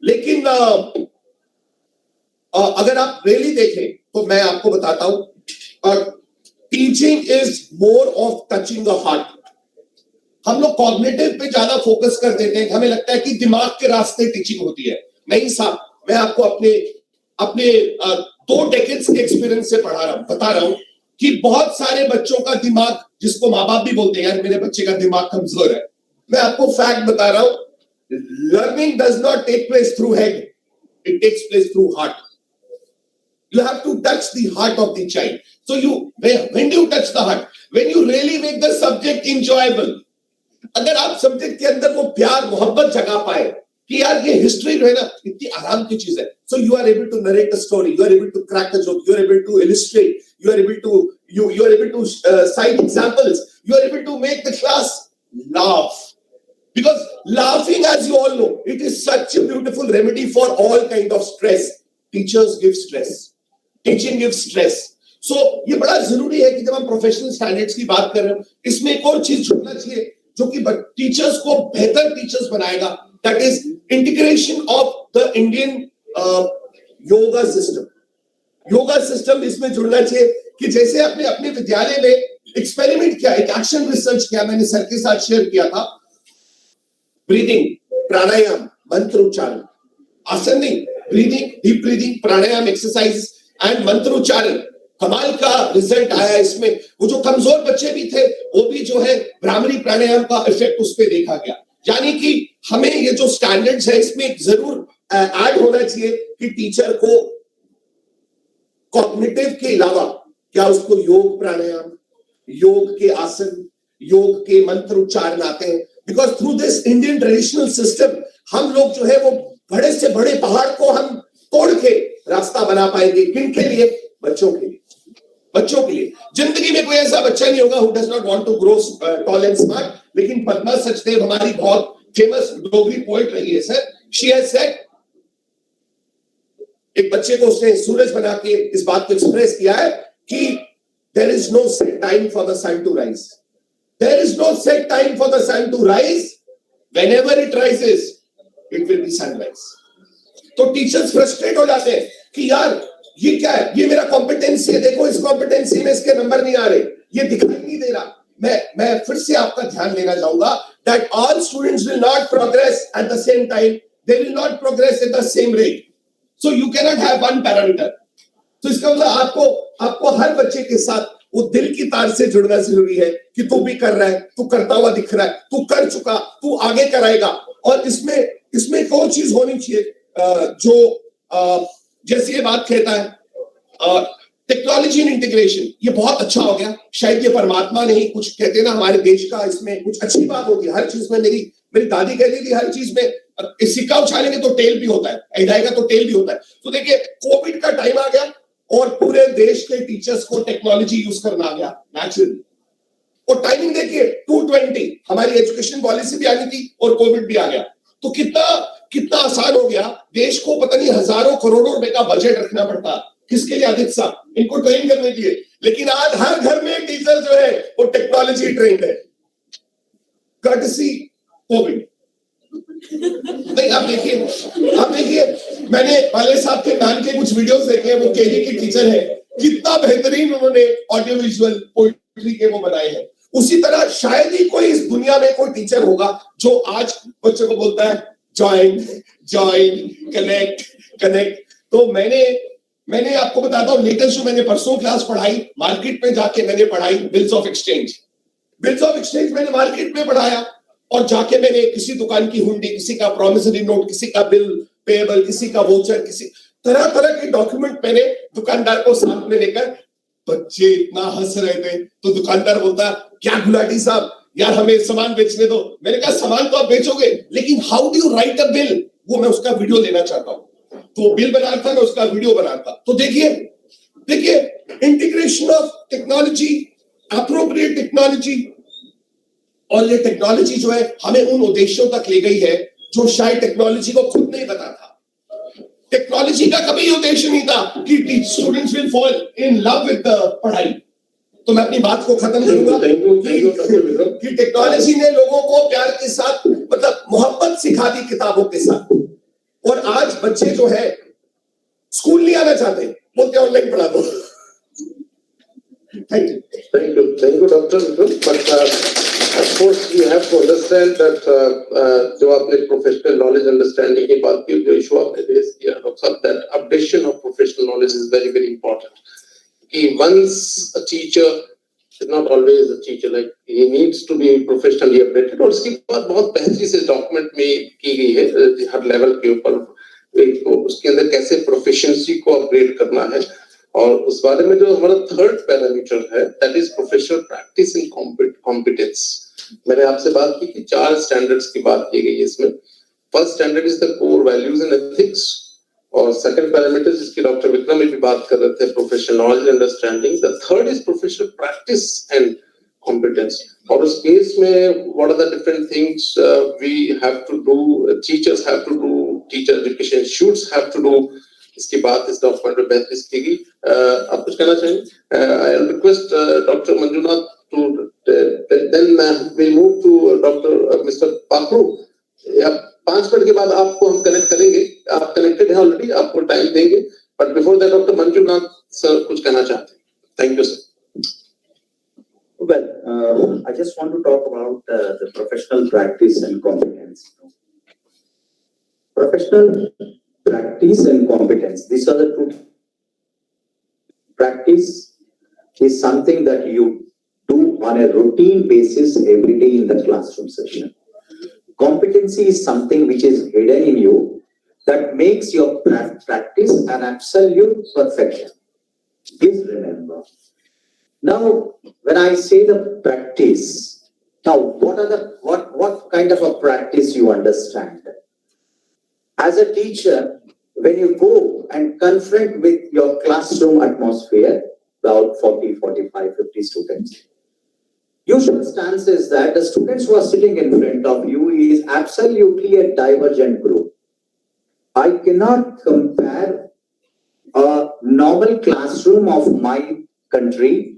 Speaker 12: लेकिन अगर आप रियली देखें तो मैं आपको बताता हूं, teaching is more of touching the heart. हम लोग कॉग्निटिव पे ज्यादा फोकस कर देते हैं, हमें लगता है कि दिमाग के रास्ते टीचिंग होती है। नहीं साहब, मैं आपको अपने 2 डेकेड्स के एक्सपीरियंस से बता रहा हूं कि बहुत सारे बच्चों का दिमाग, जिसको माँ बाप भी बोलते हैं यार मेरे बच्चे का दिमाग कमजोर है, मैं आपको फैक्ट बता रहा हूं, learning does not take place through head, it takes place through heart. You have to touch the heart of the child. So when do you touch the heart? When you really make the subject enjoyable. अगर आप subject के अंदर वो प्यार मोहब्बत जगा पाए कि यार ये हिस्ट्री जो है ना इतनी आराम की चीज है, so you are able to narrate a story, you are able to crack a joke, you are able to illustrate, you are able to cite examples, you are able to make the class laugh. Because laughing, as you all know, it is such a beautiful remedy for all kind of stress. Teachers give stress. Teaching gives stress. So ये बड़ा जरूरी है कि जब हम professional standards की बात कर रहे हो, इसमें एक और चीज जुड़ना चाहिए जो कि टीचर्स को बेहतर टीचर्स बनाएगा, that is integration of the Indian yoga system. Yoga system इसमें जुड़ना चाहिए कि जैसे अपने अपने विद्यालय में एक्सपेरिमेंट किया, एक एक्शन रिसर्च किया, मैंने सर के साथ शेयर किया था. ब्रीदिंग, प्राणायाम, मंत्र उच्चारण, आसन नहीं, breathing, deep breathing, pranayama exercise and मंत्र उच्चारण. कमाल का रिजल्ट आया इसमें. वो जो कमजोर बच्चे भी थे वो भी जो है भ्रामरी प्राणायाम का इफेक्ट उस पर देखा गया. यानी कि हमें ये जो स्टैंडर्ड्स है इसमें जरूर ऐड होना चाहिए कि टीचर को कॉग्निटिव के अलावा क्या उसको योग प्राणायाम, योग के आसन, योग के मंत्र उच्चारण आते हैं. Because through this Indian traditional system हम लोग जो है वो बड़े से बड़े पहाड़ को हम तोड़ के रास्ता बना पाएंगे. किनके लिए? बच्चों के लिए. बच्चों के लिए. जिंदगी में कोई ऐसा बच्चा नहीं होगा who does not want to grow tall and smart. लेकिन पद्मा सचदेव हमारी बहुत फेमस डोगरी पोएट रही है सर. She has said, एक बच्चे को उसने सूरज बना के इस बात को एक्सप्रेस किया है कि there is no set time for the sun to rise. There is no set time for the sun to rise. Whenever it rises, it will be sunrise. तो टीचर्स फ्रस्ट्रेट हो जाते हैं कि यार ये क्या है, ये मेरा कॉम्पिटेंसी है, देखो इस कॉम्पिटेंसी में इसके नंबर नहीं आ रहे, ये दिखाई नहीं दे रहा. मैं फिर से आपका ध्यान देना चाहूंगा that all students will not progress at the same time. They will not progress at the same rate. So you cannot have one parameter. तो इसका मतलब आपको हर बच्चे के साथ वो दिल की तार से जुड़ना जरूरी है कि तू भी कर रहा है, तू करता हुआ दिख रहा है, तू कर चुका, तू आगे कराएगा. और इसमें एक और चीज होनी चाहिए जो जैसे ये बात कहता है टेक्नोलॉजी एंड इंटीग्रेशन. ये बहुत अच्छा हो गया. शायद ये परमात्मा ने ही कुछ कहते हैं ना हमारे देश का इसमें कुछ अच्छी बात होती है. हर चीज में मेरी दादी कहती थी हर चीज में सिक्का उछालेंगे तो टेल भी होता है, हिलाएगा तो टेल भी होता है. तो देखिए कोविड का टाइम आ गया और पूरे देश के टीचर्स को टेक्नोलॉजी यूज करना आ गया नेचुरली. और टाइमिंग देखिए 220 हमारी एजुकेशन पॉलिसी भी आनी थी और कोविड भी आ गया. तो कितना आसान हो गया. देश को पता नहीं हजारों करोड़ों रुपए का बजट रखना पड़ता. किसके लिए? आदित्य साहब, इनको ट्रेन करने के लिए. लेकिन आज हर घर में टीचर जो है वो टेक्नोलॉजी ट्रेंड है. Courtesy Covid. नहीं आप देखिए मैंने बालिया साहब के नाम के कुछ वीडियोस देखे हैं. वो केजी के टीचर है. कितना बेहतरीन उन्होंने ऑडियो विजुअल पोइट्री के वो बनाए हैं. उसी तरह शायद ही कोई इस दुनिया में कोई टीचर होगा जो आज बच्चों को बोलता है ज्वाइन कनेक्ट. तो मैंने आपको बताता हूँ लेटेस्ट जो मैंने परसों क्लास पढ़ाई, मार्केट में जाके मैंने पढ़ाई बिल्स ऑफ एक्सचेंज मैंने मार्केट में पढ़ाया. और जाके मैंने किसी दुकान की हुंडी, किसी का प्रॉमिसरी नोट, किसी का बिल पेएबल, किसी का वोचर, किसी तरह के डॉक्यूमेंट मैंने दुकानदार को साथ में लेकर. बच्चे इतना हंस रहे थे. तो दुकानदार बोलता क्या गुलाटी साहब यार हमें सामान बेचने दो. मैंने कहा सामान तो आप बेचोगे लेकिन how do you right a bill, वो मैं उसका वीडियो लेना चाहता हूँ. तो बिल बना था, मैं उसका वीडियो बनाता. तो देखिए integration of technology, appropriate technology. और ये टेक्नोलॉजी जो है हमें उन उद्देश्यों तक ले गई है जो शायद टेक्नोलॉजी को खुद नहीं पता था. टेक्नोलॉजी का कभी उद्देश्य नहीं था कि students will fall in love with पढ़ाई. तो मैं अपनी बात को खत्म करूंगा कि टेक्नोलॉजी ने लोगों को प्यार के साथ मतलब मोहब्बत सिखा दी किताबों के साथ. और आज बच्चे जो है स्कूल नहीं आना चाहते, बोलते ऑनलाइन पढ़ा दो. Thank you,
Speaker 8: Dr. But of course, you have to understand that जो आपने professional knowledge understanding की बात की, जो issue आपने raise किया, that updation of professional knowledge is very very important. कि once a teacher is not always a teacher, like he needs to be professionally updated. और इसकी बात बहुत बेहतरी से document में की गई है हर level के ऊपर. उसके अंदर कैसे proficiency को upgrade करना है. और उस बारे में जो हमारा थर्ड पैरामीटर है that is professional practice in competence. मैंने आपसे बात की कि 4 स्टैंडर्ड्स की बात की गई है इसमें. First standard is the core values and ethics. और सेकंड पैरामीटर जिसकी डॉक्टर विक्रम भी बात कर रहे थे, professional knowledge understanding. The third is professional practice and competence. और उस केस में what are the different things we have to do, teachers have to do, teacher education institutes have to do. इसकी बात इस डॉक्यूमेंट में बेहतर की गई. आप कुछ कहना चाहेंगे? I will request doctor Manjunath to then we move to doctor mister Pakhru या 5 मिनट के बाद आपको हम कनेक्ट करेंगे, आप कनेक्टेड हैं ऑलरेडी, आपको टाइम देंगे, but before that doctor Manjunath sir कुछ कहना चाहते हैं. Thank you sir.
Speaker 11: Well, I just want to talk about the professional practice and competence. Professional practice and competence, these are the two. Practice is something that you do on a routine basis every day in the classroom session. Competency is something which is hidden in you that makes your practice an absolute perfection. Please remember. Now, when I say the practice, now what kind of a practice you understand? As a teacher, when you go and confront with your classroom atmosphere, about 40, 45, 50 students, usual stance is that the students who are sitting in front of you is absolutely a divergent group. I cannot compare a normal classroom of my country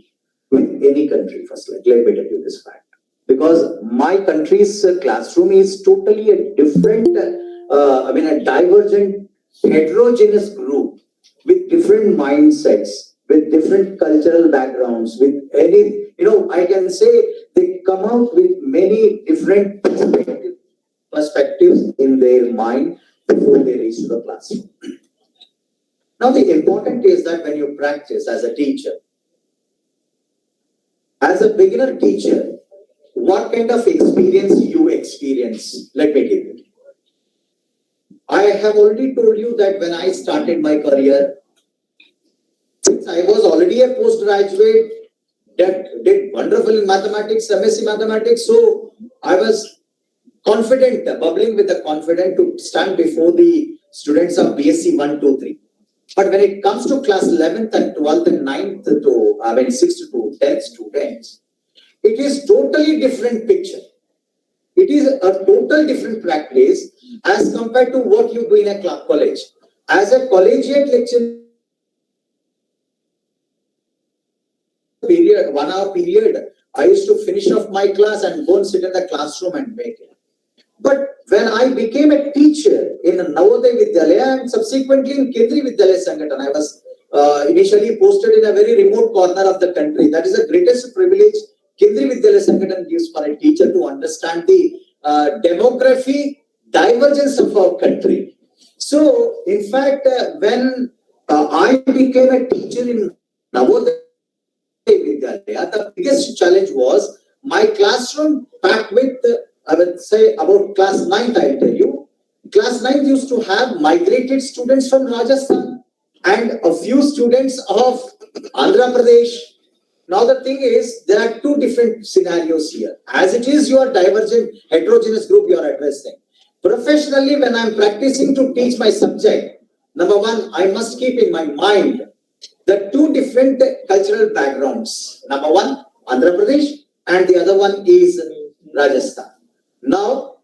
Speaker 11: with any country. First, let me tell you this fact. Because my country's classroom is totally a different, a divergent, heterogeneous group with different mindsets, with different cultural backgrounds, with any, I can say they come out with many different perspectives in their mind before they reach to the classroom. Now, the important is that when you practice as a teacher, as a beginner teacher, what kind of experience you experience? Let me give you. I have already told you that when I started my career, since I was already a postgraduate, that did wonderful in mathematics, MSc mathematics, so I was confident, bubbling with the confidence to stand before the students of BSc 1, 2, 3. But when it comes to class 11th and 12th and 9th to, 6th to 10th students, it is totally different picture. It is a total different practice as compared to what you do in a college. As a collegiate lecture period, 1 hour period, I used to finish off my class and go and sit in the classroom and make it. But when I became a teacher in Navodaya Vidyalaya and subsequently in Kendriya Vidyalaya Sangathan, I was initially posted in a very remote corner of the country. That is the greatest privilege Kendriya Vidyalaya Sangathan gives for a teacher to understand the demography divergence of our country. So, in fact, when I became a teacher in Navodaya Vidyalaya, the biggest challenge was my classroom packed with, I would say, about class 9th, I'll tell you. Class 9th used to have migrated students from Rajasthan and a few students of Andhra Pradesh. Now the thing is, there are two different scenarios here. As it is your divergent, heterogeneous group you are addressing. Professionally, when I'm practicing to teach my subject, number one, I must keep in my mind the two different cultural backgrounds. Number one, Andhra Pradesh, and the other one is Rajasthan. Now,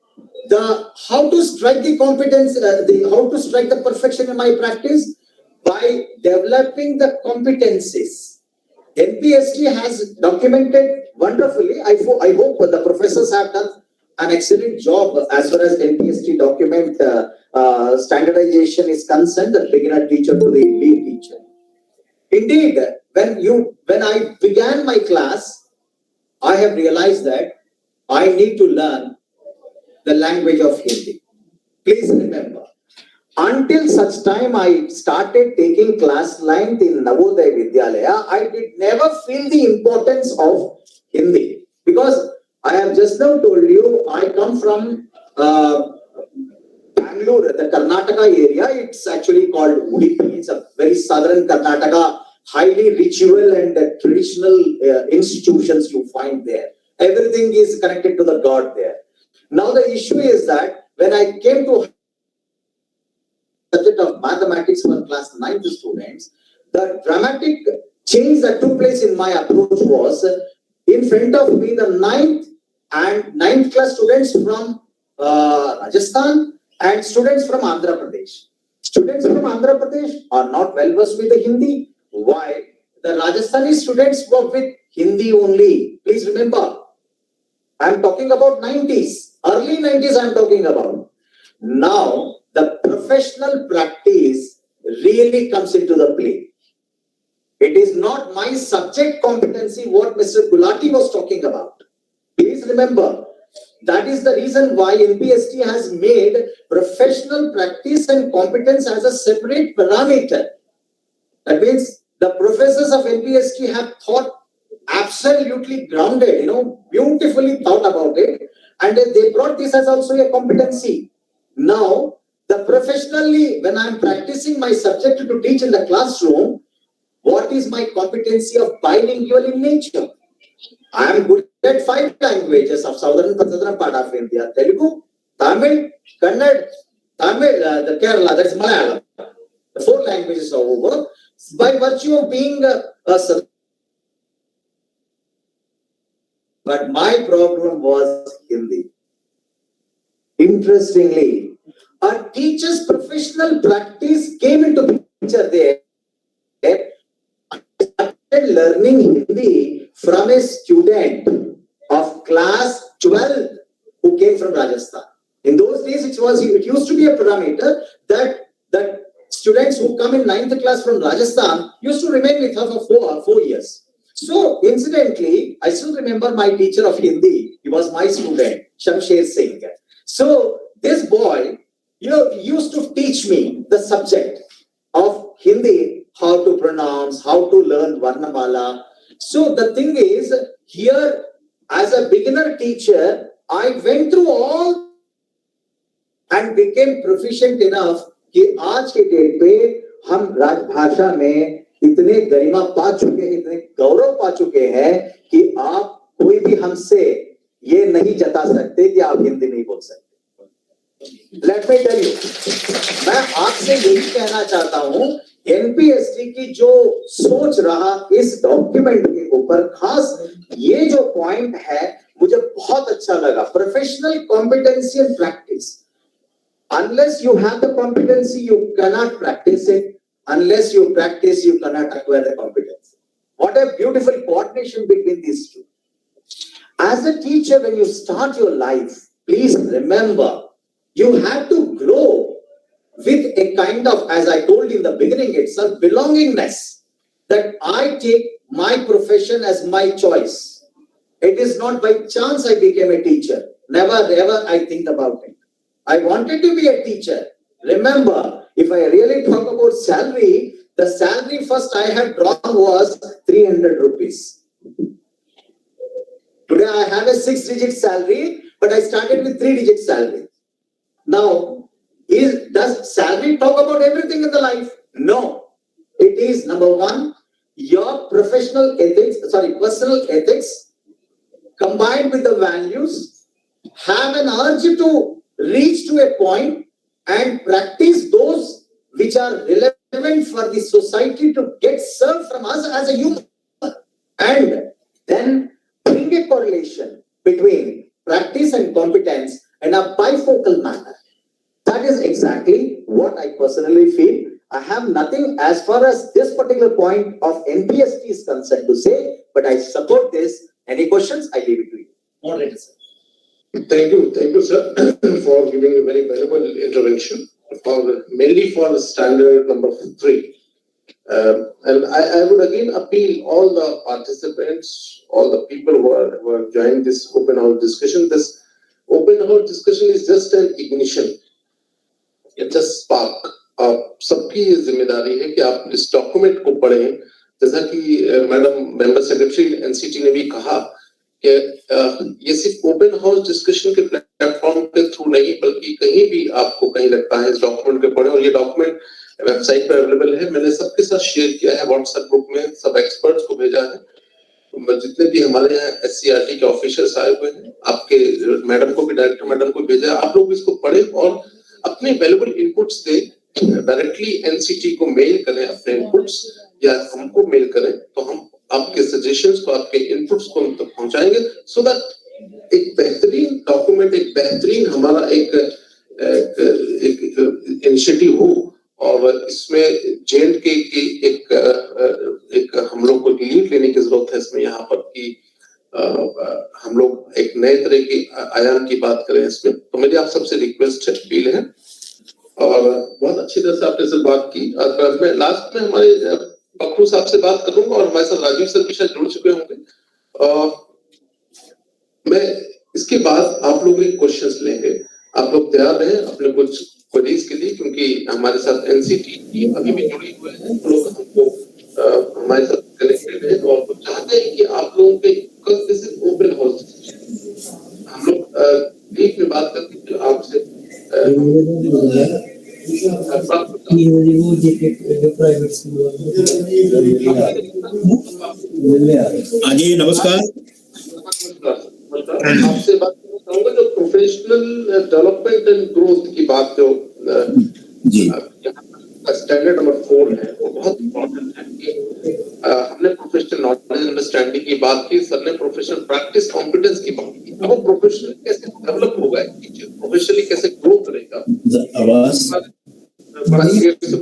Speaker 11: how to strike the competence, how to strike the perfection in my practice? By developing the competencies. NPST has documented wonderfully. I hope the professors have done an excellent job as far as NPST document standardization is concerned, the beginner teacher to the lead teacher. Indeed, when I began my class, I have realized that I need to learn the language of Hindi. Please remember, until such time I started taking class 9th in Navodaya Vidyalaya, I did never feel the importance of Hindi. Because I have just now told you, I come from Bangalore, the Karnataka area. It's actually called Udupi. It's a very southern Karnataka, highly ritual and traditional institutions you find there. Everything is connected to the god there. Now the issue is that when I came to subject of mathematics for class 9th students, the dramatic change that took place in my approach was in front of me the 9th class students from Rajasthan and students from Andhra Pradesh. Students from Andhra Pradesh are not well versed with the Hindi. Why? The Rajasthani students work with Hindi only. Please remember. I'm talking about 90s, early 90s I'm talking about. Now, the professional practice really comes into the play. It is not my subject competency what Mr. Gulati was talking about. Please remember, that is the reason why NPST has made professional practice and competence as a separate parameter. That means the professors of NPST have thought absolutely grounded, beautifully thought about it, and they brought this as also a competency. Now, the professionally, when I'm practicing my subject to teach in the classroom, what is my competency of bilingual in nature? I am good at 5 languages of southern part of India: Telugu, Tamil, Kannada, the Kerala, that's Malayalam. The 4 languages are over. By virtue of being a but my problem was Hindi. Interestingly, a teacher's professional practice came into picture there. I started learning Hindi from a student of class 12 who came from Rajasthan. In those days, it used to be a parameter that students who come in 9th class from Rajasthan used to remain with her for 4 years. So, incidentally, I still remember my teacher of Hindi. He was my student, Shamsher Singh. So, this boy, used to teach me the subject of Hindi, how to pronounce, how to learn Varnamala. So, the thing is, here, as a beginner teacher, I went through all and became proficient enough कि आज के date पे हम राजभाषा में इतने गरिमा पा चुके हैं, इतने गौरव पा चुके हैं कि आप कोई भी हमसे ये नहीं जता सकते कि आप हिंदी नहीं बोल सकते. Let me tell you, मैं आपसे यही कहना चाहता हूं, एनपीएसटी की जो सोच रहा इस डॉक्यूमेंट के ऊपर, खास ये जो पॉइंट है मुझे बहुत अच्छा लगा. Professional competency and practice. Unless you have the competency, you cannot practice it. Unless you practice, you cannot acquire the competence. What a beautiful coordination between these two. As a teacher, when you start your life, please remember, you have to grow with a kind of, as I told in the beginning itself, belongingness. That I take my profession as my choice. It is not by chance I became a teacher. Never ever I think about it. I wanted to be a teacher. Remember, if I really talk about salary, the salary first I had drawn was 300 rupees. Today I have a 6-digit salary, but I started with 3-digit salary. Now, does salary talk about everything in the life? No. It is, number one, your personal ethics, combined with the values, have an urge to reach to a point and practice those which are relevant for the society to get served from us as a human, and then bring a correlation between practice and competence in a bifocal manner. That is exactly what I personally feel. I have nothing as far as this particular point of NPST is concerned to say, but I support this. Any questions? I leave it to you. Moderator, sir.
Speaker 4: Thank you, sir, for giving a very valuable intervention, mainly for standard number 3. And I would again appeal all the participants, all the people who are joining this open house discussion. This open house discussion is just an ignition. It's a spark. सबकी ये जिम्मेदारी है कि आप इस document को पढ़ें. जैसा कि मैडम मेंबर सेक्रेटरी एनसीटी ने भी कहा कि ये सिर्फ ओपन हाउस डिस्कशन के प्लेटफॉर्म के थ्रू नहीं, बल्कि कहीं भी आपको कहीं लगता है इस डॉक्यूमेंट को पढ़ें. और ये डॉक्यूमेंट वेबसाइट पर अवेलेबल है. मैंने सबके साथ शेयर किया है, व्हाट्सएप ग्रुप में सब एक्सपर्ट्स को भेजा है. जितने भी हमारे यहाँ एससीईआरटी के ऑफिसर्स आए हुए हैं, आपके मैडम को भी, डायरेक्टर मैडम को भेजा है. आप लोग इसको पढ़ें और अपने वैल्यूएबल इनपुट्स दें. डायरेक्टली एनसीटी को मेल करें अपने इनपुट्स, या हमको मेल करें, तो हम आपके सजेशंस को, आपके इनपुट्स को हम तक पहुंचाएंगे, सो दैट एक बेहतरीन डॉक्यूमेंट, एक बेहतरीन हमारा एक इनिशिएटिव हो. और इसमें जेएंड के एक हम लोग को लीड लेने की जरूरत है इसमें, यहाँ पर कि हम लोग एक नए तरह की आयाम की बात करें इसमें, तो मेरी आप सबसे रिक्वेस्ट है, अपील है, और बहुत अच्छी तरह से आपने से बात की। और मैं लास्ट में हमारे पखरू साहब से बात करूंगा, और हमारे साथ राजीव सर भी शायद जुड़ चुके होंगे। मैं इसके बाद आप लोग एक क्वेश्चंस लेंगे, आप लोग तैयार रहें अपने कुछ क्वेरीज के लिए, क्योंकि हमारे साथ एनसीटी अभी भी जुड़ी हुए हैं, लोग हमको हमारे साथ कनेक्टेड है और वो चाहते हैं कि आप लोगों के दिस इज ओपन हाउस, हम लोग ब्रीफ में बात करते हैं आपसे।
Speaker 9: जी नमस्कार।
Speaker 4: आपसे बात करना चाहूंगा जो प्रोफेशनल डेवलपमेंट एंड ग्रोथ की बात जो
Speaker 9: जी
Speaker 4: स्टैंडर्ड नंबर 4 है, वो बहुत इम्पोर्टेंट है कि हमने प्रोफेशनल नॉलेज अंडरस्टैंडिंग की बात की, सर ने प्रोफेशनल प्रैक्टिस कॉम्पिटेंस की बात की। अब वो प्रोफेशनल कैसे डेवलप होगा, प्रोफेशनली कैसे ग्रो करेगा,
Speaker 9: आवाज
Speaker 4: बड़ा क्लियर से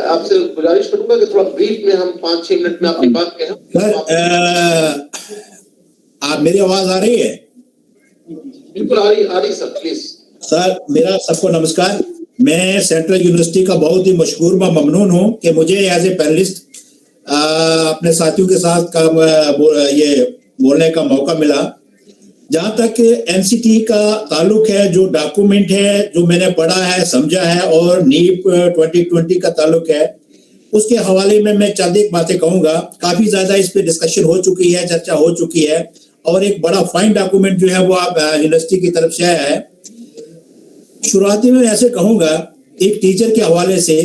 Speaker 4: आपसे गुजारिश करूंगा कि थोड़ा ब्रीफ में हम 5-6 मिनट में आपकी बात कहें।
Speaker 9: सर आप मेरी आवाज आ रही है?
Speaker 4: बिल्कुल आ रही सर, प्लीज।
Speaker 9: सर मेरा सबको नमस्कार। मैं सेंट्रल यूनिवर्सिटी का बहुत ही मशहूर व ममनून हूँ कि मुझे एज ए पैनलिस्ट अपने साथियों के साथ ये बोलने का मौका मिला। जहाँ तक एनसीटी का ताल्लुक है, जो डॉक्यूमेंट है जो मैंने पढ़ा है, समझा है, और नीप 2020 का ताल्लुक है, उसके हवाले में मैं चंद एक बातें कहूँगा। काफी ज्यादा इस पे डिस्कशन हो चुकी है, चर्चा हो चुकी है, और एक बड़ा फाइन डॉक्यूमेंट जो है वो आप यूनिवर्सिटी की तरफ से आया है। शुरुआती में ऐसे कहूँगा एक टीचर के हवाले से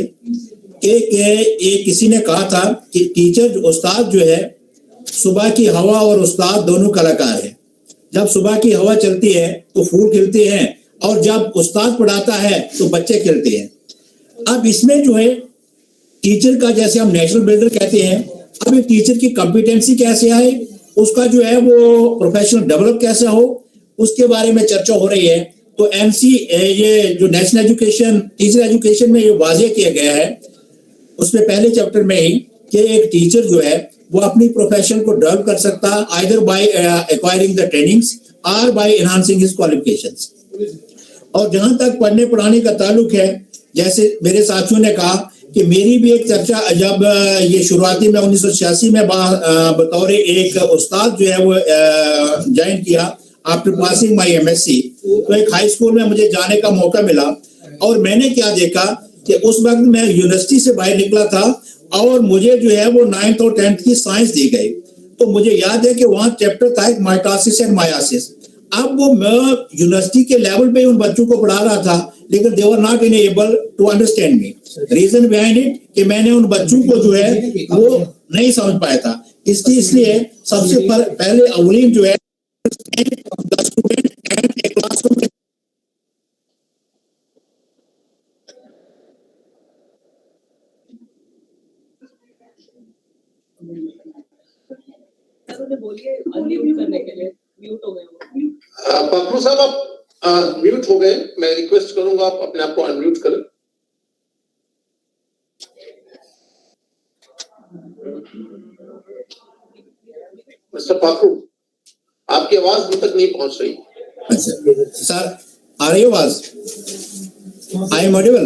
Speaker 9: कि किसी ने कहा था कि टीचर उस्ताद जो है, सुबह की हवा और उस्ताद दोनों कलाकार है। जब सुबह की हवा चलती है तो फूल खिलते हैं, और जब उस्ताद पढ़ाता है तो बच्चे खिलते हैं। अब इसमें जो है टीचर का, जैसे हम नेशनल बिल्डर कहते हैं, अब एक टीचर की कॉम्पिटेंसी कैसे आए, उसका जो है वो प्रोफेशनल डेवलप कैसे हो, उसके बारे में चर्चा हो रही है। तो ये जो नेशनल एजुकेशन, टीचर एजुकेशन में ये वाज़ेह किया गया है उसमें पहले चैप्टर में ही कि एक टीचर जो है वो अपनी प्रोफेशन को डेवलप कर सकता है, either bye acquiring the trainings और बाय एनहांसिंग हिज क्वालिफिकेशंस। और जहां तक पढ़ने पढ़ाने का ताल्लुक है, जैसे मेरे साथियों ने कहा कि मेरी भी एक चर्चा, जब ये शुरुआती में 1986 में बतौर एक उस्ताद जो है वो ज्वाइन किया आफ्टर पासिंग माय एमएससी, तो एक हाई स्कूल में मुझे जाने का मौका मिला। और मैंने क्या देखा कि उस वक्त मैं यूनिवर्सिटी से बाहर निकला था और मुझे जो है वो 9th और 10th की साइंस दी गई। तो मुझे याद है कि वहाँ चैप्टर था एक माइटोसिस एंड मायोसिस। अब वो मैं यूनिवर्सिटी के लेवल पे उन बच्चों को पढ़ा रहा था, लेकिन they were not able to understand me. Reason behind it कि मैंने उन बच्चों को जो है वो नहीं समझ पाया था। इसलिए सबसे पहले अवलीन जो है
Speaker 4: पखरू साहब आप म्यूट हो गए, मैं रिक्वेस्ट करूंगा आप अपने आप को अनम्यूट करें। मिस्टर पखरू, आपकी आवाज हम तक नहीं पहुंच रही।
Speaker 9: अच्छा सर, आ रही आवाज? I am audible?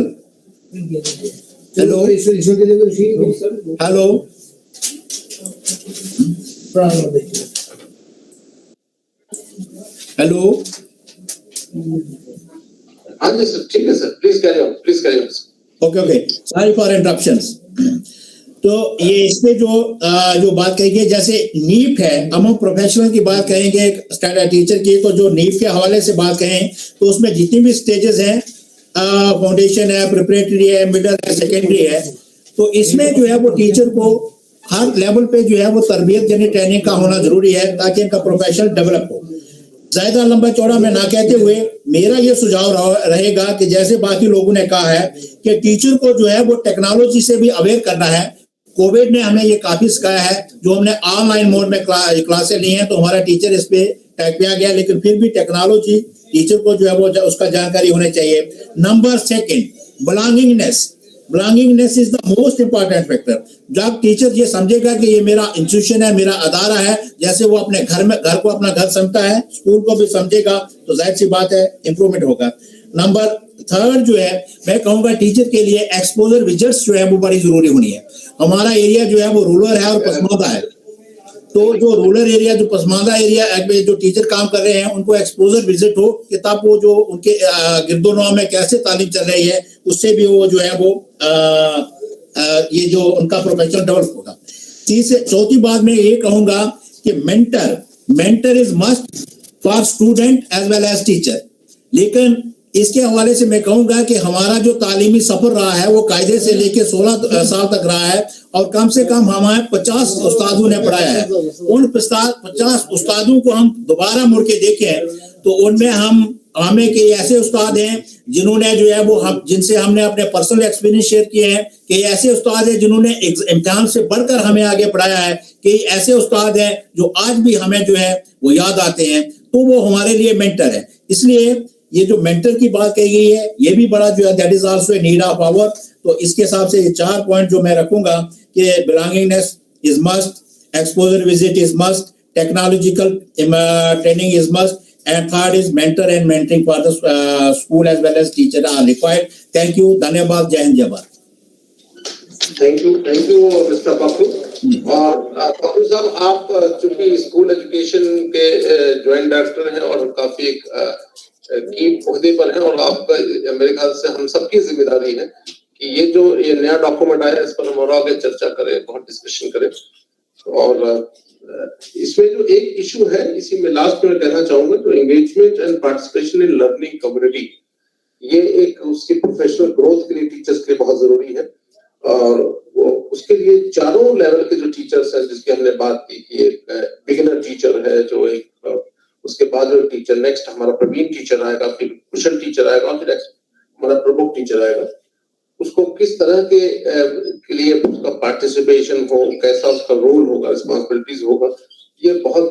Speaker 9: Hello hello hello.
Speaker 4: हाँ जी सर, ठीक है sir, please carry on, please carry on.
Speaker 9: Okay sorry for interruptions. तो ये इसमें जो बात कहेंगे, जैसे नीप है, हम प्रोफेशनल की बात करेंगे स्टैंडर्ड टीचर की, तो जो नीप के हवाले से बात कहें तो उसमें जितनी भी स्टेजेस हैं, फाउंडेशन है, प्रिपरेटरी है, मिडिल है, सेकेंडरी है, तो इसमें जो है वो टीचर को हर लेवल पे जो है वो तरबियत यानी ट्रेनिंग का होना जरूरी है ताकि इनका प्रोफेशनल डेवलप हो। ज्यादा लंबा चौड़ा में ना कहते हुए मेरा ये सुझाव रहेगा कि जैसे बाकी लोगों ने कहा है कि टीचर को जो है वो टेक्नोलॉजी से भी अवेयर करना है। कोविड ने हमें ये काफी सिखाया है, जो हमने ऑनलाइन मोड में क्लासें ली हैं तो हमारा टीचर इस पे टैग किया गया, लेकिन फिर भी टेक्नोलॉजी टीचर को जो है वो उसका जानकारी होनी चाहिए। Number second, belongingness is the most important factor. जब टीचर ये समझेगा कि ये मेरा इंस्टीट्यूशन है, मेरा अदारा है, जैसे वो अपने घर को अपना घर समझता है, स्कूल को भी समझेगा, तो जाहिर सी बात है इम्प्रूवमेंट होगा। नंबर 3 जो है, मैं कहूँगा टीचर के लिए एक्सपोजर विजिट्स जो है वो बड़ी जरूरी होनी है। हमारा एरिया जो है वो रूरल है और पसमानदा है, तो जो रूरल एरिया, जो पसमानदा एरिया में जो टीचर काम कर रहे हैं, उनको एक्सपोजर विजिट हो कि तब वो जो उनके गिरदोनवा में कैसे तालीम चल रही है, उससे भी वो जो है वो ये जो उनका प्रोफेशन डेवलप होगा। चौथी बात मैं ये कहूंगा कि mentor is must for student as well as teacher. लेकिन इसके हवाले से मैं कहूंगा कि हमारा जो तालीमी सफर रहा है वो कायदे से लेकर 16 साल तक रहा है, और कम से कम हमारे 50 उस्तादों ने पढ़ाया है। उन 50 उस्तादों को हम दोबारा मुड़ के देखें तो उनमें हमें के ऐसे उस्ताद हैं जिन्होंने जो है वो जिनसे हमने अपने पर्सनल एक्सपीरियंस शेयर किए हैं, कि ऐसे उस्ताद हैं जिन्होंने इम्तिहान से बढ़कर हमें आगे पढ़ाया है, कि ऐसे उस्ताद हैं जो आज भी हमें जो है वो याद आते हैं, तो वो हमारे लिए मेंटर है। इसलिए ये जो मेंटर की बात कही गई है, ये भी बड़ा जो है that is also a need of hour. तो इसके हिसाब से ये 4 पॉइंट जो मैं रखूंगा कि belongingness is must, exposure visit is must, technological training is must, and third is mentor and mentoring for the school as well as teacher are required. Thank you. धन्यवाद। जय हिंद, जय Bharat.
Speaker 8: Thank you mister Pappu. और पप्पू साहब, आप चूंकि school education के joint director हैं और काफी की ओहदे पर हैं, और आपका मेरे ख्याल से हम सबकी जिम्मेदारी है कि ये नया डॉक्यूमेंट आया है, इस पर हम और आगे चर्चा करें, बहुत डिस्कशन करें। और इसमें जो एक इशू है, इसी में लास्ट में कहना चाहूंगा, जो engagement and participation in learning community, ये एक उसकी प्रोफेशनल ग्रोथ के लिए टीचर्स के लिए बहुत जरूरी है। और वो उसके लिए चारों लेवल के जो टीचर्स हैं जिसकी हमने बात की, कि एक बिगिनर टीचर है, जो एक उसके बाद जो टीचर नेक्स्ट हमारा प्रवीण टीचर आएगा, फिर कुशल टीचर आएगा, फिर हमारा प्रमुख टीचर आएगा, उसको किस तरह के लिए उसका पार्टिसिपेशन हो, कैसा उसका रोल होगा, रिस्पॉन्सिबिलिटीज होगा, ये बहुत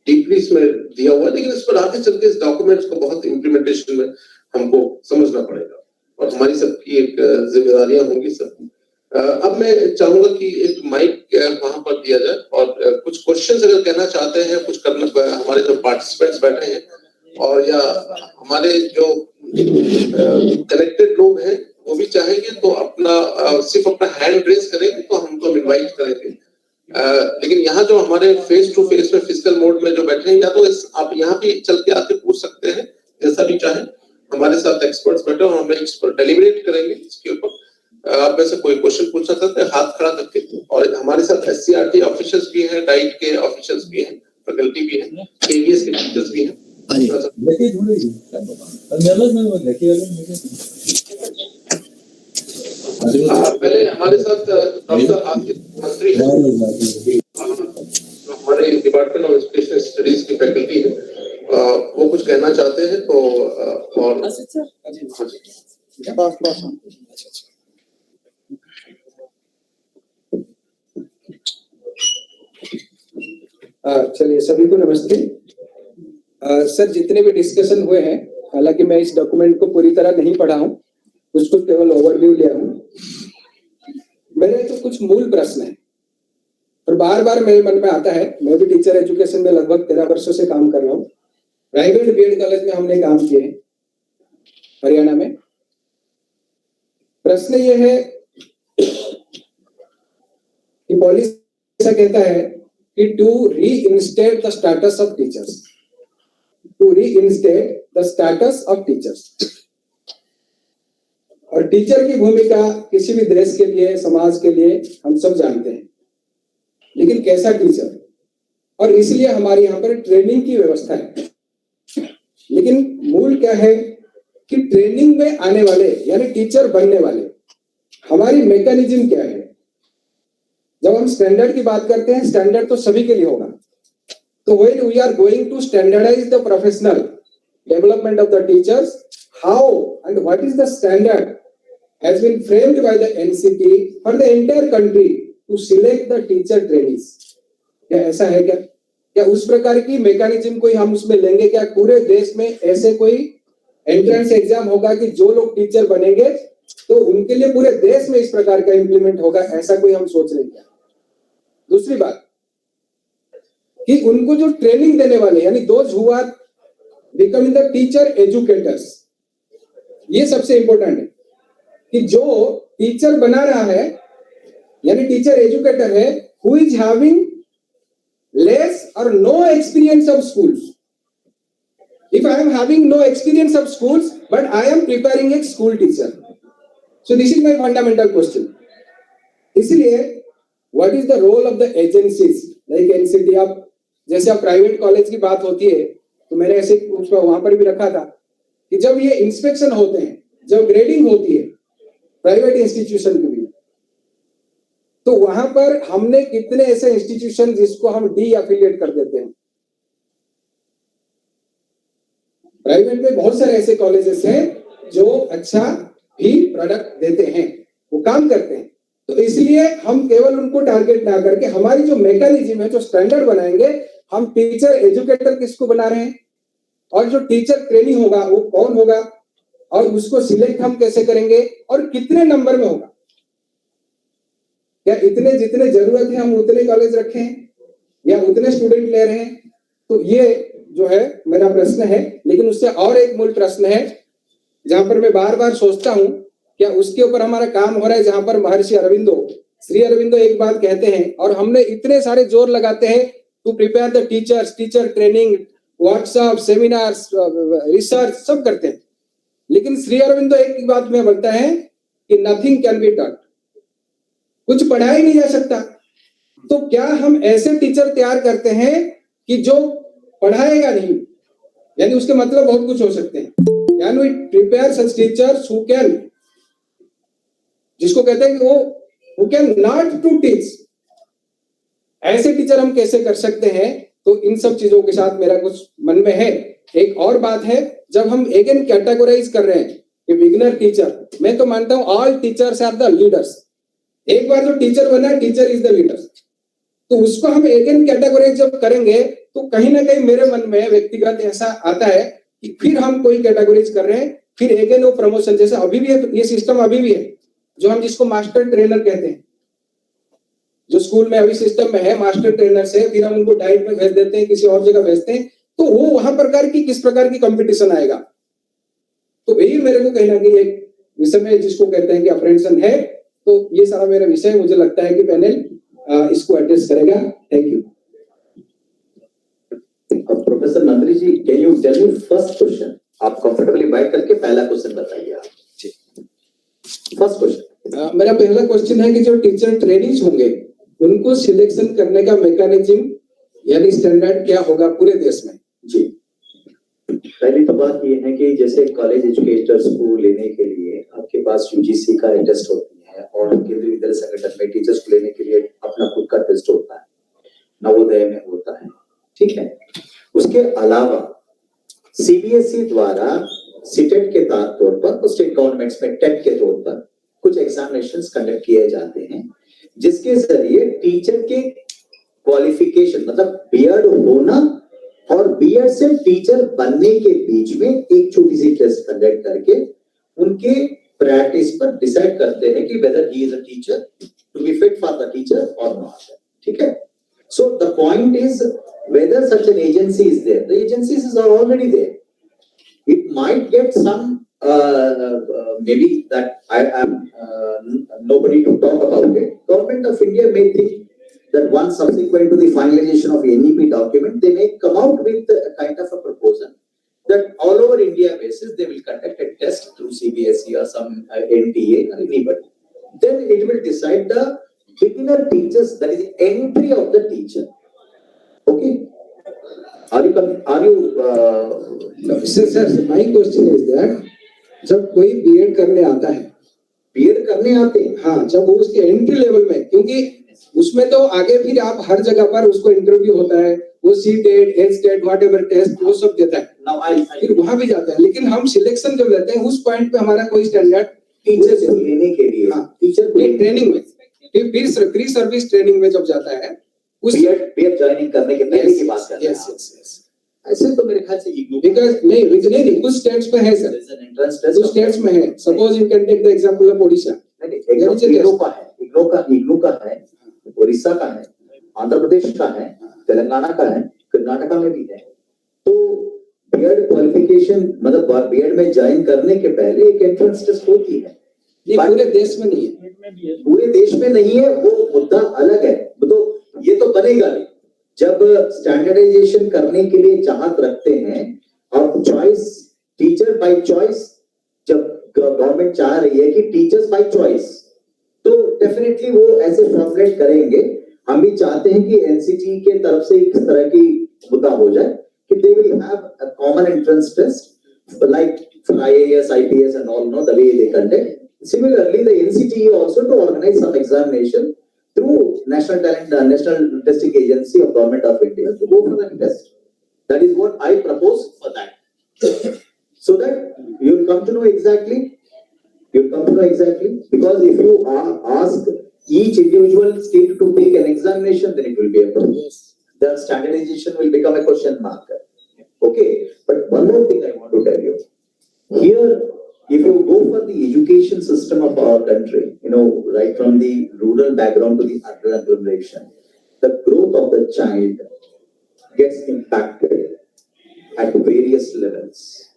Speaker 8: डीपली इसमें दिया हुआ है। लेकिन इस पर आगे चल के इस डॉक्यूमेंट्स को बहुत इम्प्लीमेंटेशन में हमको समझना पड़ेगा, और हमारी सबकी एक जिम्मेदारियां होंगी सब। अब मैं चाहूंगा कि एक माइक वहां पर दिया जाए, और कुछ क्वेश्चंस अगर कहना चाहते हैं, कुछ करना, हमारे जो पार्टिसिपेंट्स बैठे हैं और या हमारे जो कनेक्टेड लोग हैं वो भी चाहेंगे तो सिर्फ अपना हैंड रेज करेंगे तो हम तो इनवाइट करेंगे। लेकिन यहाँ जो हमारे फेस टू फेस में फिजिकल मोड में जो बैठे हैं, या तो आप यहाँ भी चल के आके पूछ सकते हैं, जैसा भी चाहें। हमारे साथ एक्सपर्ट्स बैठे और हम इस पर डेलिब्रेट करेंगे इसके ऊपर। आप में से कोई क्वेश्चन पूछना चाहते हैं, हाथ खड़ा करके। और हमारे साथ SCRT ऑफिशियल्स भी हैं, डाइट के ऑफिशियल्स भी हैं, फैकल्टी भी हैं, KVS के टीचर्स भी हैं। पहले हमारे साथ डॉक्टर आदित्य मंत्री हैं, हमारे डिपार्टमेंट ऑफ एजुकेशनल स्टडीज की फैकल्टी है, वो कुछ कहना चाहते हैं तो। और
Speaker 13: चलिए, सभी को नमस्ते। सर, जितने भी डिस्कशन हुए हैं, हालांकि मैं इस डॉक्यूमेंट को पूरी तरह नहीं पढ़ा हूँ, कुछ केवल ओवरव्यू लिया हूँ। मेरे तो कुछ मूल प्रश्न है और बार बार मेरे मन में आता है। मैं भी टीचर एजुकेशन में लगभग 13 वर्षों से काम कर रहा हूँ। प्राइवेट BEd कॉलेज में हमने काम किए हैं हरियाणा में। प्रश्न ये है कि पॉलिसी ऐसा कहता है कि to reinstate the status of teachers, to reinstate the status of teachers. और टीचर की भूमिका किसी भी देश के लिए, समाज के लिए हम सब जानते हैं, लेकिन कैसा टीचर, और इसलिए हमारे यहाँ पर ट्रेनिंग की व्यवस्था है। लेकिन मूल क्या है कि ट्रेनिंग में आने वाले यानी टीचर बनने वाले हमारी मैकेनिज्म क्या है। जब हम स्टैंडर्ड की बात करते हैं, स्टैंडर्ड तो सभी के लिए होगा। तो when we are going to standardise the professional development of the teachers, how and what is the standard has been framed by the NCT for the entire country to select the teacher trainees। क्या ऐसा है क्या उस प्रकार की mechanism कोई हम उसमें लेंगे क्या? पूरे देश में ऐसे कोई एंट्रेंस एग्जाम होगा कि जो लोग टीचर बनेंगे तो उनके लिए पूरे देश में इस प्रकार का इंप्लीमेंट होगा, ऐसा कोई हम सोच नहीं किया। दूसरी बात कि उनको जो ट्रेनिंग देने वाले यानी those who are becoming the teacher educators, ये सबसे इंपॉर्टेंट है कि जो टीचर बना रहा है यानी टीचर एजुकेटर है, हु इज हैविंग लेस और no experience of schools. If I am having no experience of schools, but I am preparing a school teacher, so this is my fundamental question. इसलिए what is the role of the agencies like NCT? आप जैसे आप private college की बात होती है तो मैंने ऐसे वहां पर भी रखा था कि जब ये इंस्पेक्शन होते हैं, जब ग्रेडिंग होती है प्राइवेट इंस्टीट्यूशन की भी, तो वहां पर हमने कितने ऐसे इंस्टीट्यूशन जिसको हम डी एफिलिएट कर देते हैं। प्राइवेट में बहुत सारे ऐसे कॉलेजेस हैं जो अच्छा भी प्रोडक्ट देते हैं, वो काम करते हैं। तो इसलिए हम केवल उनको टारगेट ना करके हमारी जो मैकेनिज्म है, जो स्टैंडर्ड बनाएंगे, हम टीचर एजुकेटर किसको बना रहे हैं और जो टीचर ट्रेनिंग होगा वो कौन होगा और उसको सिलेक्ट हम कैसे करेंगे और कितने नंबर में होगा। क्या इतने जितने जरूरत है हम उतने कॉलेज रखें या उतने स्टूडेंट ले रहे हैं? तो ये जो है मेरा प्रश्न है। लेकिन उससे और एक मूल प्रश्न है जहां पर मैं बार बार सोचता हूं, क्या उसके ऊपर हमारा काम हो रहा है? जहां पर महर्षि अरविंदो, श्री अरविंदो एक बात कहते हैं और हमने इतने सारे जोर लगाते हैं to prepare the teachers, teacher training, WhatsApp, seminars, research सब करते हैं, लेकिन श्री अरविंदो एक बात में बोलता है कि नथिंग कैन बी टॉट, कुछ पढ़ाया ही नहीं जा सकता। तो क्या हम ऐसे टीचर तैयार करते हैं कि जो पढ़ाएगा नहीं, यानी उसके मतलब बहुत कुछ हो सकते हैं। Can we prepare such teachers who can, जिसको कहते हैं कि वो who can not to teach, ऐसे टीचर हम कैसे कर सकते हैं? तो इन सब चीजों के साथ मेरा कुछ मन में है। एक और बात है, जब हम अगेन कैटेगराइज कर रहे हैं कि बिगिनर टीचर, मैं तो मानता हूं all teachers are the leaders. एक बार जो टीचर बना, टीचर इज द लीडर, तो उसको हम अगेन कैटेगराइज जब करेंगे तो कहीं ना कहीं मेरे मन में व्यक्तिगत ऐसा आता है कि फिर हम कोई कैटेगराइज कर रहे हैं, फिर अगेन वो प्रमोशन, जैसे अभी भी है, ये सिस्टम अभी भी है जो हम जिसको मास्टर ट्रेनर कहते हैं, जो स्कूल में अभी सिस्टम में है, मास्टर ट्रेनर से फिर हम उनको डाइट में भेज देते हैं, किसी और जगह भेजते हैं, तो वो वहां प्रकार की किस प्रकार की कंपटीशन आएगा। तो वही मेरे को कहीं ना कहीं एक विषय में जिसको कहते हैं कि अप्रेंशन है। तो ये सारा मेरा विषय, मुझे लगता है कि पैनल इसको एड्रेस करेगा। Thank you.
Speaker 11: Professor Mantri ji, can you tell me first question? आप कंफर्टेबली बैठ करके पहला क्वेश्चन बताइए आप। फर्स्ट क्वेश्चन,
Speaker 13: मेरा पहला क्वेश्चन है कि जो टीचर ट्रेनिंग्स होंगे उनको सिलेक्शन करने का मैकेनिज्म यानी स्टैंडर्ड क्या होगा पूरे देश में?
Speaker 11: जी, पहली तो बात ये है कि जैसे कॉलेज एजुकेटर्स को लेने के लिए आपके पास यूजीसी का टेस्ट होती है और केंद्रीय विद्यालय संगठन में टीचर्स को लेने के लिए अपना खुद का टेस्ट होता है, नवोदय में होता है, ठीक है। उसके अलावा सीबीएसई द्वारा सीटेट के तौर पर और स्टेट गवर्नमेंट्स में टेट के तौर पर कुछ एग्जामिनेशंस कंडक्ट किए जाते हैं, जिसके जरिए टीचर के क्वालिफिकेशन मतलब बीएड होना और बीएड से टीचर बनने के बीच में एक छोटी सी टेस्ट कंडक्ट करके उनके प्रैक्टिस पर डिसाइड करते हैं कि whether he is a teacher to be fit for the teacher और नॉट, ठीक है। So the point is whether such an agency is there. The agencies are already there. It might get some maybe that I am nobody to talk about it. Government of India may think that once subsequent to the finalization of NEP document, they may come out with a kind of a proposal that all over India basis they will conduct a test through CBSE or some NTA or anybody. Then it will decide the beginner teachers, that is the entry of the teacher. Okay. Are you
Speaker 13: sir, my question is that जब कोई BEd करने आता है,
Speaker 11: BEd करने आते हैं,
Speaker 13: हाँ, जब वो उसके एंट्री लेवल में, क्योंकि उसमें तो आगे फिर आप हर जगह पर उसको इंटरव्यू होता है, वो सीटेट, एचटेट, व्हाटएवर टेस्ट वो सब देता है, फिर वहां भी जाता है, लेकिन हम सिलेक्शन जब लेते हैं उस पॉइंट पे हमारा कोई स्टैंडर्ड
Speaker 11: टीचर को लेने के लिए,
Speaker 13: हाँ, टीचर ट्रेनिंग में, फिर प्री सर्विस ट्रेनिंग में जब जाता है, उस
Speaker 11: बीएड ज्वाइनिंग करने के पहले की बात कर रहे हैं। ऐसे तो मेरे ख्याल से इग्नू
Speaker 13: बिकॉज नहीं कुछ स्टेट्स में है सर,
Speaker 11: एंट्रेंस टेस्ट
Speaker 13: कुछ स्टेट्स में है. Suppose you can take the example of Odisha.
Speaker 11: IGNOU का है, उड़ीसा का है, आंध्र प्रदेश का है, तेलंगाना का है, कर्नाटका में भी है. तो बीएड क्वालिफिकेशन मतलब बीएड में ज्वाइन करने के पहले एक एंट्रेंस टेस्ट होती है.
Speaker 13: ये पूरे देश में नहीं है,
Speaker 11: पूरे देश में नहीं है, वो मुद्दा अलग है. तो ये तो बनेगा नहीं. जब स्टैंडर्डाइजेशन करने के लिए चाहत रखते हैं और चॉइस टीचर बाय चॉइस, जब गवर्नमेंट चाह रही है कि टीचर्स बाय चॉइस, तो डेफिनेटली वो ऐसे फॉर्मुलेट करेंगे. हम भी चाहते हैं कि एनसीटी के तरफ से इस तरह की मुद्दा हो जाए कि they will have a common entrance taste like for IAS, IPS and all, no, the way they conduct. Similarly, the NCTE also to organize some examination through National Testing Agency of Government of India to go for that test. That is what I propose for that. So that you will come to know exactly. Because if you ask each individual state to take an examination, then it will be a problem. Yes. The standardization will become a question mark. Okay, but one more thing I want to tell you. Here, if you go for the education system of our country, right from the rural background to the urban agglomeration, the growth of the child gets impacted at various levels.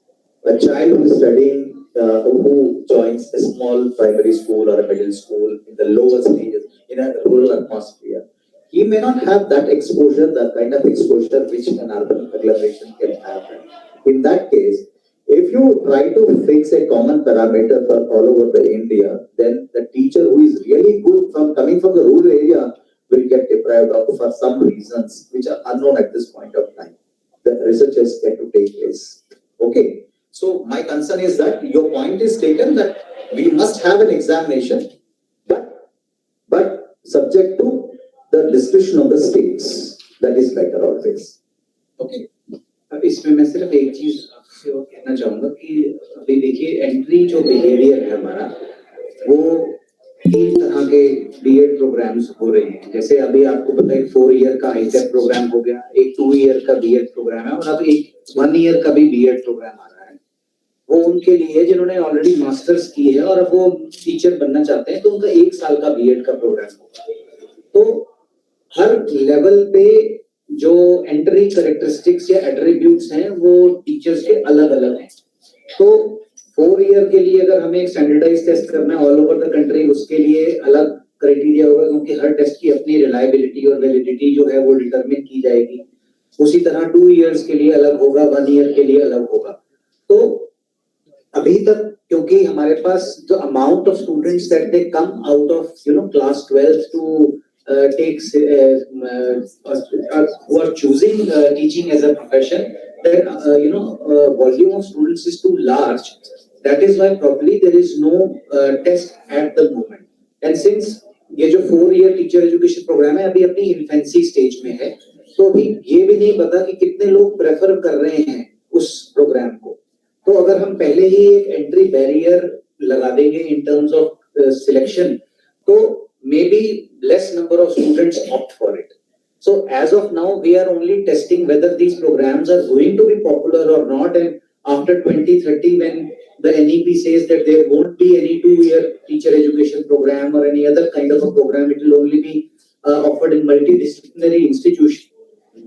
Speaker 11: A child who is studying, who joins a small primary school or a middle school in the lower stages in a rural atmosphere, he may not have that exposure, that kind of exposure which an urban agglomeration can have. In that case, if you try to fix a common parameter for all over the India, then the teacher who is really good from coming from the rural area will get deprived of for some reasons which are unknown at this point of time. The research has yet to take place. Okay. So my concern is that your point is taken that we must have an examination, but subject to the discretion of the states. That is better always. Okay.
Speaker 6: अब इसमें मैं सिर्फ एक चीज आपसे और कहना चाहूंगा कि अभी देखिए एंट्री जो बिहेवियर है हमारा, वो 3 तरह के बीएड प्रोग्राम्स हो रहे हैं. जैसे अभी आपको पता है 4 ईयर का हाईटेक प्रोग्राम हो गया, एक 2 ईयर का बीएड प्रोग्राम है और अब एक 1 ईयर का भी बीएड प्रोग्राम आ रहा है. वो उनके लिए जिन्होंने ऑलरेडी मास्टर्स की है और अब वो टीचर बनना चाहते हैं, तो उनका 1 साल का बीएड का प्रोग्राम होगा. तो हर लेवल पे जो एंट्री कैरेक्टरिस्टिक्स या एट्रीब्यूट्स हैं वो टीचर्स के अलग अलग हैं. तो 4 ईयर के लिए अगर हमें एक स्टैंडर्डाइज टेस्ट करना है ऑल ओवर द कंट्री, उसके लिए अलग क्राइटेरिया होगा, क्योंकि हर टेस्ट की अपनी रिलायबिलिटी और वैलिडिटी जो है वो डिटरमिन की जाएगी. उसी तरह 2 इयर्स के लिए अलग होगा, 1 ईयर के लिए अलग होगा. तो अभी तक क्योंकि हमारे पास the amount of students that they come out of class 12 to takes who are choosing teaching as a profession, that volume of students is too large. That is why probably there is no test at the moment. And since ये जो 4 year teacher education program है अभी अपनी infancy stage में है, तो अभी ये भी नहीं पता कि कितने लोग prefer कर रहे हैं उस program को. तो अगर हम पहले ही एक entry barrier लगा देंगे in terms of selection, तो maybe less number of students opt for it. So as of now, we are only testing whether these programs are going to be popular or not. And after 2030, when the NEP says that there won't be any 2-year teacher education program or any other kind of a program, it will only be offered in multidisciplinary institution,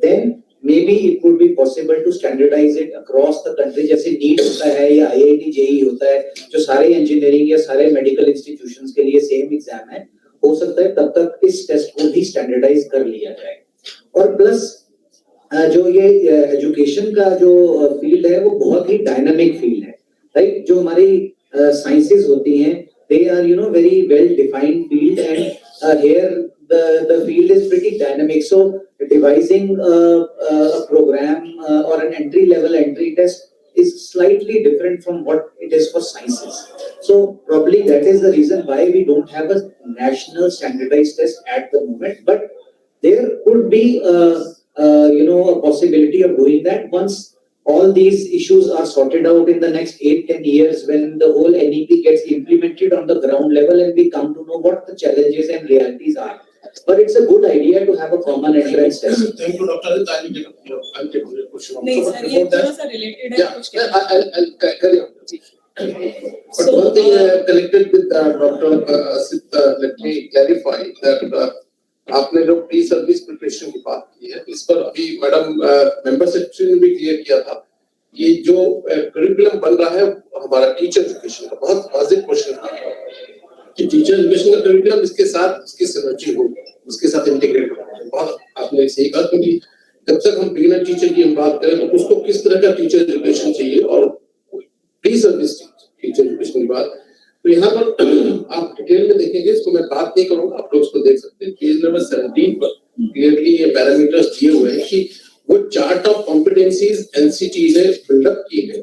Speaker 6: then maybe it would be possible to standardize it across the country. जैसे NEET होता है या IIT JEE होता है, जो सारे engineering या सारे मेडिकल इंस्टीट्यूशंस के लिए सेम एग्जाम है, हो सकता है तब तक इस टेस्ट को भी स्टैंडर्डाइज कर लिया जाए. और प्लस जो ये एजुकेशन का जो फील्ड है वो बहुत ही डायनामिक फील्ड है, राइट. जो हमारी साइंसेस होती हैं, they are very well defined field, and here the field is pretty dynamic. So devising a program or an entry test is slightly different from what it is for sciences. So probably that is the reason why we don't have a national standardized test at the moment. But there could be a possibility of doing that once all these issues are sorted out in the next 8-10 years, when the whole NEP gets implemented on the ground level and we come to know what the challenges and realities are.
Speaker 11: But it's a good idea to have a common entrance test.
Speaker 4: Thank you, Dr. Adit. I'll take your question.
Speaker 1: नहीं
Speaker 4: So,
Speaker 1: sir,
Speaker 4: but
Speaker 1: ये
Speaker 4: before that-
Speaker 1: थोड़ा सा related है
Speaker 4: Yeah,
Speaker 1: कुछ
Speaker 4: I'll carry on. But
Speaker 1: So,
Speaker 4: one thing I have connected with Dr. Asit, let me clarify that आपने जो pre service preparation की बात की है, इस पर अभी मैडम मेंबर सेक्रेटरी ने भी क्लियर किया था कि जो करिकुलम बन रहा है हमारा टीचर एजुकेशन का, बहुत वाजिब क्वेश्चन था कि टीचर एजुकेशन का करिकुलम इसके साथ उसकी सिनर्जी हो, उसके साथ इंटीग्रेट हो। बहुत आपने सही कहा, क्योंकि जब तक हम बिगिनर टीचर की हम बात करें तो उसको किस तरह का टीचर एजुकेशन चाहिए और प्री सर्विस टीचर एजुकेशन की बात, तो यहाँ पर आप डिटेल में देखेंगे, इसको मैं बात नहीं करूंगा, आप लोग इसको देख सकते हैं। पेज नंबर 17 पर क्लियरली ये पैरामीटर्स दिए हुए हैं कि वो चार्ट ऑफ कॉम्पिटेंसीज एनसीटी ने बिल्डअप की है,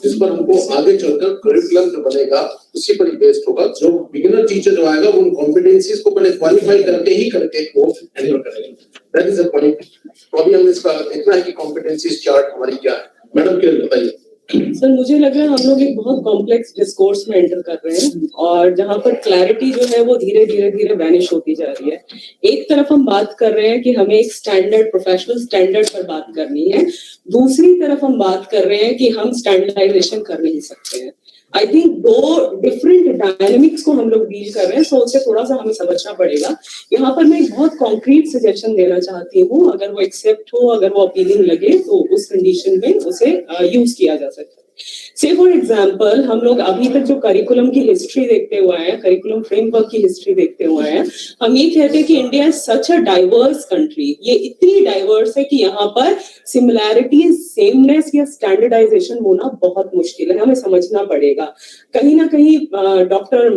Speaker 4: जिस पर हमको आगे चलकर करिकुलम जो बनेगा उसी पर ही बेस्ड होगा। जो बिगिनर टीचर जो आएगा वो उन कॉम्पिटेंसीज को पहले क्वालिफाई करके वो हैंडल करेगा। That is the point. तो अभी हमने इसका देखना है कि कॉम्पिटेंसीज चार्ट हमारी क्या है। मैडम क्लियर बताइए।
Speaker 3: सर मुझे लग रहा है हम लोग एक बहुत कॉम्प्लेक्स डिस्कोर्स में एंटर कर रहे हैं और जहां पर क्लैरिटी जो है वो धीरे धीरे वैनिश होती जा रही है। एक तरफ हम बात कर रहे हैं कि हमें एक स्टैंडर्ड प्रोफेशनल स्टैंडर्ड पर बात करनी है, दूसरी तरफ हम बात कर रहे हैं कि हम स्टैंडर्डाइजेशन कर नहीं सकते हैं। आई थिंक दो डिफरेंट डायनेमिक्स को हम लोग डील कर रहे हैं, सो उससे थोड़ा सा हमें समझना पड़ेगा। यहाँ पर मैं एक बहुत कॉन्क्रीट सजेशन देना चाहती हूँ, अगर वो एक्सेप्ट हो, अगर वो अपीलिंग लगे तो उस कंडीशन में उसे यूज किया जा सकता है। से फॉर एग्जाम्पल हम लोग अभी तक जो करिकुलम की हिस्ट्री देखते हुए हैं, करिकुलम फ्रेमवर्क की हिस्ट्री देखते हुए हैं, हम ये कहते हैं कि India is such a diverse country. ये इतनी डाइवर्स है कि यहाँ पर सिमिलैरिटीज, सेमनेस या स्टैंडर्डाइजेशन होना बहुत मुश्किल है, हमें समझना पड़ेगा। कहीं ना कहीं डॉक्टर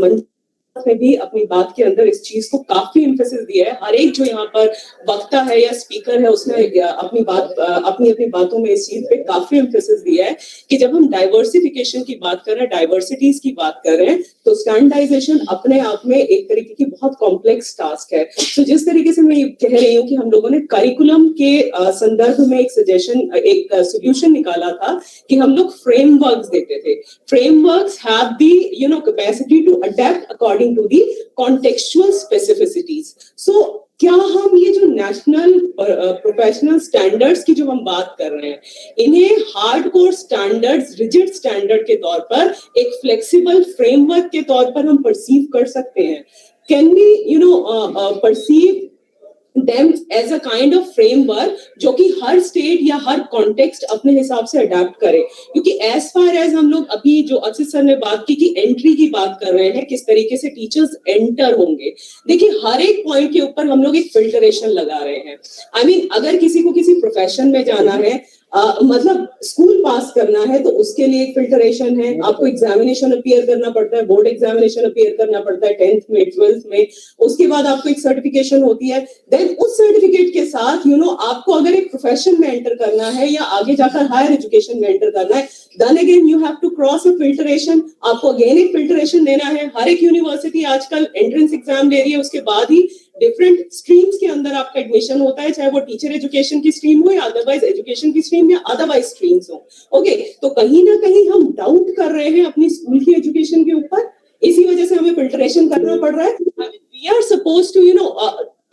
Speaker 3: ने भी अपनी बात के अंदर इस चीज को काफी एम्फेसिस दिया है। हर एक जो यहाँ पर वक्ता है या स्पीकर है उसने अपनी बातों में इस चीज पे काफी एम्फेसिस दिया है कि जब हम डाइवर्सिफिकेशन की बात कर रहे हैं, डाइवर्सिटीज की बात कर रहे हैं, तो स्टैंडर्डाइजेशन अपने आप में एक तरीके की बहुत कॉम्प्लेक्स टास्क है। तो जिस तरीके से मैं ये कह रही हूँ कि हम लोगों ने करिकुलम के संदर्भ में एक सजेशन, एक सोल्यूशन निकाला था कि हम लोग फ्रेमवर्क्स देते थे। Frameworks have the capacity to adapt according to the contextual specificities. So क्या हम ये जो नेशनल प्रोफेशनल स्टैंडर्ड्स की जो हम बात कर रहे हैं, इन्हें हार्डकोर स्टैंडर्ड्स, रिजिड स्टैंडर्ड के तौर पर एक फ्लेक्सिबल फ्रेमवर्क के तौर पर हम परसीव कर सकते हैं? Can we perceive them as a kind of framework जो कि हर स्टेट या हर कॉन्टेक्स्ट अपने हिसाब से अडेप्ट करे? क्योंकि as far as हम लोग अभी जो असित सर ने बात की कि एंट्री की बात कर रहे हैं, किस तरीके से टीचर्स एंटर होंगे, देखिए हर एक पॉइंट के ऊपर हम लोग एक फिल्टरेशन लगा रहे हैं। I mean, अगर किसी को किसी प्रोफेशन में जाना है, मतलब स्कूल पास करना है, तो उसके लिए एक फिल्टरेशन है। आपको एग्जामिनेशन अपीयर करना पड़ता है, बोर्ड एग्जामिनेशन अपीयर करना पड़ता है 10th में, 12th में, उसके बाद आपको एक सर्टिफिकेशन होती है। देन उस सर्टिफिकेट के साथ आपको अगर एक प्रोफेशन में एंटर करना है या आगे जाकर हायर एजुकेशन में एंटर करना है, then again you have to cross a filtration. आपको अगेन एक फिल्टरेशन देना है। हर एक यूनिवर्सिटी आजकल एंट्रेंस एग्जाम ले रही है, उसके बाद ही डिफरेंट स्ट्रीम्स के अंदर आपका एडमिशन होता है, चाहे वो टीचर एजुकेशन की स्ट्रीम हो या अदरवाइज एजुकेशन की स्ट्रीम या अदरवाइज स्ट्रीम्स हो। ओके, तो कहीं ना कहीं हम डाउट कर रहे हैं अपनी स्कूल की एजुकेशन के ऊपर, इसी वजह से हमें फिल्टरेशन करना पड़ रहा है। We are supposed to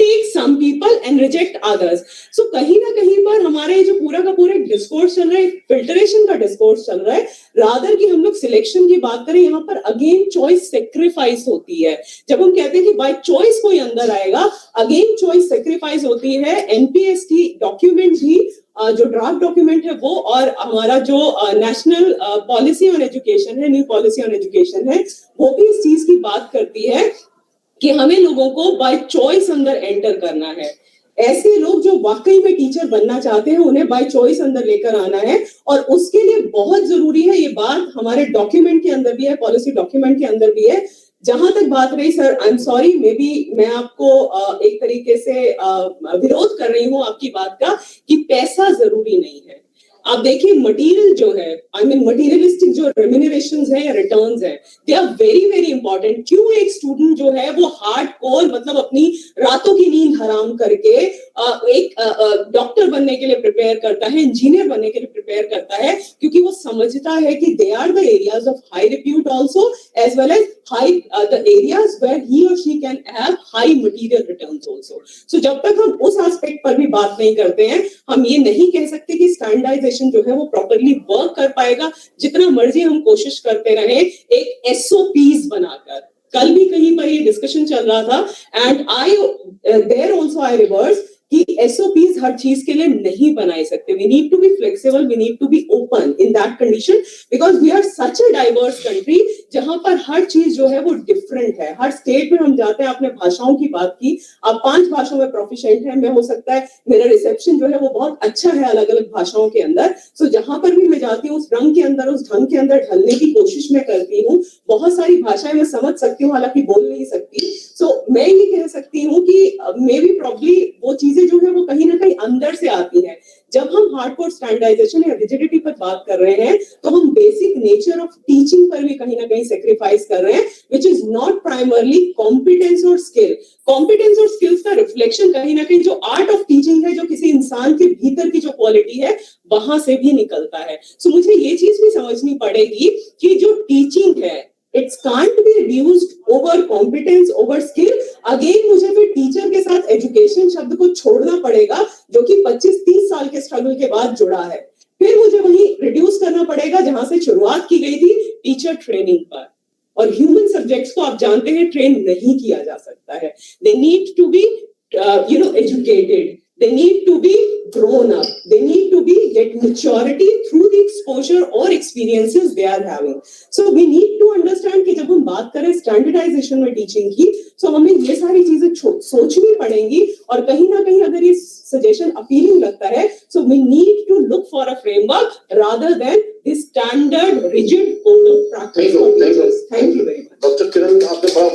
Speaker 3: take some people and reject others. So कहीं ना कहीं पर हमारे जो पूरा का पूरा डिस्कोर्स चल रहा है, फिल्टरेशन का डिस्कोर्स चल रहा है, रादर कि हम लोग सिलेक्शन की बात करें, यहाँ पर अगेन चॉइस सेक्रीफाइस होती है। जब हम कहते हैं कि बाय चॉइस कोई अंदर आएगा, अगेन चॉइस सेक्रीफाइस होती है। एनपीएसटी डॉक्यूमेंट भी जो ड्राफ्ट डॉक्यूमेंट है वो, और हमारा जो नेशनल पॉलिसी ऑन एजुकेशन है, न्यू पॉलिसी ऑन एजुकेशन है, वो भी इस चीज की बात करती है कि हमें लोगों को बाय चॉइस अंदर एंटर करना है। ऐसे लोग जो वाकई में टीचर बनना चाहते हैं, उन्हें बाय चॉइस अंदर लेकर आना है, और उसके लिए बहुत जरूरी है, ये बात हमारे डॉक्यूमेंट के अंदर भी है, पॉलिसी डॉक्यूमेंट के अंदर भी है। जहां तक बात रही, sir I am sorry, may be मैं आपको एक तरीके से विरोध कर रही हूं आपकी बात का, कि पैसा जरूरी नहीं है। आप देखिए मटेरियल जो है, आई मीन मटेरियलिस्टिक जो रेम्यूनरेशंस है या रिटर्न्स है, they are very very important. क्यों एक स्टूडेंट जो है वो हार्डकोर, मतलब अपनी रातों की नींद हराम करके एक डॉक्टर बनने के लिए प्रिपेयर करता है, इंजीनियर बनने के लिए प्रिपेयर करता है? क्योंकि वो समझता है कि they are the areas of high repute also, as well as the areas where he or she can have high material returns also. So जब तक हम उस aspect पर भी बात नहीं करते हैं, हम ये नहीं कह सकते कि standardization जो है वो properly work कर पाएगा, जितना मर्जी हम कोशिश करते रहें एक SOPs बनाकर. कल भी कहीं पर ये discussion चल रहा था, and there also I reverse कि SOPs हर चीज के लिए नहीं बनाए सकते. We need to be flexible, we need to be open in that condition because we are such a diverse country जहां पर हर चीज जो है वो different है. हर स्टेट में हम जाते हैं, आपने भाषाओं की बात की, आप 5 भाषाओं में प्रोफिशिएंट हैं, मैं हो सकता है मेरा रिसेप्शन जो है वो बहुत अच्छा है अलग अलग भाषाओं के अंदर. सो जहां पर भी मैं जाती हूँ उस रंग के अंदर, उस ढंग के अंदर ढलने की कोशिश मैं करती हूँ. बहुत सारी भाषाएं मैं समझ सकती हूँ, हालांकि बोल नहीं सकती. सो मैं ये कह सकती हूँ कि मे बी प्रॉब्ली वो चीजें जो है वो कहीं ना कहीं अंदर से आती है. जब हम हार्डकोर स्टैंडर्डाइजेशन या रिजिडिटी पर बात कर रहे हैं तो हम बेसिक नेचर ऑफ टीचिंग पर भी कहीं ना कहीं सेक्रीफाइस कर रहे हैं, which is not primarily competence और स्किल. कॉम्पिटेंस और स्किल्स का रिफ्लेक्शन कहीं ना कहीं जो आर्ट ऑफ टीचिंग है, जो किसी इंसान के भीतर की जो क्वालिटी है वहां से भी निकलता है. सो मुझे ये चीज भी समझनी पड़ेगी कि जो टीचिंग है it can't be reduced over competence over skill. Again मुझे फिर टीचर के साथ एजुकेशन शब्द को छोड़ना पड़ेगा जो कि 25-30 साल के स्ट्रगल के बाद जुड़ा है. फिर मुझे वही रिड्यूस करना पड़ेगा जहां से शुरुआत की गई थी, टीचर ट्रेनिंग पर. और ह्यूमन सब्जेक्ट्स को आप जानते हैं ट्रेन नहीं किया जा सकता है. They need to be educated. They need to be grown up. They need to be get maturity through the exposure or experiences they are having. So we need to understand कि जब हम बात करें स्टैंडर्डाइजेशन में teaching की, so हमें ये सारी चीजें सोचनी पड़ेंगी. और कहीं ना कहीं अगर ये सजेशन अपीलिंग लगता है, so we need to look for a framework rather than this standard rigid code of practice. Thank you very much.
Speaker 8: Dr. Kiran, आपने बड़ा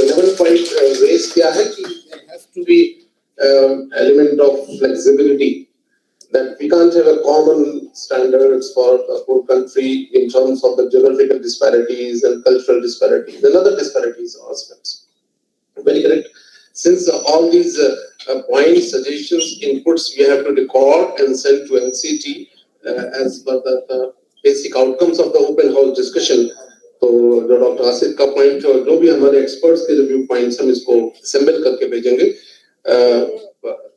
Speaker 8: relevant point raise किया है कि there has to be element of flexibility, that we can't have a common standards for the whole country in terms of the geographical disparities and cultural disparities and other disparities or aspects. Very correct. Since all these points, suggestions, inputs we have to record and send to NCT as per the basic outcomes of the open house discussion. तो जो doctor Asif का point और जो भी हमारे experts के जो view points हम इसको असेंबल करके भेजेंगे.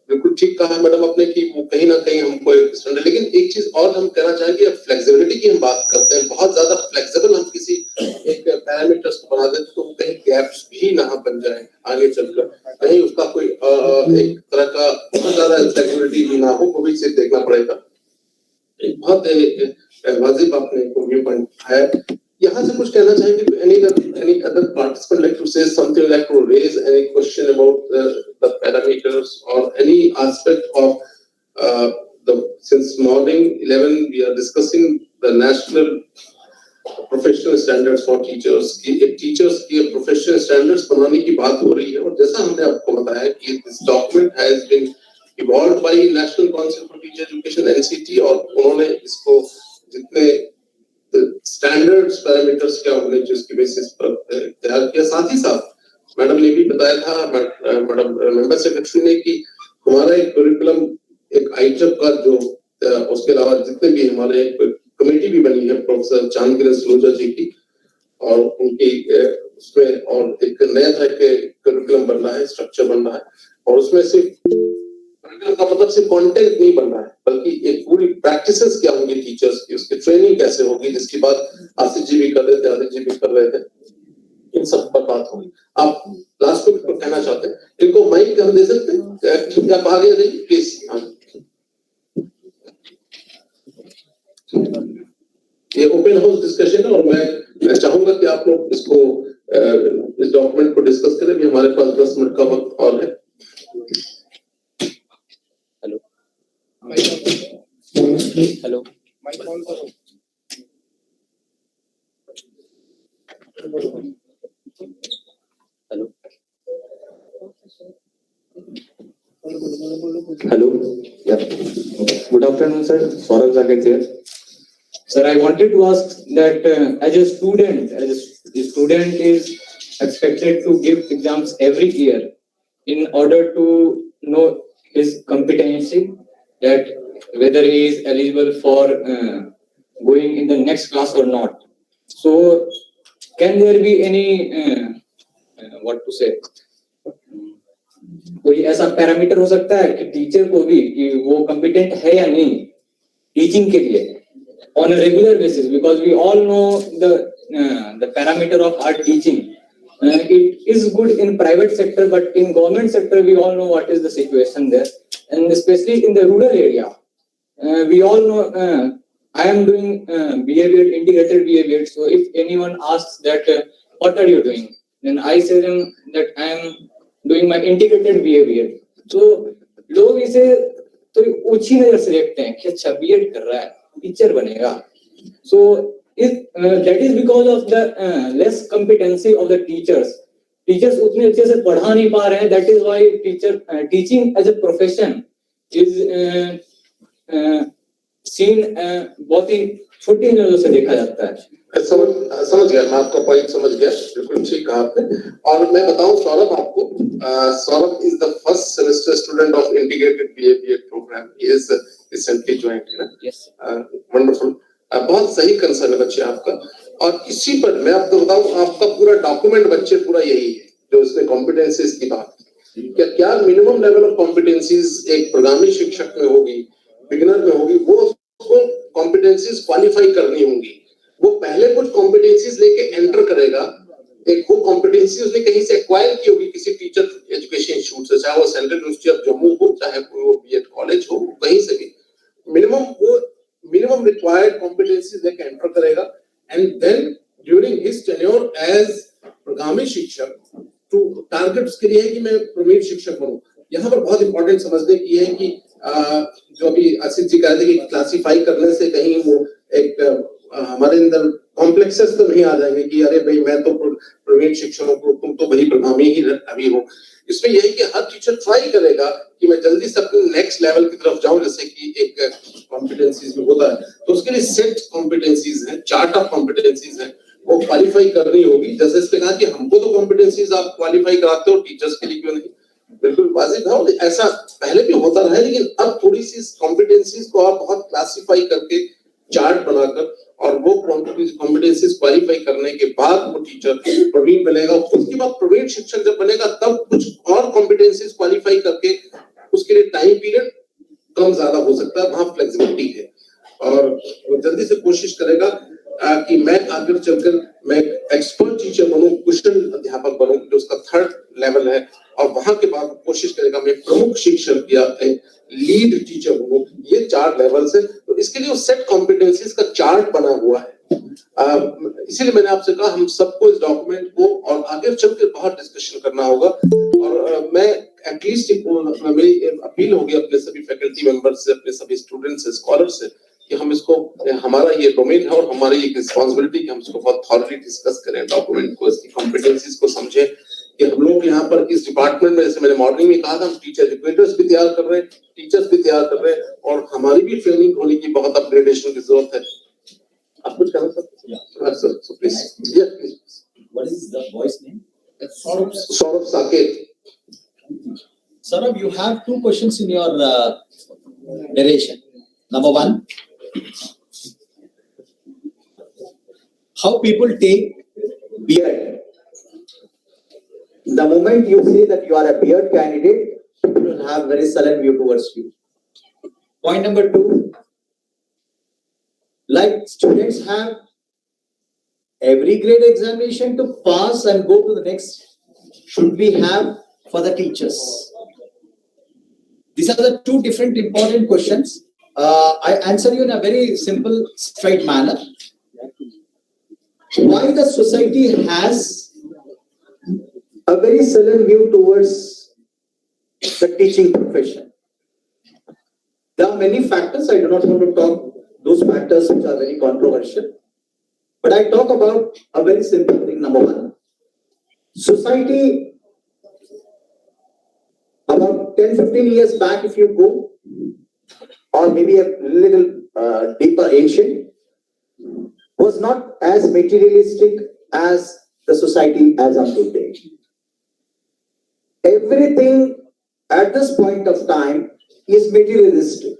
Speaker 8: बिल्कुल ठीक कहा मैडम आपने कि वो कहीं ना कहीं हमको एक स्टैंडर्ड. लेकिन एक चीज और हम कहना चाहेंगे, फ्लेक्सिबिलिटी की हम बात करते हैं, बहुत ज्यादा फ्लेक्सिबल हम किसी एक पैरामीटर्स को बना देते तो कहीं गैप्स भी ना बन जाए आगे चलकर, कहीं उसका कोई एक तरह का बहुत ज्यादा फ्लेक्सिबिलिटी भी ना हो, वो भी चीज देखना पड़ेगा. बहुत वाजिब आपने व्यू पॉइंट है. यहाँ से कुछ कहना चाहेंगे? Any other participant like to say something, like to raise any question about the parameters or any aspect of since morning 11 we are discussing the national professional standards for teachers. कि एक teachers की professional standards बनाने की बात हो रही है, और जैसा हमने आपको बताया कि this document has been evolved by National Council for Teacher Education (NCT) और उन्होंने इसको जितने स्टैंडर्ड्स पैरामीटर्स क्या होने जिसकी बेसिस पर तैयार किया. साथ ही साथ मैडम ने भी बताया था, मैडम मेंबर सेक्रेटरी ने, कि हमारा एक करिकुलम एक आइटम का जो उसके अलावा जितने भी हमारे कमेटी भी बनी है प्रोफेसर चांदगिरी सलोजा जी की, और उनकी उसमें और एक नया तरह के करिकुलम बन रहा है, स्ट्रक्चर बन रहा है. और उसमें सिर्फ का मतलब सिर्फ कंटेंट नहीं बन रहा है, बल्कि एक पूरी प्रैक्टिसेस क्या होंगी टीचर्स की, उसकी ट्रेनिंग कैसे होगी, जिसकी बात आसिफ जी भी कर रहे थे, आदित्य जी भी कर रहे थे. इन सब पर बात होगी. आप लास्ट में कुछ कहना चाहते हैं? इनको माइक हम दे सकते हैं? आप आगे जाइए प्लीज. ये ओपन हाउस डिस्कशन है और मैं चाहूंगा कि आप लोग इसको इस डॉक्यूमेंट को डिस्कस करें. भी हमारे पास 10 मिनट का वक्त और है.
Speaker 6: हेलो,
Speaker 12: माइक ऑन करो.
Speaker 14: Hello. Yeah. Good afternoon, sir. Saurabh Zagat here. Sir, I wanted to ask that as a student is expected to give exams every year in order to know his competency, that whether he is eligible for going in the next class or not. So can there be any what to say, कोई ऐसा parameter हो सकता है कि teacher को भी कि वो कॉम्पिटेंट है या नहीं टीचिंग के लिए on a regular basis, because we all know the parameter of our teaching. It is good in private sector, but in government sector we all know what is the situation there, and especially in the rural area, we all know I am doing behavior, integrated behavior. So if anyone asks that what are you doing, then I say them that I am doing my integrated behavior. So लोग इसे तो ऊंची नजर से देखते हैं कि अच्छा बीएड कर रहा है टीचर बनेगा. So that is because of the less competency of the teachers. Teachers उतने अच्छे से पढ़ा नहीं पा रहे हैं. That is why teaching as a profession is seen बहुत ही छोटी नजरों से देखा जाता है.
Speaker 8: समझ गया, मैं आपका पॉइंट समझ गया, बिल्कुल ठीक कहा आपने. और मैं बताऊं सौरभ आपको, Saurabh is the first semester student of integrated BA programme. He is recently joined, है ना? Yes, wonderful. बहुत सही कंसर्न है बच्चे आपका. और इसी पर मैं आपको बताऊं, आपका पूरा डॉक्यूमेंट बच्चे पूरा यही है जो इसमें कॉम्पिटेंसीज की बात है. क्या मिनिमम लेवल ऑफ कॉम्पिटेंसीज एक प्रोग्रामिंग शिक्षक में होगी, बिगिनर में होगी, वो उसको कॉम्पिटेंसीज क्वालिफाई करनी होंगी. वो पहले कुछ कॉम्पिटेंसीज लेके एंटर करेगा. एक वो कॉम्पिटेंसी उसने कहीं से एक्वायर की होगी, किसी टीचर एजुकेशन इंस्टीट्यूट से, चाहे वो सेंट्रल यूनिवर्सिटी ऑफ जम्मू हो, चाहे वो बीएड कॉलेज हो, कहीं से भी मिनिमम रिक्वायर्ड कॉम्पिटेंसीज लेके एंटर करेगा. And then during his tenure as programming शिक्षक टू टारगेट उसके लिए है कि मैं प्रवीण शिक्षक बनूं. यहाँ पर बहुत इंपॉर्टेंट समझने की है कि जो अभी आसिफ जी कह रहे थे कि क्लासिफाई करने से कहीं वो एक हमारे अंदर कॉम्प्लेक्सेस तो नहीं आ जाएंगे कि अरे भाई मैं तो प्रवीण शिक्षक हूँ, तुम तो वही प्रोग्रामी ही अभी हो. इसमें यही कि हर टीचर ट्राई करेगा कि मैं जल्दी से अपने नेक्स्ट लेवल की तरफ जाऊं, जैसे कि एक कॉम्पिटेंसीज में होता है. तो उसके लिए सेट कॉम्पिटेंसीज हैं, चार्ट ऑफ कॉम्पिटेंसीज हैं, वो क्वालिफाई करनी होगी. जैसे इसने कहा कि हमको तो कॉम्पिटेंसीज आप क्वालिफाई कराते हो, टीचर्स के लिए क्यों नहीं? बिल्कुल वाजिब है. ऐसा पहले भी होता रहा है, लेकिन अब थोड़ी सी कॉम्पिटेंसीज को आप बहुत क्लासिफाई करके चार्ट बनाकर और वो कॉम्पिटेंसीज क्वालिफाई करने के बाद वो टीचर प्रवीण बनेगा. उसके बाद प्रवीण शिक्षक जब बनेगा तब कुछ और कॉम्पिटेंसीज क्वालिफाई करके उसके लिए टाइम पीरियड कम ज्यादा हो सकता है, वहां फ्लेक्सिबिलिटी है. और वो जल्दी से कोशिश करेगा कि मैं आगे चलकर मैं एक्सपर्ट टीचर बनूं, कुशल अध्यापक बनूं, जो उसका थर्ड लेवल है. और वहां के बाद कोशिश करेगा मैं प्रमुख शिक्षक या लीड टीचर बनूं. ये 4 लेवल्स है. तो इसके लिए सेट कॉम्पिटेंसीज का चार्ट बना हुआ है. इसीलिए मैंने आपसे कहा हम सबको इस डॉक्यूमेंट को और आगे चलकर बहुत डिस्कशन करना होगा. और मैं एटलीस्ट मेरी अपील होगी अपने सभी फैकल्टी मेंबर्स से, अपने सभी स्टूडेंट्स से, स्कॉलर्स से, कि हम इसको, हमारा ये डोमेन है और हमारी एक रिस्पॉन्सिबिलिटी कि हम इसको बहुत थॉरली डिस्कस करें, डॉक्यूमेंट को, इसकी कॉम्पिटेंसीज को समझें. कि हम लोग यहाँ पर इस डिपार्टमेंट में, जैसे मैंने मॉर्निंग में कहा था, हम टीचर एजुकेटर्स भी तैयार कर रहे हैं, टीचर्स भी तैयार कर रहे हैं, और हमारी भी ट्रेनिंग होने की बहुत अपग्रेडेशन की जरूरत है. आप कुछ कहना sir? Sir please.
Speaker 15: What is the boy's name?
Speaker 8: Saurabh Saket.
Speaker 15: Saurabh, you have 2 questions in your narration. Number 1, how people take
Speaker 11: beard. The moment you say that you are a beard candidate, people will have very sullen view towards you.
Speaker 15: Point number 2, like students have every grade examination to pass and go to the next, should we have for the teachers? These are the 2 different important questions. I answer you in a very simple, straight manner. Why the society has
Speaker 11: a very sullen view towards the teaching profession? There are many factors. I do not want to talk those factors which are very controversial, but I talk about a very simple thing. Number 1, society about 10-15 years back, if you go, or maybe a little deeper ancient, was not as materialistic as the society as of today. Everything at this point of time is materialistic.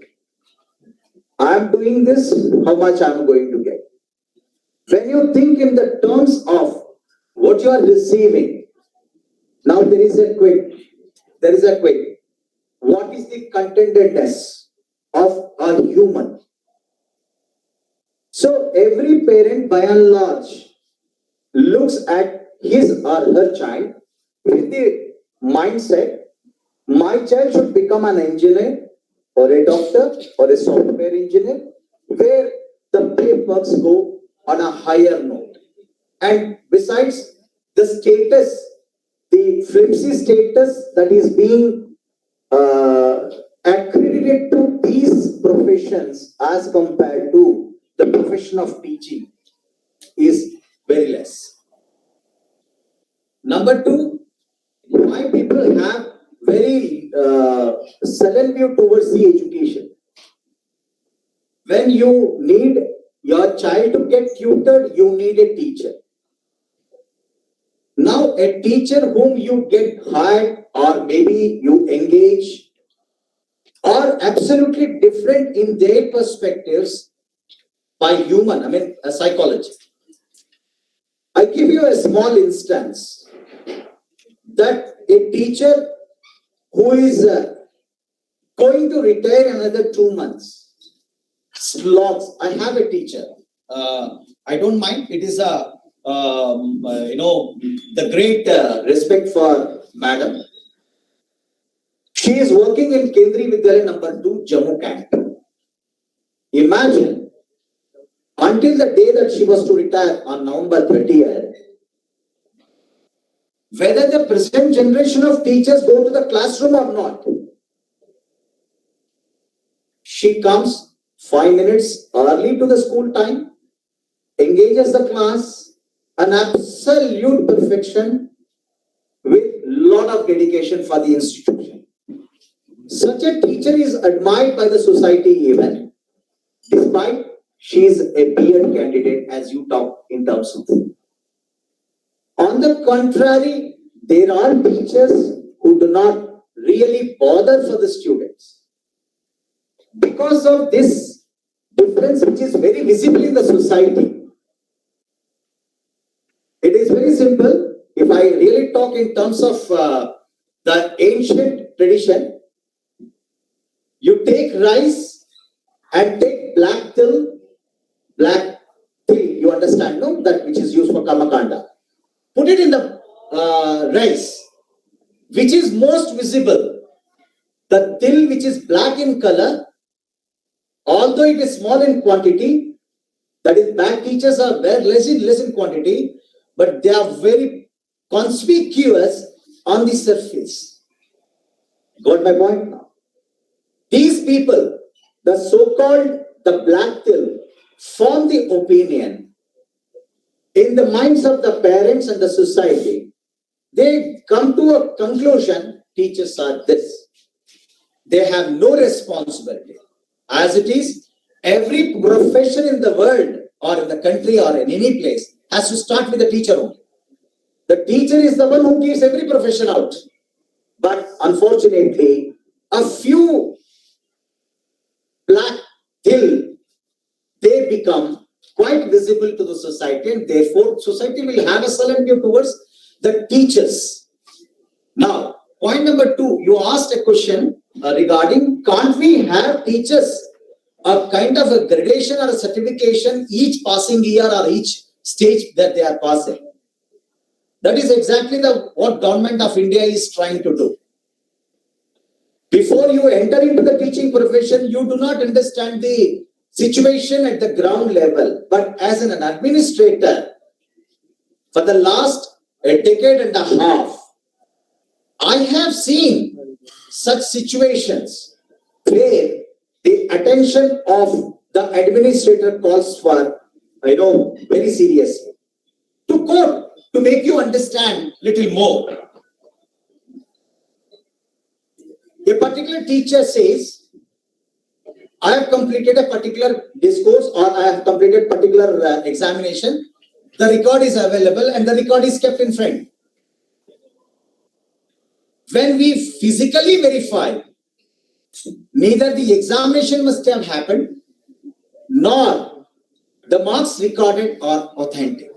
Speaker 11: I am doing this, how much I am going to get. When you think in the terms of
Speaker 15: what you are receiving. Now there is a quick. What is the contentedness of a human? So every parent by and large looks at his or her child with the mindset, my child should become an engineer or a doctor or a software engineer, where the papers go on a higher note. And besides the status, the flimsy status that is being accredited to these professions as compared to the profession of teaching is very less. Number two, why people have very sullen view towards the education. When you need your child to get tutored, you need a teacher. Now, a teacher whom you get hired or maybe you engage are absolutely different in their perspectives by human, psychology. I give you a small instance that a teacher who is going to retire another 2 months slogs. I have a teacher. I don't mind. It is the great respect for madam. She is working in Kendri Vidyalaya number 2, Jammu camp. Imagine, until the day that she was to retire on November 30th, whether the present generation of teachers go to the classroom or not, she comes 5 minutes early to the school time, engages the class, an absolute perfection with lot of dedication for the institution. Such a teacher is admired by the society even, despite she is a B.Ed candidate as you talk in terms of. On the contrary, there are teachers who do not really bother for the students. Because of this difference which is very visible in the society, it is very simple. If I really talk in terms of the ancient tradition, you take rice and take black till, you understand, no? That which is used for Kamakanda. Put it in the rice, which is most visible. The till which is black in color, although it is small in quantity, that is, bad teachers are very less in quantity, but they are very conspicuous on the surface. Got my point now? These people, the so-called the black till, form the opinion in the minds of the parents and the society. They come to a conclusion, teachers are this. They have no responsibility. As it is, every profession in the world or in the country or in any place has to start with the teacher only. The teacher is the one who gives every profession out. But unfortunately, a few black till, they become quite visible to the society, and therefore society will have a sullen view towards the teachers. Now, point number 2, you asked a question regarding, can't we have teachers a kind of a gradation or a certification each passing year or each stage that they are passing? That is exactly what government of India is trying to do. Before you enter into the teaching profession, you do not understand the situation at the ground level. But as an administrator, for the last a decade and a half, I have seen such situations where the attention of the administrator calls for, very seriously. To quote, to make you understand little more. A particular teacher says, I have completed a particular discourse or I have completed particular examination. The record is available and the record is kept in front. When we physically verify, neither the examination must have happened, nor the marks recorded are authentic.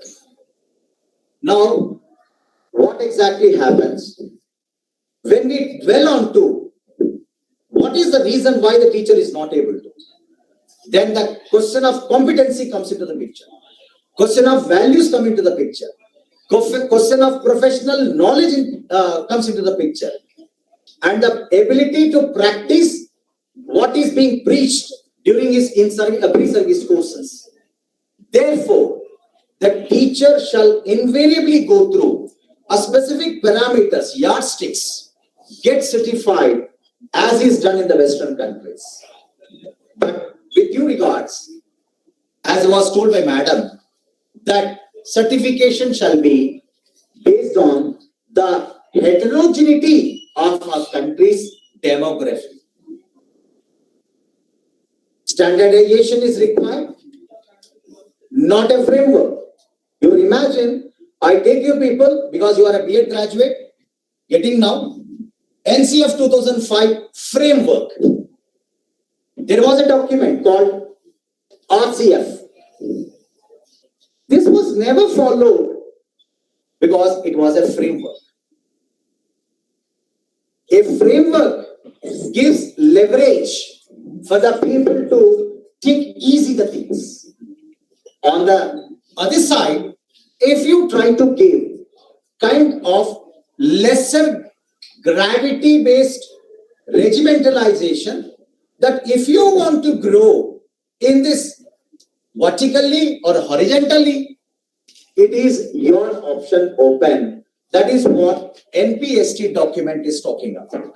Speaker 15: Now, what exactly happens when we dwell on to what is the reason why the teacher is not able to? Then the question of competency comes into the picture. Question of values come into the picture. Question of professional knowledge comes into the picture. And the ability to practice what is being preached during his pre-service courses. Therefore, the teacher shall invariably go through a specific parameters, yardsticks, get certified as is done in the Western countries. But with due regards, as was told by Madam, that certification shall be based on the heterogeneity of our country's demography. Standardization is required, not a framework. You imagine, I take you people, because you are a B.Ed graduate, getting now, NCF 2005 framework. There was a document called RCF. This was never followed because it was a framework. A framework gives leverage for the people to take easy the things. On the other side, if you try to give kind of lesser gravity-based regimentalization, that if you want to grow in this vertically or horizontally, it is your option open. That is what NPST document is talking about.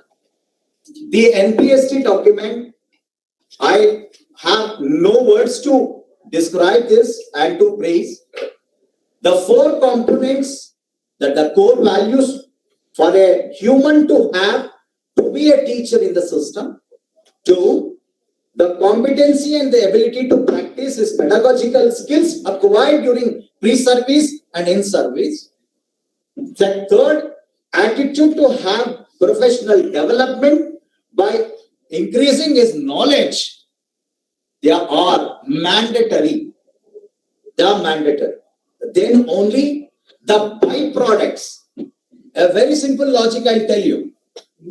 Speaker 15: The NPST document, I have no words to describe this and to praise. The 4 components, that the core values for a human to have to be a teacher in the system. 2, the competency and the ability to practice his pedagogical skills acquired during pre-service and in-service. The 3rd, attitude to have professional development by increasing his knowledge. They are mandatory. They are mandatory. Then only the byproducts. A very simple logic I'll tell you.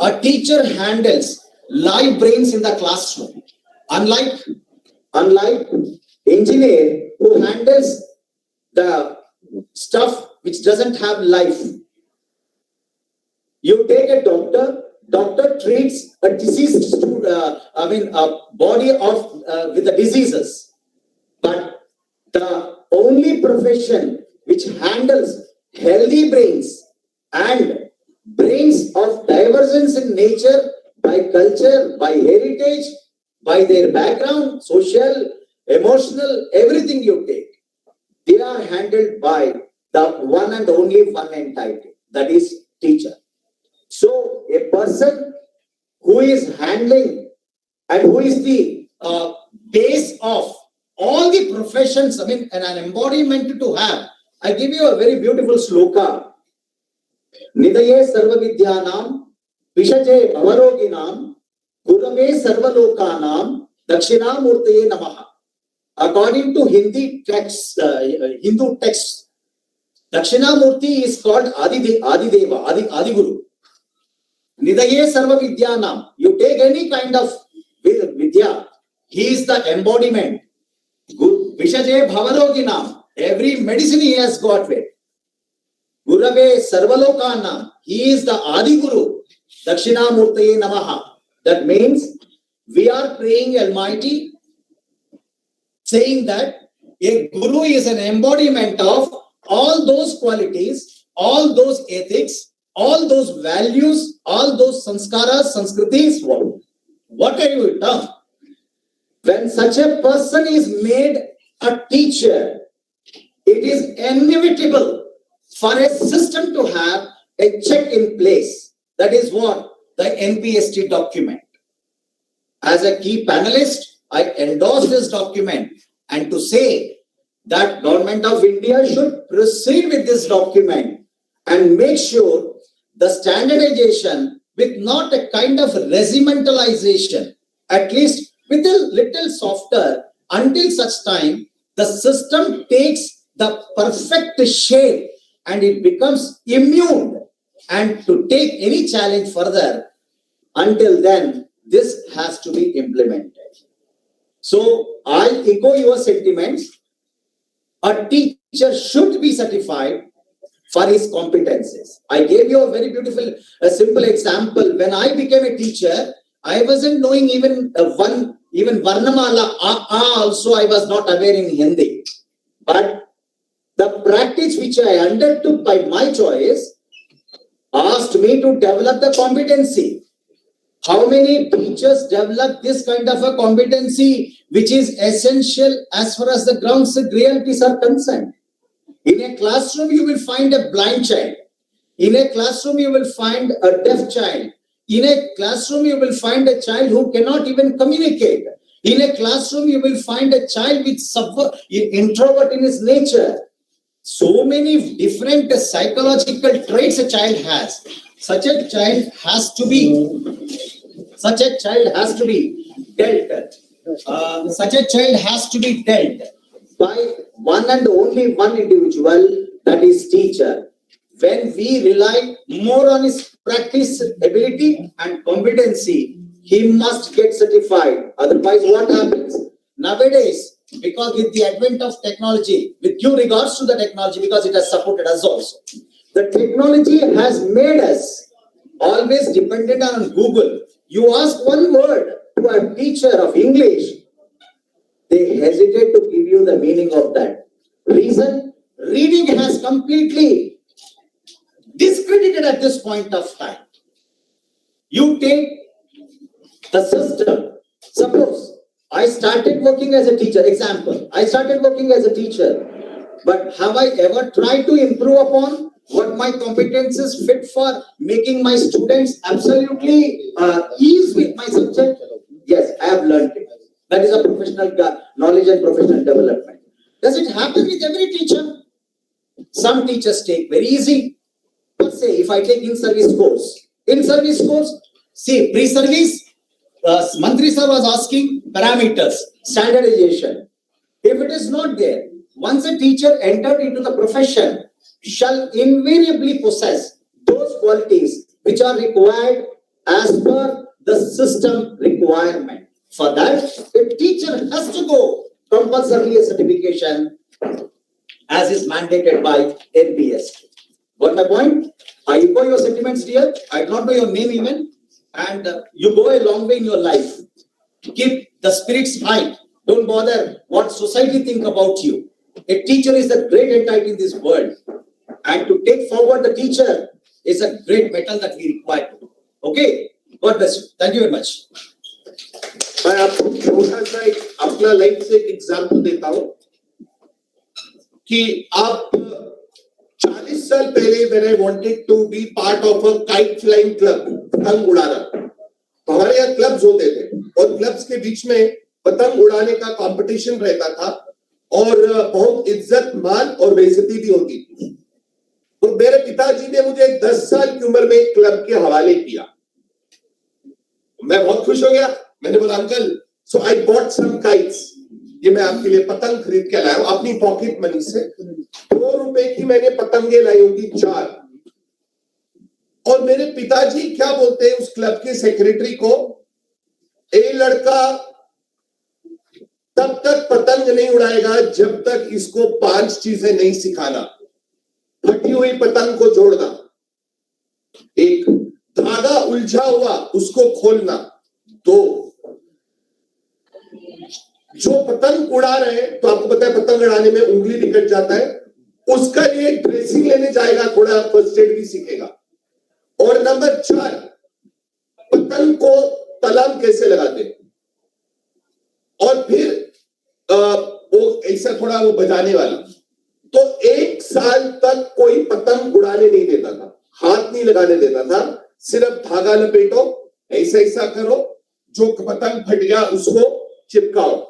Speaker 15: A teacher handles live brains in the classroom. Unlike engineer who handles the stuff which doesn't have life. You take a doctor treats a diseased a body of with the diseases. But the only profession which handles healthy brains and brains of divergence in nature by culture, by heritage, by their background, social, emotional, everything you take, they are handled by the one and only one entity, that is teacher. So a person who is handling and who is the base of all the professions, and an embodiment to have. I give you a very beautiful sloka. Nidaye sarva vidyanam, vishaje bhavaroginam, gurave sarva lokanam, dakshinamurtaye namaha. According to Hindu texts, Dakshinamurti is called Adideva, Adiguru. Nidaye sarva vidyanam. You take any kind of vidya, he is the embodiment. Vishaje bhavaroginam. Every medicine he has got with. Gurave sarvalokanam. He is the Adiguru. Dakshinamurtaye namaha. That means we are praying Almighty, saying that a guru is an embodiment of all those qualities, all those ethics, all those values, all those sanskaras, sanskritis. What are you talking? When such a person is made a teacher, it is inevitable for a system to have a check in place. That is what the NPST document. As a key panelist, I endorse this document and to say that Government of India should proceed with this document and make sure the standardization with not a kind of regimentalization, at least with a little softer, until such time the system takes the perfect shape and it becomes immune and to take any challenge further, until then, this has to be implemented. So I echo your sentiments. A teacher should be certified for his competences. I gave you a very beautiful, simple example. When I became a teacher, I wasn't knowing even Varnamala, also I was not aware in Hindi. But the practice which I undertook by my choice asked me to develop the competency. How many teachers develop this kind of a competency which is essential as far as the grounds realities are concerned? In a classroom, you will find a blind child. In a classroom, you will find a deaf child. In a classroom, you will find a child who cannot even communicate. In a classroom, you will find a child with introvert in his nature. So many different psychological traits a child has. Such a child has to be dealt. Such a child has to be dealt by one and only one individual, that is teacher. When we rely more on his practice ability and competency, he must get certified. Otherwise, what happens? Nowadays, because with the advent of technology, with due regards to the technology, because it has supported us also, the technology has made us always dependent on Google. You ask one word to a teacher of English, they hesitate to give you the meaning of that. Reason? Reading has completely discredited at this point of time. You take the system. Suppose I started working as a teacher. Example, I started working as a teacher. But have I ever tried to improve upon what my competences fit for making my students absolutely ease with my subject? Yes, I have learned it. That is a professional knowledge and professional development. Does it happen with every teacher? Some teachers take very easy. Let's say if I take in-service course. In-service course, see, pre-service, Mantri sir was asking parameters, standardization. If it is not there, once a teacher entered into the profession, shall invariably possess those qualities which are required as per the system requirement. For that, a teacher has to go compulsorily a certification as is mandated by NPST. Got my point? I echo your sentiments, dear. I do not know your name even. And you go a long way in your life. Keep the spirits high. Don't bother what society think about you. A teacher is the great entity in this world. And to take forward the teacher is a great metal that we require. Okay? God bless you. Thank you very much.
Speaker 12: मैं आपको छोटा सा एक अपना life से एक example देता हूं कि आप 40 साल पहले when I wanted to be part of a kite flying club, पतंग उड़ाना, तो हमारे यहाँ क्लब्स होते थे और क्लब्स के बीच में पतंग उड़ाने का कंपटीशन रहता था और बहुत इज्जत मान और बेइज्जती भी होती थी। तो मेरे पिताजी ने मुझे 10 साल की उम्र में एक क्लब के हवाले किया। मैं बहुत खुश हो गया। मैंने बोला uncle, so I bought some kites, ये मैं आपके लिए पतंग खरीद के लाया हूं अपनी पॉकेट मनी से। 2 रुपए की मैंने पतंगे लाई होंगी 4। और मेरे पिताजी क्या बोलते हैं उस क्लब के सेक्रेटरी को, ए लड़का तब तक पतंग नहीं उड़ाएगा जब तक इसको 5 चीजें नहीं सिखाना। फटी हुई पतंग को जोड़ना, एक धागा उलझा हुआ उसको खोलना, 2 जो पतंग उड़ा रहे हैं, तो आपको पता है पतंग उड़ाने में उंगली भी कट जाता है, उसका लिए ड्रेसिंग लेने जाएगा, थोड़ा फर्स्ट एड भी सीखेगा। और नंबर 4, पतंग को तलाम कैसे लगाते हैं, और फिर वो ऐसा थोड़ा वो बजाने वाला। तो 1 साल तक कोई पतंग उड़ाने नहीं देता था, हाथ नहीं लगाने देता था, सिर्फ धागा लपेटो, ऐसा ऐसा करो, जो पतंग फट गया उसको चिपकाओ।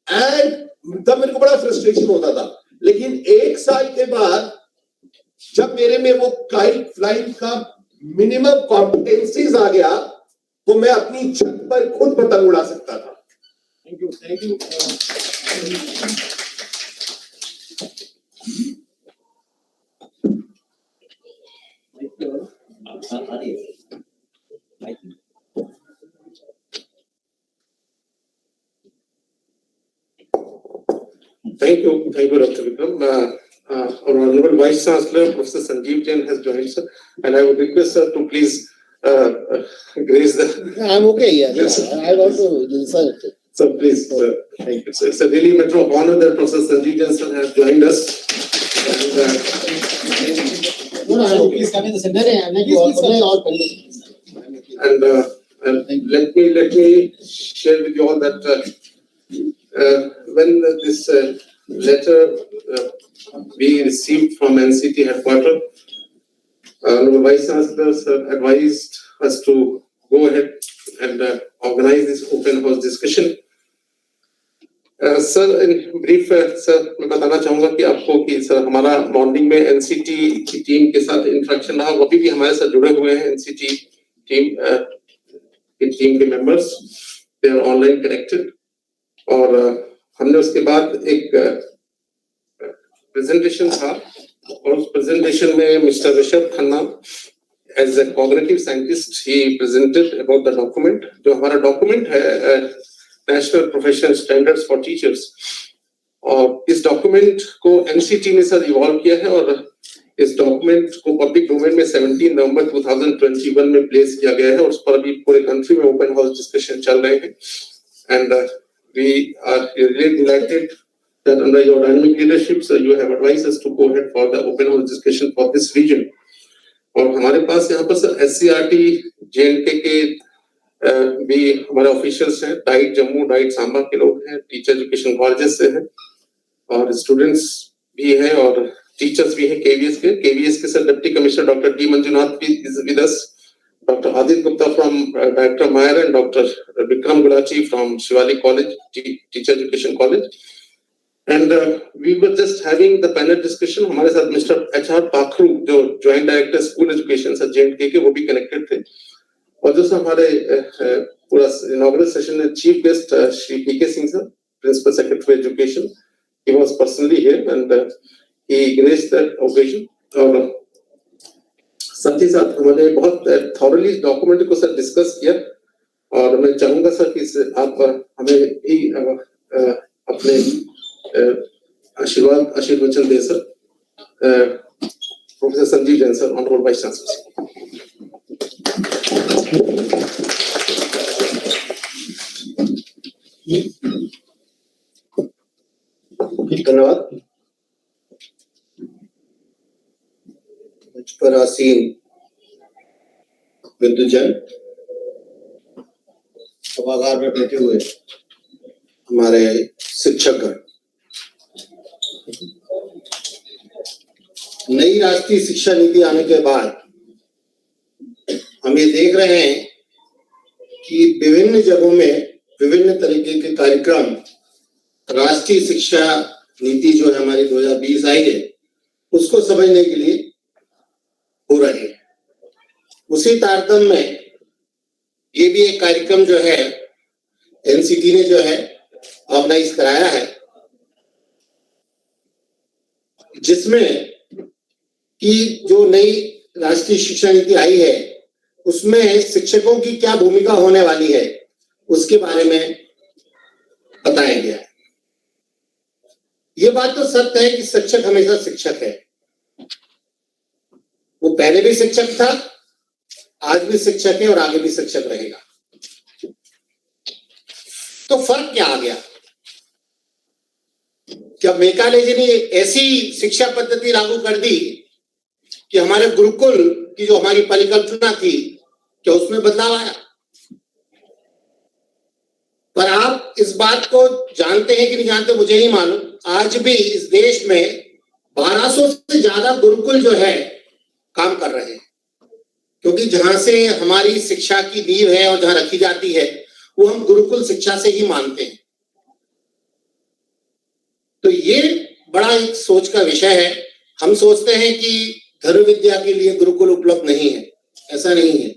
Speaker 12: एंड तब मेरे को बड़ा फ्रस्ट्रेशन होता था। लेकिन 1 साल के बाद जब मेरे में वो काइट फ्लाइंग का मिनिमम कॉम्पिटेंसीज आ गया, तो मैं अपनी छत पर खुद पतंग उड़ा सकता था। Thank you, thank you.
Speaker 4: Thank you, Dr. Vikram. Our Honorable Vice Chancellor, Professor Sanjeev Jain has joined, sir, and I would request sir to please grace the.
Speaker 16: I'm okay, yes. I want to listen.
Speaker 4: So please, thank you, sir. It's a really matter of honor that Professor Sanjeev Jain sir has joined us.
Speaker 16: Please come in the center and make you all conditions.
Speaker 4: And let me share with you all that when this letter we received from NCT headquarters, Vice Chancellor sir advised us to go ahead and organize this open house discussion. Sir in brief sir मैं बताना चाहूंगा कि आपको कि sir हमारा morning में NCT की team के साथ इंटरेक्शन रहा, वो भी हमारे साथ जुड़े हुए हैं एनसीटी टीम के members, they are online connected, और हमने उसके बाद एक प्रेजेंटेशन था और उस प्रेजेंटेशन में mister Rishabh Khanna as a cognitive scientist he presented about the document, जो हमारा डॉक्यूमेंट है national professional standards for teachers, और इस डॉक्यूमेंट को एनसीटी ने सर इवॉल्व किया है और इस डॉक्यूमेंट को पब्लिक डोमेन में 17 नवंबर 2021 में प्लेस किया गया है और उस पर अभी पूरे कंट्री में ओपन हाउस डिस्कशन चल रहे हैं, and we are really delighted that under your dynamic leadership sir you have advised us to go ahead for the open house discussion for this region. और हमारे पास यहाँ पर सर SCRT JNK के भी हमारे ऑफिशियल्स हैं, डाइट जम्मू डाइट सांबा के लोग हैं, टीचर एजुकेशन कॉलेजेस से हैं और स्टूडेंट्स भी हैं और टीचर्स भी हैं केवीएस के sir deputy commissioner doctor D Manjunath भी is with us, doctor Aditya Gupta from director MIER and doctor Vikram Gulachi from Shivalik college teacher education college, and we were just having the panel discussion. हमारे साथ मिस्टर HR पाखरू जो joint director school education sir JNK के वो भी connected थे, और जो हमारे पूरा इनॉग्रेल सेशन में chief guest Shri PK Singh sir principal secretary education, he was personally here and he graced that occasion, और साथ ही साथ हमारे बहुत थॉरली डॉक्यूमेंट को सर डिस्कस किया, और मैं चाहूंगा सर कि आप हमें भी अपने आशीर्वचन दे sir. Professor Sanjeev Jain sir, honourable vice chancellor.
Speaker 16: धन्यवाद. मंच पर आसीन विद्युजन, सभागार में बैठे हुए हमारे शिक्षकगण, नई राष्ट्रीय शिक्षा नीति आने के बाद हम ये देख रहे हैं कि विभिन्न जगहों में विभिन्न तरीके के कार्यक्रम राष्ट्रीय शिक्षा नीति जो है हमारी 2020 आई है उसको समझने के लिए हो रहे हैं. उसी तारतम्य में ये भी एक कार्यक्रम जो है एनसीटी ने जो है ऑर्गेनाइज कराया है, जिसमें कि जो नई राष्ट्रीय शिक्षा नीति आई है उसमें शिक्षकों की क्या भूमिका होने वाली है उसके बारे में बताया गया है. ये बात तो सत्य है कि शिक्षक हमेशा शिक्षक है, वो पहले भी शिक्षक था, आज भी शिक्षक है और आगे भी शिक्षक रहेगा. तो फर्क क्या आ गया? क्या मेकाले जी ने ऐसी शिक्षा पद्धति लागू कर दी कि हमारे गुरुकुल की जो हमारी परिकल्पना थी क्या उसमें बदलाव आया? पर आप इस बात को जानते हैं कि नहीं जानते मुझे नहीं मालूम, आज भी इस देश में 1200 से ज्यादा गुरुकुल जो है काम कर रहे हैं, क्योंकि जहां से हमारी शिक्षा की नींव है और जहां रखी जाती है वो हम गुरुकुल शिक्षा से ही मानते हैं. तो ये बड़ा एक सोच का विषय है. हम सोचते हैं कि धर्म विद्या के लिए गुरुकुल उपलब्ध नहीं है, ऐसा नहीं है.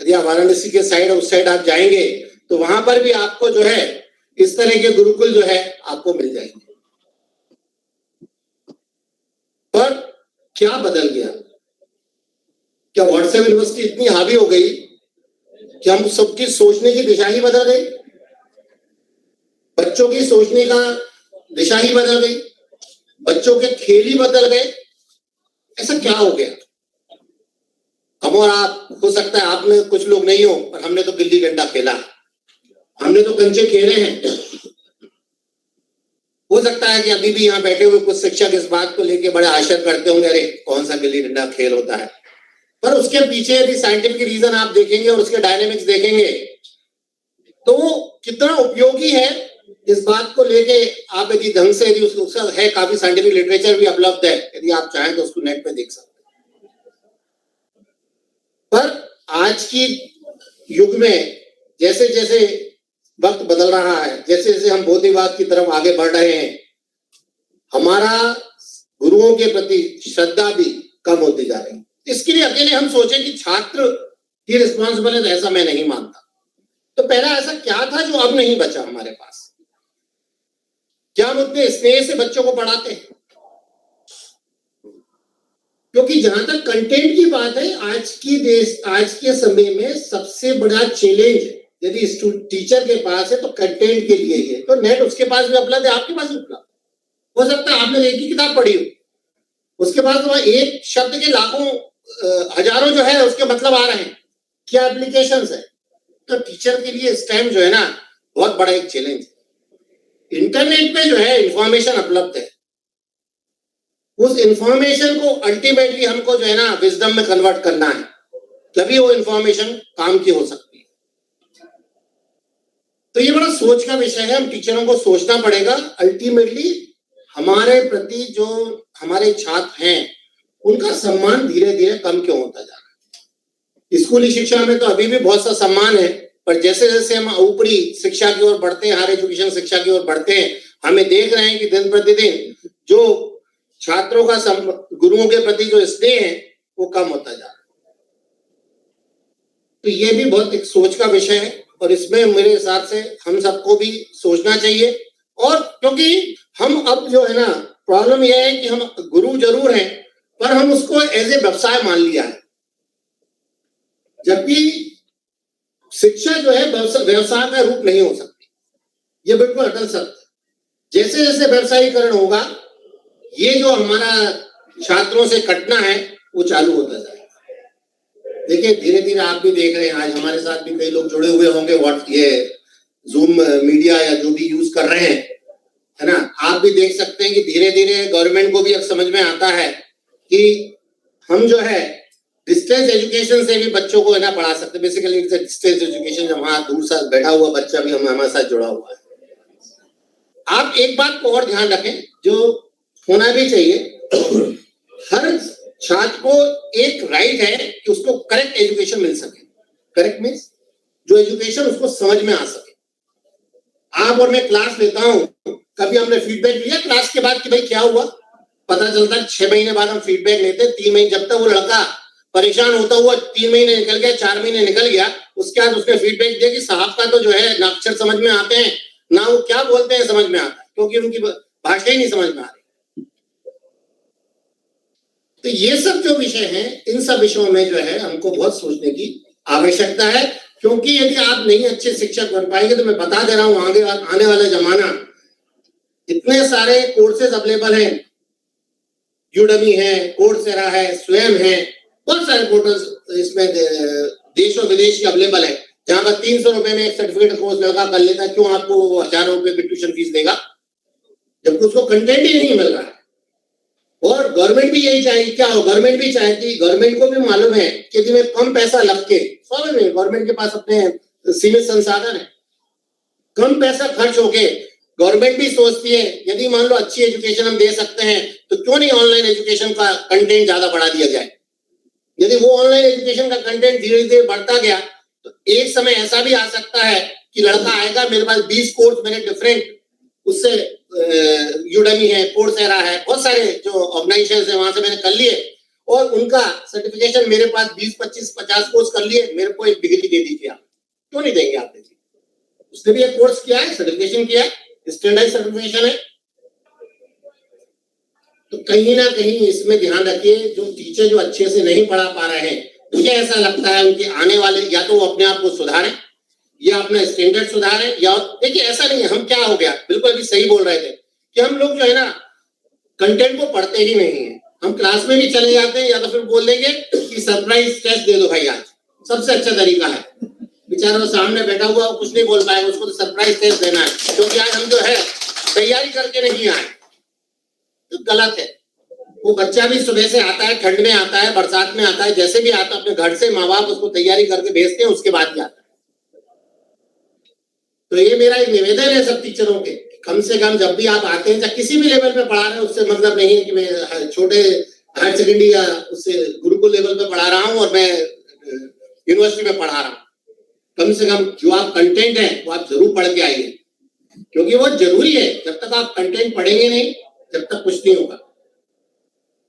Speaker 16: यदि आप वाराणसी के साइड उस साइड आप जाएंगे तो वहां पर भी आपको जो है इस तरह के गुरुकुल जो है आपको मिल जाएंगे. पर क्या बदल गया? क्या व्हाट्सएप यूनिवर्सिटी इतनी हावी हो गई कि हम सबकी सोचने की दिशा ही बदल गई, बच्चों की सोचने का दिशा ही बदल गई? बच्चों के खेल ही बदल गए, ऐसा क्या हो गया? हम और आप, हो सकता है आप में कुछ लोग नहीं हो, पर हमने तो गिल्ली डंडा खेला, हमने तो कंचे खेले हैं। हो सकता है कि अभी भी यहाँ बैठे हुए कुछ शिक्षक इस बात को लेके बड़े आश्चर्य करते होंगे, अरे कौन सा गिल्ली डंडा खेल होता है। पर उसके पीछे यदि साइंटिफिक रीजन आप देखेंगे और उसके डायनेमिक्स देखेंगे तो वो कितना उपयोगी है, इस बात को लेके आप यदि ढंग से, यदि उसका है, काफी साइंटिफिक लिटरेचर भी उपलब्ध है, यदि आप चाहें तो उसको नेट पे देख सकते हैं। पर आज की युग में जैसे जैसे वक्त बदल रहा है, जैसे जैसे हम भौतिकवाद की तरफ आगे बढ़ रहे हैं, हमारा गुरुओं के प्रति श्रद्धा भी कम होती जा रही है। इसके लिए अकेले हम सोचें कि छात्र ही रिस्पॉन्सिबल है, तो ऐसा मैं नहीं मानता। तो पहला ऐसा क्या था जो अब नहीं बचा हमारे पास? क्या हम उतने स्नेह से बच्चों को पढ़ाते हैं? क्योंकि जहां तक कंटेंट की बात है, आज के समय में सबसे बड़ा चैलेंज यदि टीचर के पास है तो कंटेंट के लिए ही है। तो नेट उसके पास भी उपलब्ध है, आपके पास भी उपलब्ध हो सकता है। आपने एक ही किताब पढ़ी हो, उसके पास तो एक शब्द के लाखों हजारों जो है उसके मतलब आ रहे हैं, क्या एप्लीकेशंस है। तो टीचर के लिए इस टाइम जो है ना बहुत बड़ा एक चैलेंज है। इंटरनेट पे जो है इंफॉर्मेशन उपलब्ध है, उस इंफॉर्मेशन को अल्टीमेटली हमको जो है ना विजडम में कन्वर्ट करना है, तभी वो इंफॉर्मेशन काम की हो सकती है। तो ये बड़ा सोच का विषय है, हम टीचरों को सोचना पड़ेगा। अल्टीमेटली हमारे प्रति जो हमारे छात्र हैं उनका सम्मान धीरे धीरे कम क्यों होता जा रहा है? स्कूली शिक्षा में तो अभी भी बहुत सा सम्मान है, पर जैसे जैसे हम ऊपरी शिक्षा की ओर बढ़ते हैं, हायर एजुकेशन शिक्षा की ओर बढ़ते हैं, हमें देख रहे हैं कि दिन प्रतिदिन जो छात्रों का गुरुओं के प्रति जो स्नेह है वो कम होता जा रहा है। तो ये भी बहुत एक सोच का विषय है, और इसमें मेरे हिसाब से हम सबको भी सोचना चाहिए। और क्योंकि हम अब जो है ना, प्रॉब्लम यह है कि हम गुरु जरूर हैं, पर हम उसको एज ए व्यवसाय मान लिया है, जबकि शिक्षा जो है व्यवसाय का रूप नहीं हो सकती। ये बिल्कुल अटल सत्य है। जैसे जैसे व्यवसायीकरण होगा, ये जो हमारा छात्रों से कटना है वो चालू होता जाएगा। देखिए धीरे धीरे आप भी देख रहे हैं, आज हमारे साथ भी कई लोग जुड़े हुए होंगे, ये जूम मीडिया या जो भी यूज कर रहे हैं, है ना। आप भी देख सकते हैं कि धीरे धीरे गवर्नमेंट को भी अब समझ में आता है कि हम जो है डिस्टेंस एजुकेशन से भी बच्चों को है ना पढ़ा सकते। Basically it's a distance education, जब वहां दूर से बैठा हुआ बच्चा भी हमारे साथ जुड़ा हुआ है। आप एक बात को और ध्यान रखें जो होना भी चाहिए, हर छात्र को एक राइट है कि उसको करेक्ट एजुकेशन मिल सके। करेक्ट मीन्स जो एजुकेशन उसको समझ में आ सके। आप और मैं क्लास लेता हूं, कभी हमने फीडबैक लिया क्लास के बाद कि भाई क्या हुआ? पता चलता है 6 महीने बाद हम फीडबैक लेते, 3 महीने, जब तक वो लड़का परेशान होता हुआ 3 महीने निकल गया, 4 महीने निकल गया, उसके बाद उसने फीडबैक दिया कि साहब का तो जो है ना अक्षर समझ में आते हैं, ना वो क्या बोलते हैं समझ में आता है, क्योंकि उनकी भाषा ही नहीं समझ में आ रही। तो ये सब जो विषय हैं, इन सब विषयों में जो है हमको बहुत सोचने की आवश्यकता है, क्योंकि यदि आप नहीं अच्छे शिक्षक बन पाएंगे तो मैं बता दे रहा हूं, आने वाला जमाना, इतने सारे कोर्सेज अवेलेबल हैं, यूडमी है, कोर्सेरा है, स्वयं है, बहुत सारे पोर्टल्स इसमें देश और विदेश की अवेलेबल है, जहां पर 300 रुपए में एक सर्टिफिकेट कोर्स लड़का कर लेता है। क्यों आपको 1000 रुपए की ट्यूशन फीस देगा जबकि उसको कंटेंट ही नहीं मिल रहा है? और गवर्नमेंट भी यही चाहेगी, क्या हो, गवर्नमेंट भी चाहती, गवर्नमेंट को भी मालूम है कि यदि मैं कम पैसा लग के, स्वाभाविक है गवर्नमेंट के पास अपने सीमित संसाधन है, कम पैसा खर्च होके गवर्नमेंट भी सोचती है यदि मान लो अच्छी एजुकेशन हम दे सकते हैं तो क्यों नहीं ऑनलाइन एजुकेशन का कंटेंट ज्यादा बढ़ा दिया जाए। यदि वो ऑनलाइन एजुकेशन का कंटेंट धीरे धीरे बढ़ता गया तो एक समय ऐसा भी आ सकता है कि लड़का आएगा, मेरे पास 20 कोर्स मैंने डिफरेंट, उससे यूडमी है, कोर्सेरा है, बहुत सारे जो ऑर्गेनाइजेशन है वहां से मैंने कर लिए, और उनका सर्टिफिकेशन मेरे पास 20, 25, 50 कोर्स कर लिए, मेरे को एक डिग्री दे दीजिए। आप क्यों नहीं देंगे? आप देखिए, उसने भी एक कोर्स किया है, सर्टिफिकेशन किया है, स्टैंडर्ड सर्टिफिकेशन है। तो कहीं ना कहीं इसमें ध्यान रखिए, जो टीचर जो अच्छे से नहीं पढ़ा पा रहे हैं, मुझे ऐसा लगता है उनके आने वाले, या तो वो अपने आप को सुधारें या अपना स्टैंडर्ड सुधारें, या देखिए ऐसा नहीं है हम क्या हो गया, बिल्कुल अभी सही बोल रहे थे कि हम लोग जो है ना कंटेंट को पढ़ते ही नहीं है। हम क्लास में भी चले जाते हैं या तो फिर बोल देंगे कि सरप्राइज टेस्ट दे दो भाई आज, सबसे अच्छा तरीका है। बेचारा वो सामने बैठा हुआ कुछ नहीं बोल पाएगा, उसको तो सरप्राइज टेस्ट देना है, क्योंकि आज हम जो है तैयारी करके नहीं आए, तो गलत है। वो बच्चा भी सुबह से आता है, ठंड में आता है, बरसात में आता है, जैसे भी आता है अपने घर से माँ बाप उसको तैयारी करके भेजते हैं, उसके बाद ही आता है। तो ये मेरा एक निवेदन है सब टीचरों के, कम से कम जब भी आप आते हैं, चाहे किसी भी लेवल पे पढ़ा रहे हैं, उससे मतलब नहीं है कि मैं छोटे हायर सेकेंडरी या उससे गुरुकुल लेवल पे पढ़ा रहा हूँ और मैं यूनिवर्सिटी में पढ़ा रहा हूँ। कम से कम जो आप कंटेंट है वो आप जरूर पढ़ के आइए, क्योंकि वो जरूरी है। जब तक आप कंटेंट पढ़ेंगे नहीं, जब तक कुछ नहीं होगा।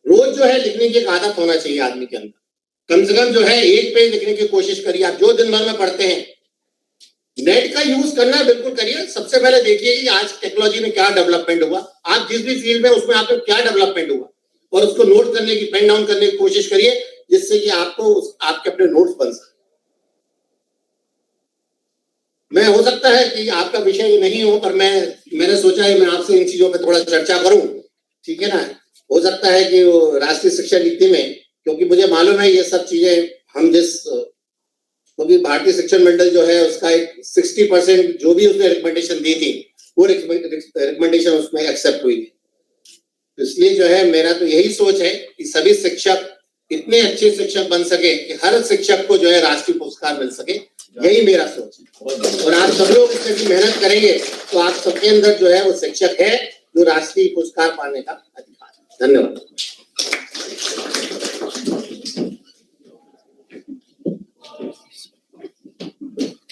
Speaker 16: रोज जो है लिखने की एक आदत होना चाहिए आदमी के अंदर। कम से कम जो है एक पेज लिखने की कोशिश करिए। आप जो दिन भर में पढ़ते हैं, नेट का यूज करना बिल्कुल करिए। सबसे पहले देखिए कि आज टेक्नोलॉजी में क्या डेवलपमेंट हुआ, आप जिस भी फील्ड में उसमें आपको क्या डेवलपमेंट हुआ, और उसको नोट करने की, पेन डाउन करने की कोशिश करिए, जिससे कि आपको आपके अपने नोट्स बन सके। मैं हो सकता है कि आपका विषय नहीं हो, पर मैंने सोचा है मैं आपसे इन चीजों पे थोड़ा चर्चा करूं, ठीक है ना। हो सकता है कि वो राष्ट्रीय शिक्षा नीति में, क्योंकि मुझे मालूम है ये सब चीजें हम क्योंकि भारतीय शिक्षण मंडल जो है उसका एक 60% जो भी उसने रिकमेंडेशन दी थी, वो रिकमेंडेशन उसमें एक्सेप्ट हुई थी। इसलिए जो है मेरा तो यही सोच है कि सभी शिक्षक इतने अच्छे शिक्षक बन सके कि हर शिक्षक को जो है राष्ट्रीय पुरस्कार मिल सके, यही मेरा सोच है। और आप सब लोग इसमें भी मेहनत करेंगे तो आप सबके अंदर जो है वो शिक्षक है जो राष्ट्रीय पुरस्कार पाने का अधिकार है। धन्यवाद।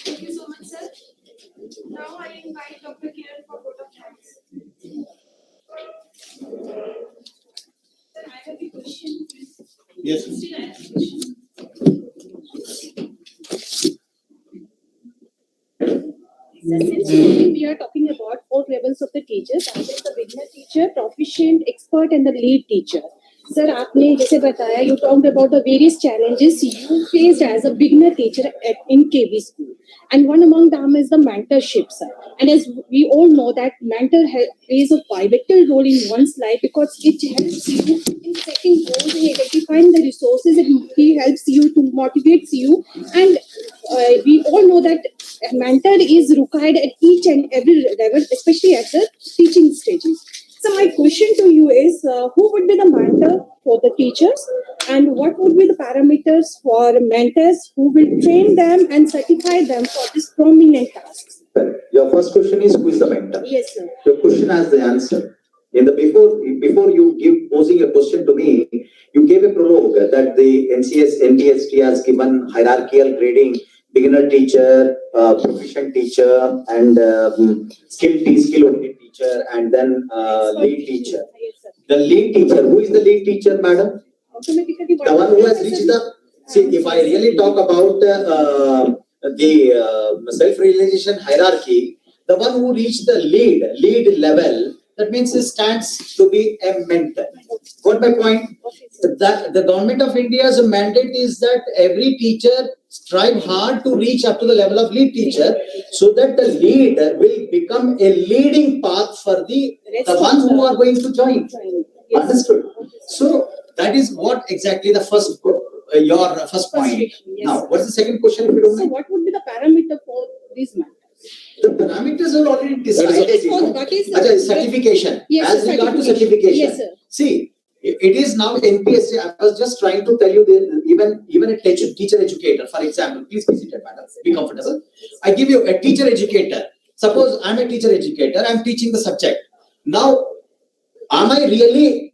Speaker 2: Thank you so much, sir. Now I invite Dr. Kiran for vote of thanks. Sir, I have a question.
Speaker 9: Yes.
Speaker 2: Still I have a question. Sir, since we are talking about 4 levels of the teachers, that is the beginner teacher, proficient, expert, and the lead teacher. Sir, आपने जैसे बताया, you talked about the various challenges you faced as a beginner teacher in KB school, and one among them is the mentorship, sir. And as we all know that mentor plays a pivotal role in one's life because it helps you in setting goals and identifying the resources, and he helps you to motivate you. And we all know that a mentor is required at each and every level, especially at the teaching stages. So my question to you is, who would be the mentor for the teachers, and what would be the parameters for mentors who will train them and certify them for this prominent tasks?
Speaker 11: Your first question is, who is the mentor?
Speaker 2: Yes, sir.
Speaker 11: Your question has the answer. Before you posing a question to me, you gave a prologue that the NPST has given hierarchical grading: beginner teacher, proficient teacher, and skill-oriented teacher, and then lead teacher. The lead teacher, who is the lead teacher, madam?
Speaker 2: Automatically,
Speaker 11: The one who has reached the. See, if I really talk about the self-realization hierarchy, the one who reached the lead level, that means it stands to be a mentor. Got my point? That the government of India's mandate is that every teacher strive hard to reach up to the level of lead teacher, so that the lead will become a leading path for the ones who are going to join. Understood? So that is what exactly the first your first point. Now, what's the second question, if you don't
Speaker 2: So
Speaker 11: mind?
Speaker 2: what would be the parameter for these mentors?
Speaker 11: The parameters are already decided.
Speaker 2: That is
Speaker 11: Certification.
Speaker 2: Yes,
Speaker 11: As
Speaker 2: sir,
Speaker 11: regard to
Speaker 2: certification.
Speaker 11: certification.
Speaker 2: Yes, sir.
Speaker 11: See, it is now NPST. I was just trying to tell you that even a teacher educator, for example, please be seated, madam. Be comfortable. I give you a teacher educator. Suppose I'm a teacher educator. I'm teaching the subject. Now, am I really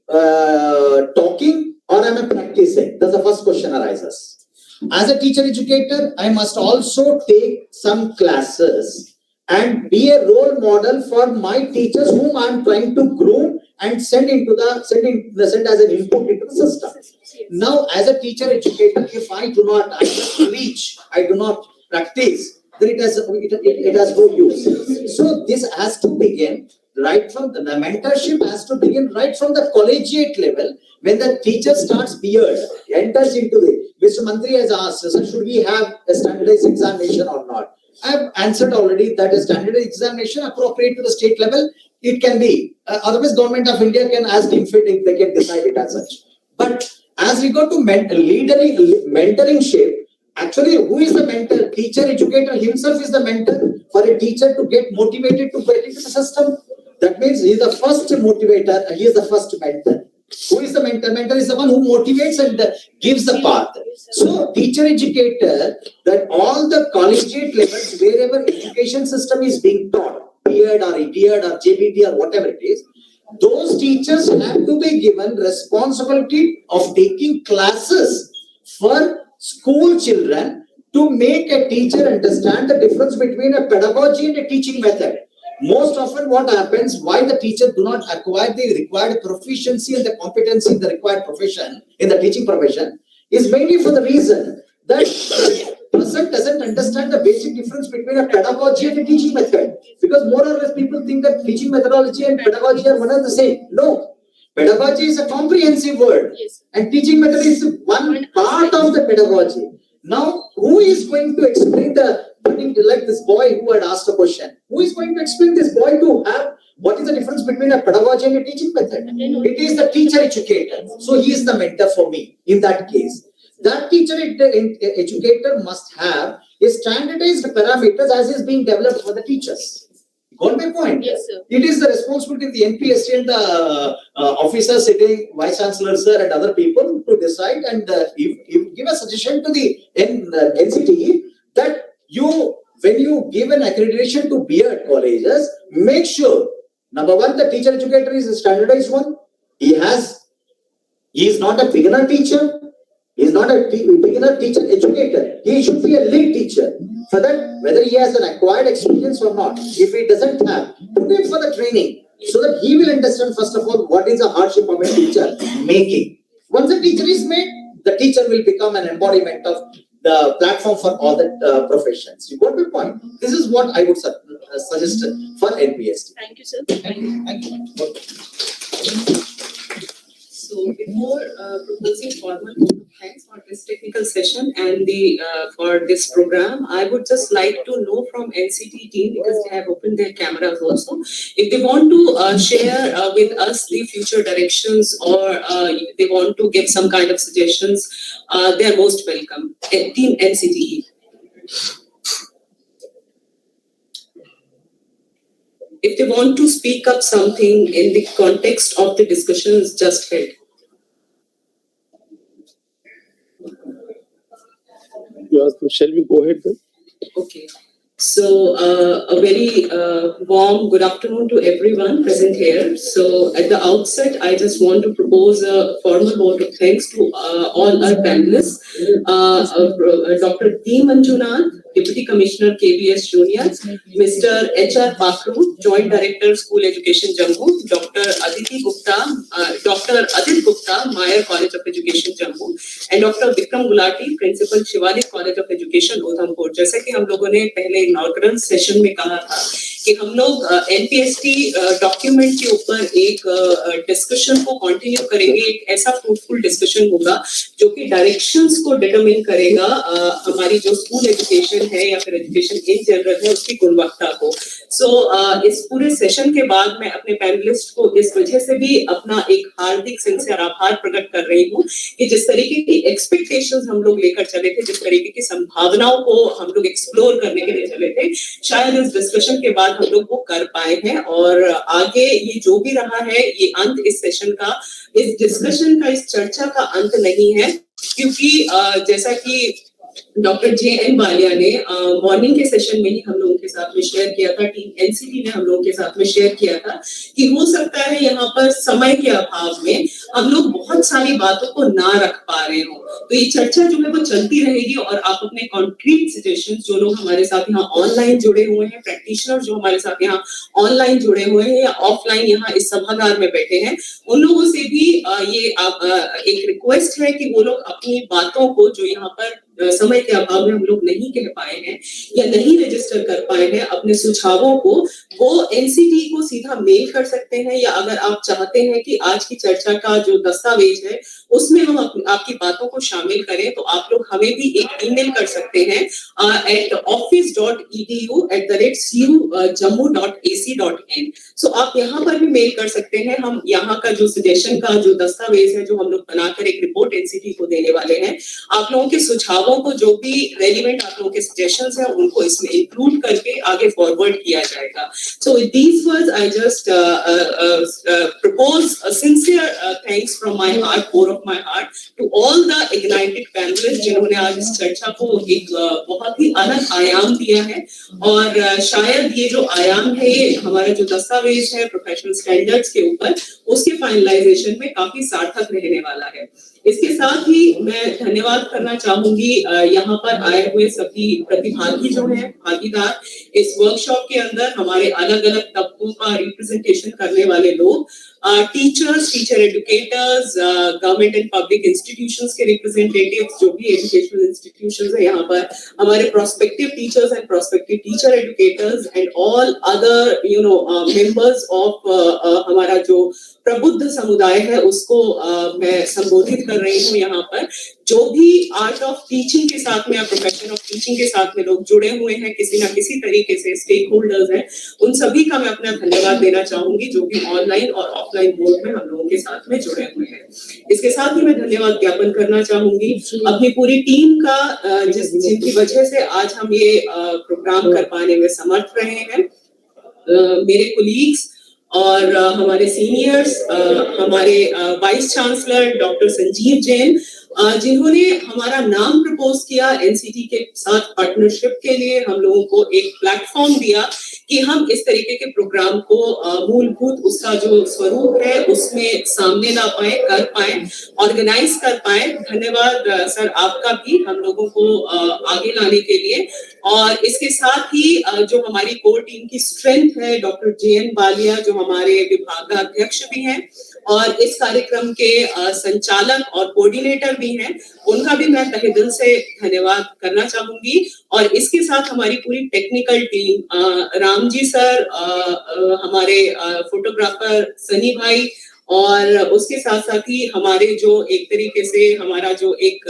Speaker 11: talking or am I practicing? That's the first question arises. As a teacher educator, I must also take some classes and be a role model for my teachers whom I am trying to groom and send as an input into the system. Now, as a teacher educator, if I just preach, I do not practice, then it has no use. So this has to begin right from the mentorship has to begin right from the collegiate level. When the teacher starts beard, enters into Mr. Mantri has asked, so should we have a standardized examination or not? I have answered already that a standardized examination appropriate to the state level
Speaker 15: it can be. Otherwise, Government of India can ask deem fit if they can decide it as such. But as we go to mentoring, actually, who is the mentor? Teacher, educator himself is the mentor for a teacher to get motivated to get into the system. That means he is the first motivator, he is the first mentor. Who is the mentor? Mentor is the one who motivates and gives the path. So, teacher, educator, that all the collegiate levels, wherever education system is being taught, B.Ed or ED or JBD or whatever it is, those teachers have to be given responsibility of taking classes for school children to make a teacher understand the difference between a pedagogy and a teaching method. Most often what happens, why the teacher do not acquire the required proficiency and the competency in the required profession, in the teaching profession, is mainly for the reason that the person doesn't understand the basic difference between a pedagogy and a teaching method. Because more or less people think that teaching methodology and pedagogy are one and the same. No. Pedagogy is a comprehensive word, and teaching method is one part of the pedagogy. Now, who is going to explain like this boy who had asked a question? Who is going to explain this boy to have what is the difference between a pedagogy and a teaching method? It is the teacher educator. So he is the mentor for me in that case. That teacher educator must have a standardized parameters as is being developed for the teachers. Got my point?
Speaker 1: Yes, sir.
Speaker 15: It is the responsibility of the NPST and the officers sitting, Vice Chancellor sir and other people to decide and give a suggestion to the NCT that when you give an accreditation to B.Ed colleges, make sure, number one, the teacher educator is a standardized one. He is not a beginner teacher. He is not a beginner teacher educator. He should be a lead teacher. For that, whether he has an acquired experience or not, if he doesn't have, put him for the training so that he will understand first of all what is the hardship of a teacher making. Once a teacher is made, the teacher will become an embodiment of the platform for all the professions. You got my point? This is what I would suggest for NPST.
Speaker 1: Thank you, sir.
Speaker 15: Thank you.
Speaker 3: So before proposing formal vote of thanks for this technical session and for this program, I would just like to know from NCT team, because they have opened their cameras also, if they want to share with us the future directions or if they want to give some kind of suggestions, they are most welcome. Team NCT. If they want to speak up something in the context of the discussions just held.
Speaker 17: Shall we go ahead then?
Speaker 3: Okay. So a very warm good afternoon to everyone present here. So at the outset, I just want to propose a formal vote of thanks to all our panelists. Dr. D. Manjunath, Deputy Commissioner KBS Junior, Mr. H.R. Pakru, Joint Director School Education Jammu, Dr. Adit Gupta, Mayer College of Education Jammu, and Dr. Vikram Gulati, Principal Shivalik College of Education Udhampur. जैसे कि हम लोगों ने पहले inauguration session में कहा था कि हम लोग NPST डॉक्यूमेंट के ऊपर एक डिस्कशन को कंटिन्यू करेंगे, एक ऐसा फ्रूटफुल डिस्कशन होगा जो कि डायरेक्शंस को डिटरमिन करेगा हमारी जो स्कूल एजुकेशन है या फिर एजुकेशन इन जनरल है उसकी गुणवत्ता को. सो इस पूरे सेशन के बाद मैं अपने पैनलिस्ट को इस वजह से भी अपना एक हार्दिक सिंसियर आभार प्रकट कर रही हूँ कि जिस तरीके की एक्सपेक्टेशंस हम लोग लेकर चले थे, जिस तरीके की संभावनाओं को हम लोग एक्सप्लोर करने के लिए चले थे, शायद इस डिस्कशन के बाद हम लोग वो कर पाए हैं. और आगे ये जो भी रहा है, ये अंत इस सेशन का, इस डिस्कशन का, इस चर्चा का अंत नहीं है, क्योंकि जैसा कि डॉक्टर जे.एन. बालिया ने मॉर्निंग के सेशन में ही हम लोगों के साथ में शेयर किया था, टीम एनसीटी ने हम लोगों के साथ में शेयर किया था कि हो सकता है यहाँ पर समय के अभाव में हम लोग बहुत सारी बातों को ना रख पा रहे हो. तो ये चर्चा जो है वो चलती रहेगी और आप अपने कॉन्क्रीट सजेशंस, जो लोग हमारे साथ यहाँ ऑनलाइन जुड़े हुए हैं, प्रैक्टिशनर जो हमारे साथ यहाँ ऑनलाइन जुड़े हुए हैं या ऑफलाइन यहाँ इस सभागार में बैठे हैं, उन लोगों से भी ये एक रिक्वेस्ट है कि वो लोग अपनी बातों को जो यहाँ पर समय के अभाव में हम लोग नहीं कह पाए हैं या नहीं रजिस्टर कर पाए हैं अपने सुझावों को, वो एनसीटी को सीधा मेल कर सकते हैं, या अगर आप चाहते हैं कि आज की चर्चा का जो दस्तावेज है उसमें हम आपकी बातों को शामिल करें, तो आप लोग हमें भी एक ईमेल कर सकते हैं at office.edu@cujammu.ac.in। सो आप यहाँ पर भी मेल कर सकते हैं। हम यहाँ का जो सजेशन का जो दस्तावेज है जो हम लोग बनाकर एक रिपोर्ट एनसीटी को देने वाले हैं, आप लोगों के सुझावों को, जो भी रेलिवेंट आप लोगों के सजेशंस हैं, उनको इसमें इंक्लूड करके आगे फॉरवर्ड किया जाएगा। So with these words, I just propose a sincere thanks from my heart, core of my heart, to all the ignited panelists जिन्होंने आज इस चर्चा को एक बहुत ही अलग आयाम दिया है, और शायद ये जो आयाम है ये हमारा जो दस्तावेज है प्रोफेशनल स्टैंडर्ड्स के ऊपर, उसके फाइनलाइजेशन में काफी सार्थक रहने वाला है। इसके साथ ही मैं धन्यवाद करना चाहूंगी यहाँ पर आए हुए सभी प्रतिभागी जो हैं, भागीदार इस वर्कशॉप के अंदर, हमारे अलग अलग तबकों का रिप्रेजेंटेशन करने वाले लोग, teachers, teacher educators, government and public institutions के रिप्रेजेंटेटिव्स, जो भी एजुकेशनल इंस्टीट्यूशंस है यहाँ पर, हमारे prospective teachers and prospective teacher educators and all other members of हमारा जो प्रबुद्ध समुदाय है उसको मैं संबोधित कर रही हूँ यहाँ पर। जो भी आर्ट ऑफ टीचिंग के साथ में या प्रोफेशन ऑफ टीचिंग के साथ में लोग जुड़े हुए हैं किसी ना किसी तरीके से, स्टेक होल्डर्स हैं, उन सभी का मैं अपना धन्यवाद देना चाहूंगी जो भी ऑनलाइन और ऑफलाइन मोड में हम लोगों के साथ में जुड़े हुए हैं। इसके साथ ही मैं धन्यवाद ज्ञापन करना चाहूंगी अपनी पूरी टीम का, जिनकी वजह से आज हम ये प्रोग्राम कर पाने में समर्थ रहे हैं। मेरे कोलीग्स और हमारे सीनियर्स, हमारे vice chancellor doctor Sanjeev Jain, जिन्होंने हमारा नाम प्रपोज किया एनसीटी के साथ पार्टनरशिप के लिए, हम लोगों को एक प्लेटफॉर्म दिया कि हम इस तरीके के प्रोग्राम को मूलभूत उसका जो स्वरूप है उसमें सामने ला पाए, कर पाए, ऑर्गेनाइज कर पाए। धन्यवाद सर आपका भी हम लोगों को आगे लाने के लिए। और इसके साथ ही जो हमारी कोर टीम की स्ट्रेंथ है, डॉक्टर JN बालिया जो हमारे विभागाध्यक्ष भी हैं और इस कार्यक्रम के संचालक और कोऑर्डिनेटर भी हैं, उनका भी मैं तहे दिल से धन्यवाद करना चाहूंगी। और इसके साथ हमारी पूरी technical team, Ram ji sir, हमारे फोटोग्राफर सनी भाई, और उसके साथ साथ ही हमारे जो एक तरीके से हमारा जो एक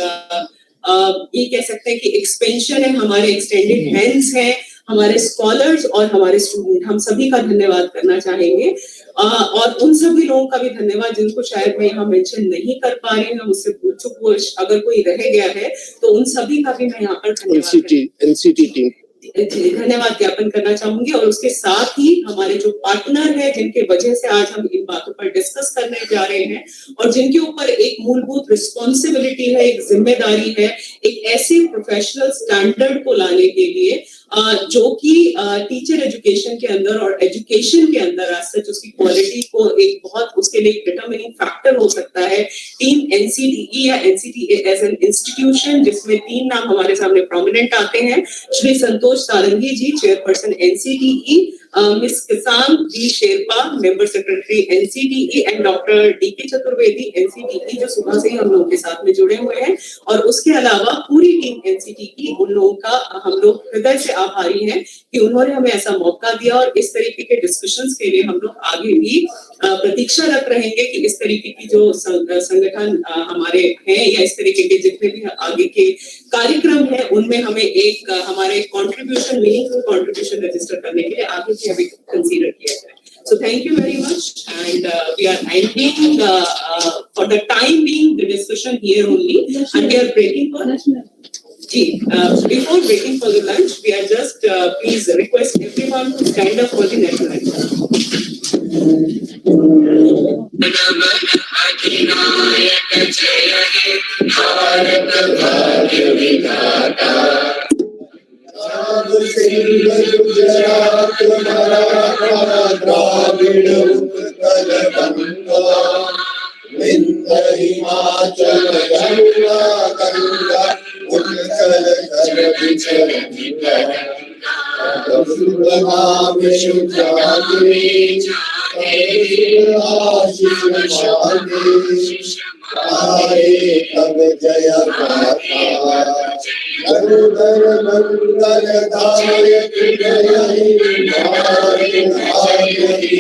Speaker 3: ये कह सकते हैं कि एक्सपेंशन है, हमारे एक्सटेंडेड हैंड्स हैं, हमारे स्कॉलर्स और हमारे स्टूडेंट, हम सभी का धन्यवाद करना चाहेंगे। और उन सभी लोगों का भी धन्यवाद जिनको शायद मैं यहाँ मेंशन नहीं कर पा रही हूँ, मुझसे पूछ अगर कोई रह गया है तो उन सभी का भी मैं यहाँ पर
Speaker 16: एनसीटी टीम
Speaker 3: धन्यवाद ज्ञापन करना चाहूंगी। और उसके साथ ही हमारे जो पार्टनर है जिनके वजह से आज हम इन बातों पर डिस्कस करने जा रहे हैं और जिनके ऊपर एक मूलभूत रिस्पॉन्सिबिलिटी है, एक जिम्मेदारी है, एक ऐसे प्रोफेशनल स्टैंडर्ड को लाने के लिए जो कि टीचर एजुकेशन के अंदर और एजुकेशन के अंदर सच उसकी क्वालिटी को एक बहुत उसके लिए डिटरमिनिंग फैक्टर हो सकता है। टीम एनसीटीई या एनसीटीए एज एन इंस्टीट्यूशन, जिसमें 3 नाम हमारे सामने प्रोमिनेंट आते हैं, Shri Santosh Sarangi ji chairperson NCTE, miss Kisan ji Sherpa member secretary NCTE and doctor DK Chaturvedi NCTE जो सुबह से ही हम लोगों के साथ में जुड़े हुए हैं। और उसके अलावा पूरी टीम एनसीटीई, उन लोगों का हम लोग हृदय से आभारी हैं कि उन्होंने हमें ऐसा मौका दिया और इस तरीके के डिस्कशंस के लिए हम लोग आगे भी प्रतीक्षा रख रहेंगे कि इस तरीके की जो संगठन हमारे हैं या इस तरीके के जितने भी आगे के कार्यक्रम हैं उनमें हमें एक हमारे कंट्रीब्यूशन, मीनिंगफुल कंट्रीब्यूशन रजिस्टर करने के लिए आगे भी हमें कंसीडर किया जाए। So thank you very much, and we are ending for the time being the discussion here only, and we are breaking for before breaking for the lunch. We are just please request everyone to stand up for the national anthem.
Speaker 16: Gujarat Maratha Dravida Utkal बंगा विंध्य हिमाचल यमुना गंगा उत्कल धर विचरंगा आशीष मांगे हरे तब जय गाथा गरुदर मंगल दायक जय हे भाग्य भाग्य जय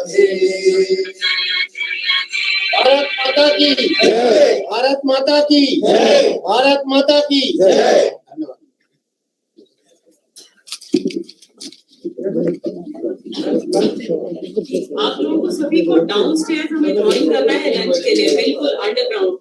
Speaker 16: हे भारत माता की जय भारत माता की जय।
Speaker 3: आप लोगों को सभी को डाउनस्टेयर्स हमें ज्वाइन करना है लंच के लिए, बिल्कुल अंडरग्राउंड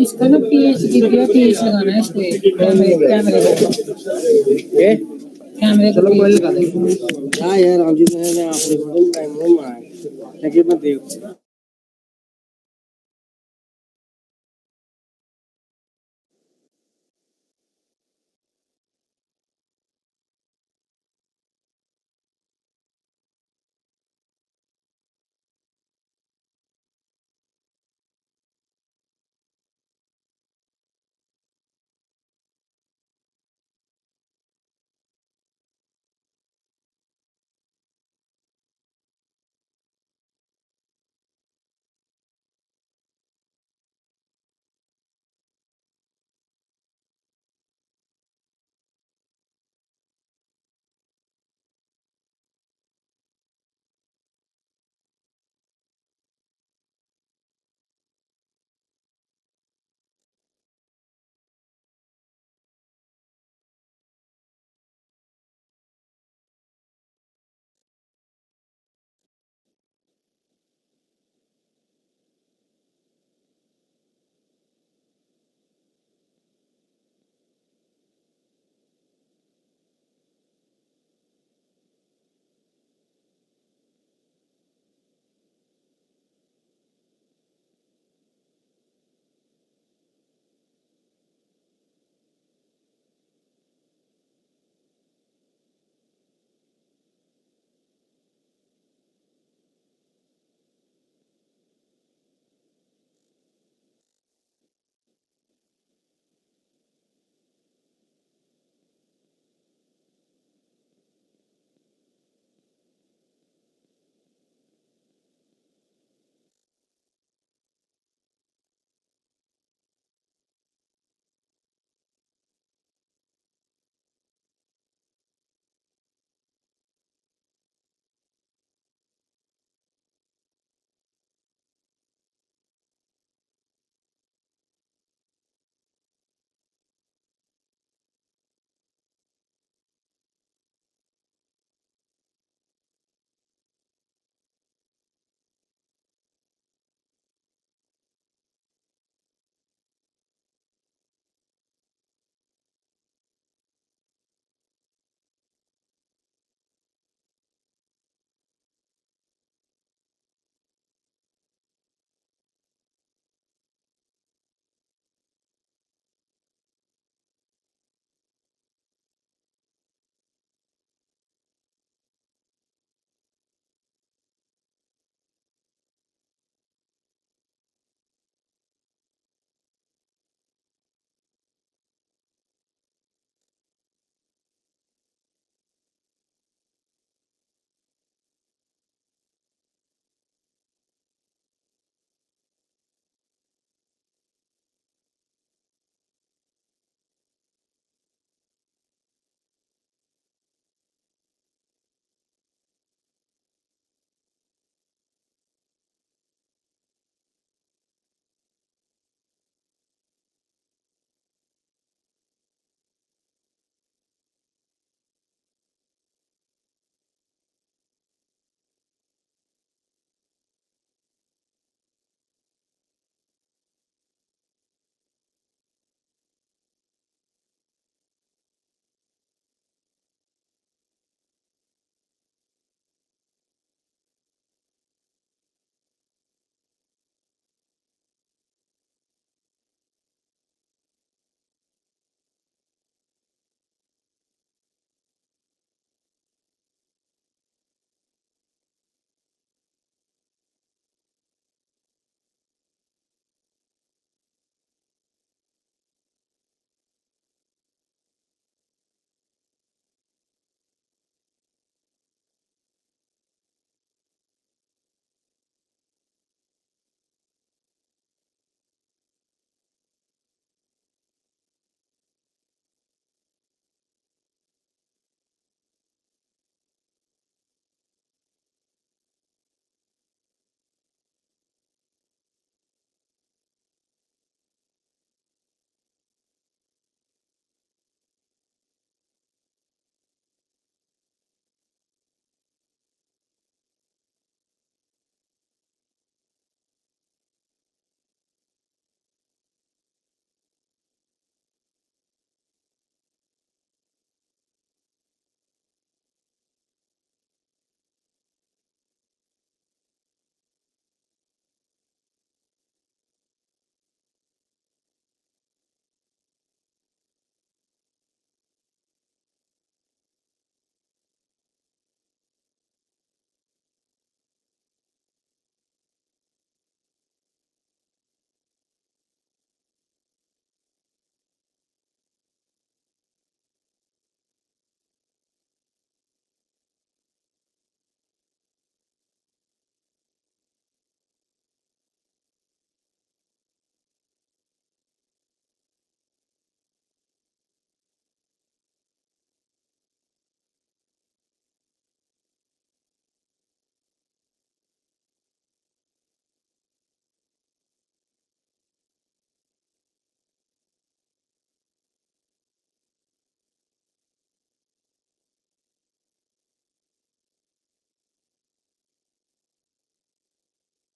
Speaker 1: इसका ना पीएच गिर पीएच लगाना है इसको कैमरे
Speaker 18: चलो कोई लगा दे यार अभी मैं आखिरी टाइम में आया लेकिन मैं देख